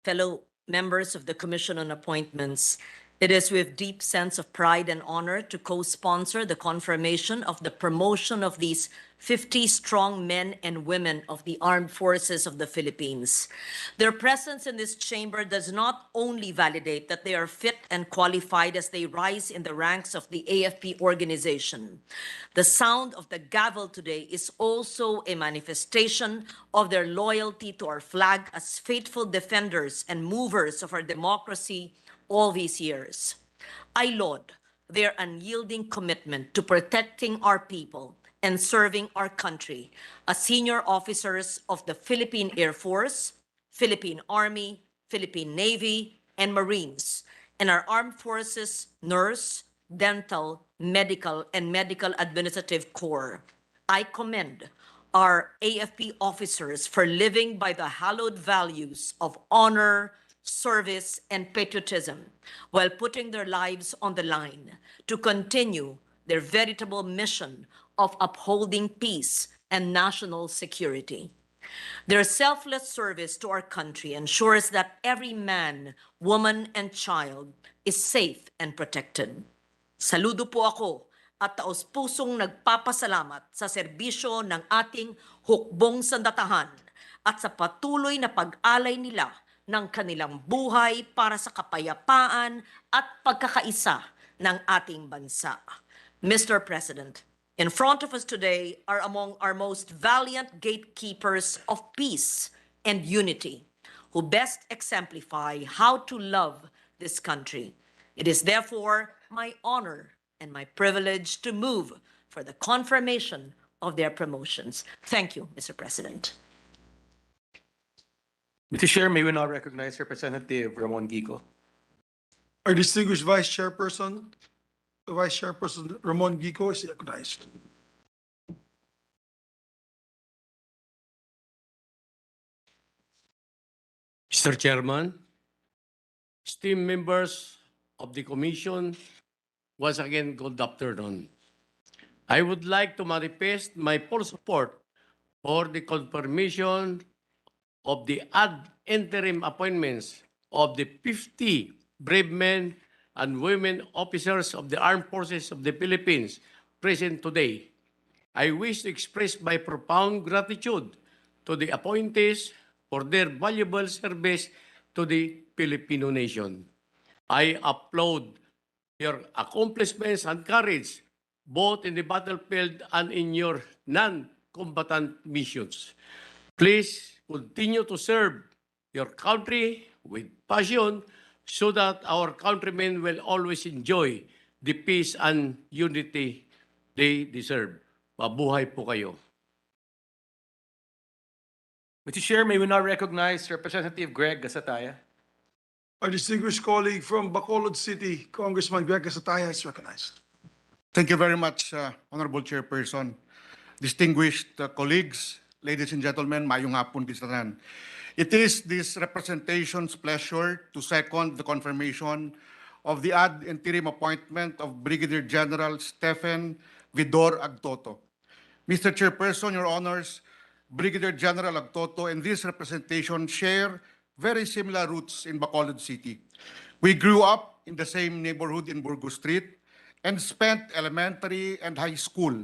[SPEAKER 20] fellow members of the Commission on Appointments, it is with deep sense of pride and honor to co-sponsor the confirmation of the promotion of these 50 strong men and women of the Armed Forces of the Philippines. Their presence in this chamber does not only validate that they are fit and qualified as they rise in the ranks of the AFP organization. The sound of the gavel today is also a manifestation of their loyalty to our flag as faithful defenders and movers of our democracy all these years. I laud their unyielding commitment to protecting our people and serving our country as senior officers of the Philippine Air Force, Philippine Army, Philippine Navy, and Marines, and our armed forces, nurse, dental, medical, and medical administrative corps. I commend our AFP officers for living by the hallowed values of honor, service, and patriotism while putting their lives on the line to continue their veritable mission of upholding peace and national security. Their selfless service to our country ensures that every man, woman, and child is safe and protected. Saludo po ako at taos-pusong nagpapasalamat sa serbisyo ng ating hukbong sandatahan at sa patuloy na pag-alay nila ng kanilang buhay para sa kapayapaan at pagkakaisa ng ating bansa. Mr. President, in front of us today are among our most valiant gatekeepers of peace and unity, who best exemplify how to love this country. It is therefore my honor and my privilege to move for the confirmation of their promotions. Thank you, Mr. President.
[SPEAKER 5] Mr. Chair, may we now recognize Representative Ramon Gico.
[SPEAKER 11] Our distinguished Vice Chairperson Ramon Gico is recognized.
[SPEAKER 16] Mr. Chairman, esteemed members of the Commission, once again, good afternoon. I would like to manifest my full support for the confirmation of the ad interim appointments of the 50 brave men and women officers of the Armed Forces of the Philippines present today. I wish to express my profound gratitude to the appointees for their valuable service to the Filipino nation. I applaud your accomplishments and courage, both in the battlefield and in your non-combatant missions. Please continue to serve your country with passion so that our countrymen will always enjoy the peace and unity they deserve. Mabuhay po kayo.
[SPEAKER 5] Mr. Chair, may we now recognize Representative Greg Gasataya.
[SPEAKER 11] Our distinguished colleague from Bacolod City, Congressman Greg Gasataya is recognized.
[SPEAKER 8] Thank you very much, Honorable Chairperson. Distinguished colleagues, ladies and gentlemen, mayong hapon kisanan. It is this representation's pleasure to second the confirmation of the ad interim appointment of Brigadier General Stephen Vidor Agtoto. Mr. Chairperson, Your Honors, Brigadier General Agtoto and this representation share very similar roots in Bacolod City. We grew up in the same neighborhood in Burgos Street and spent elementary and high school,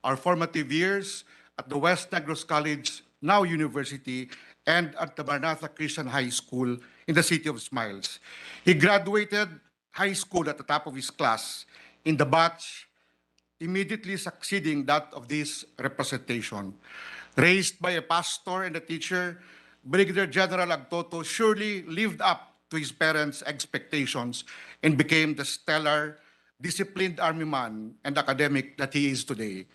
[SPEAKER 8] our formative years at the West Negros College, now University, and at the Maranatha Christian High School in the City of Smiles. He graduated high school at the top of his class in the batch immediately succeeding that of this representation. Raised by a pastor and a teacher, Brigadier General Agtoto surely lived up to his parents' expectations and became the stellar, disciplined army man and academic that he is today.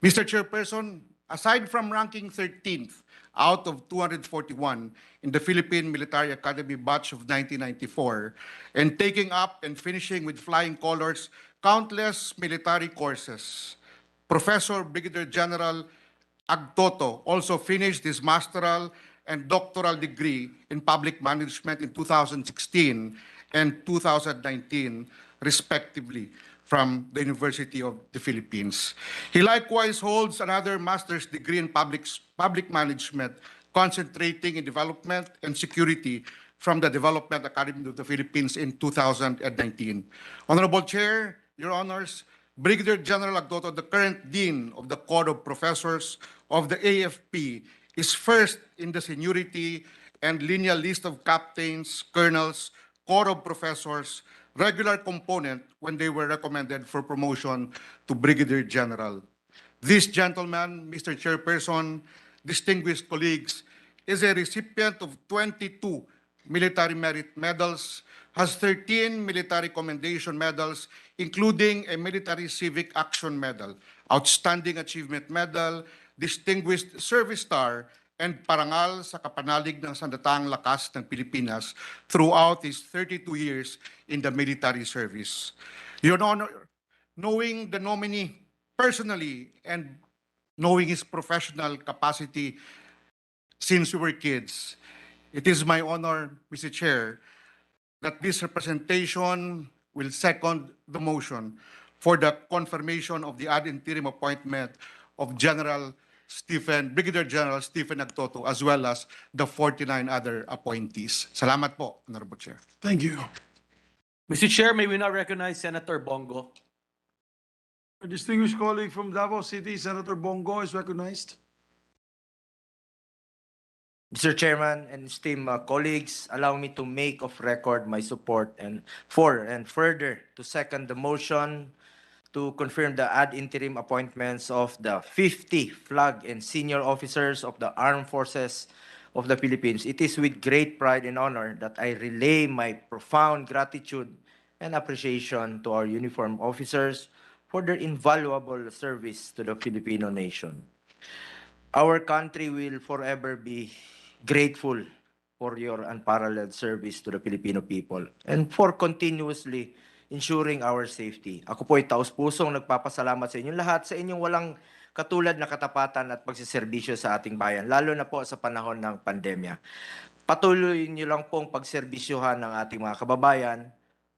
[SPEAKER 8] Mr. Chairperson, aside from ranking 13th out of 241 in the Philippine Military Academy batch of 1994, and taking up and finishing with flying colors countless military courses, Professor Brigadier General Agtoto also finished his masteral and doctoral degree in public management in 2016 and 2019, respectively, from the University of the Philippines. He likewise holds another master's degree in public management, concentrating in development and security from the Development Academy of the Philippines in 2019. Honorable Chair, Your Honors, Brigadier General Agtoto, the current Dean of the Corps of Professors of the AFP, is first in the seniority and lineal list of captains, colonels, Corps of Professors, regular component when they were recommended for promotion to Brigadier General. This gentleman, Mr. Chairperson, distinguished colleagues, is a recipient of 22 military merit medals, has 13 military commendation medals, including a Military Civic Action Medal, Outstanding Achievement Medal, Distinguished Service Star,
[SPEAKER 3] and parangal sa kapanalig ng sandatang lakas ng Pilipinas throughout his 32 years in the military service. Your Honor, knowing the nominee personally and knowing his professional capacity since we were kids, it is my honor, Mr. Chair, that this representation will second the motion for the confirmation of the ad interim appointment of Brigadier General Stephen Agtoto, as well as the 49 other appointees. Salamat po, Honorable Chair.
[SPEAKER 11] Thank you.
[SPEAKER 5] Mr. Chair, may we now recognize Senator Bongo?
[SPEAKER 11] Our distinguished colleague from Davao City, Senator Bongo, is recognized.
[SPEAKER 22] Mr. Chairman and esteemed colleagues, allow me to make of record my support and further to second the motion to confirm the ad interim appointments of the 50 flag and senior officers of the Armed Forces of the Philippines. It is with great pride and honor that I relay my profound gratitude and appreciation to our uniformed officers for their invaluable service to the Filipino nation. Our country will forever be grateful for your unparalleled service to the Filipino people and for continuously ensuring our safety. Ako po ay taus-pusong nagpapasalamat sa inyong lahat, sa inyong walang katulad na katapatan at pagsiservisyo sa ating bayan, lalo na po sa panahon ng pandemya. Patuloy niyo lang pong pagserbisyuhan ng ating mga kababayan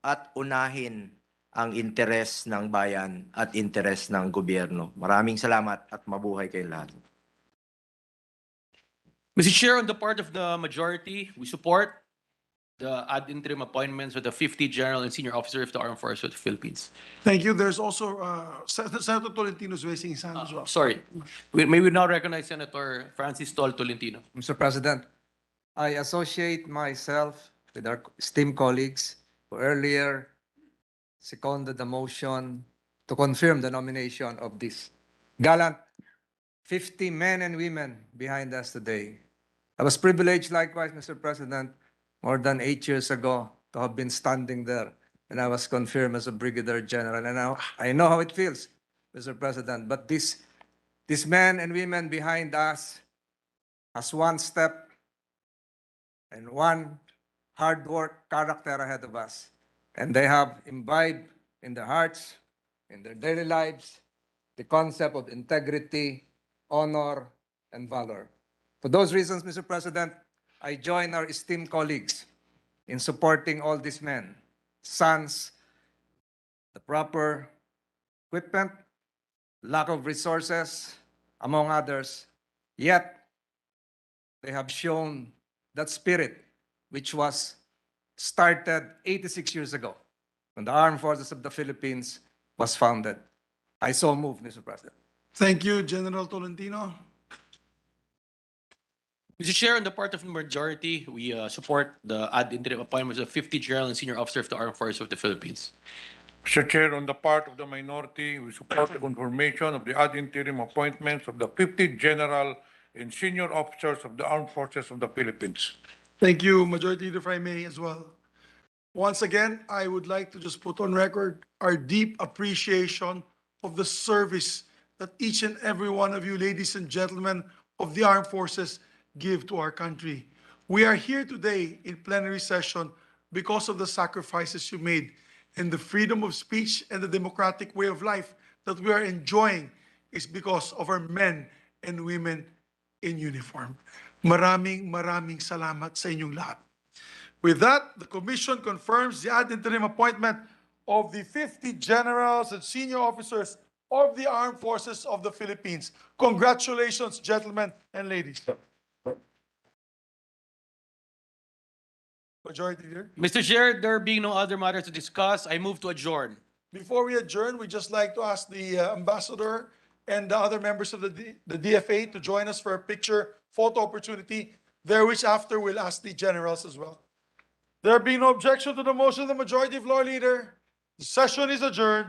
[SPEAKER 22] at unahin ang interes ng bayan at interes ng gobyerno. Maraming salamat at mabuhay kayong lahat.
[SPEAKER 5] Mr. Chair, on the part of the majority, we support the ad interim appointments of the 50 general and senior officers of the Armed Forces of the Philippines.
[SPEAKER 11] Thank you. There's also Senator Tolentino is raising his hand as well.
[SPEAKER 5] Sorry. May we now recognize Senator Francis Tol Tolentino?
[SPEAKER 23] Mr. President, I associate myself with our esteemed colleagues who earlier seconded the motion to confirm the nomination of this gallant 50 men and women behind us today. I was privileged likewise, Mr. President, more than 8 years ago to have been standing there and I was confirmed as a Brigadier General. And now I know how it feels, Mr. President, but these men and women behind us has one step and one hard work character ahead of us. And they have imbibed in their hearts, in their daily lives, the concept of integrity, honor, and valor. For those reasons, Mr. President, I join our esteemed colleagues in supporting all these men, sons, the proper equipment, lack of resources, among others, yet they have shown that spirit which was started 86 years ago when the Armed Forces of the Philippines was founded. I so move, Mr. President.
[SPEAKER 11] Thank you, General Tolentino.
[SPEAKER 5] Mr. Chair, on the part of the majority, we support the ad interim appointments of 50 general and senior officers of the Armed Forces of the Philippines.
[SPEAKER 13] Mr. Chair, on the part of the minority, we support the confirmation of the ad interim appointments of the 50 general and senior officers of the Armed Forces of the Philippines.
[SPEAKER 11] Thank you, Majority Leader, if I may as well. Once again, I would like to just put on record our deep appreciation of the service that each and every one of you, ladies and gentlemen of the Armed Forces, give to our country. We are here today in plenary session because of the sacrifices you made and the freedom of speech and the democratic way of life that we are enjoying is because of our men and women in uniform. Maraming salamat sa inyong lahat. With that, the Commission confirms the ad interim appointment of the 50 generals and senior officers of the Armed Forces of the Philippines. Congratulations, gentlemen and ladies. Majority Leader.
[SPEAKER 5] Mr. Chair, there being no other matters to discuss, I move to adjourn.
[SPEAKER 11] Before we adjourn, we'd just like to ask the ambassador and the other members of the DFA to join us for a picture photo opportunity, there which after we'll ask the generals as well. There being no objection to the motion of the Majority Floor Leader, the session is adjourned.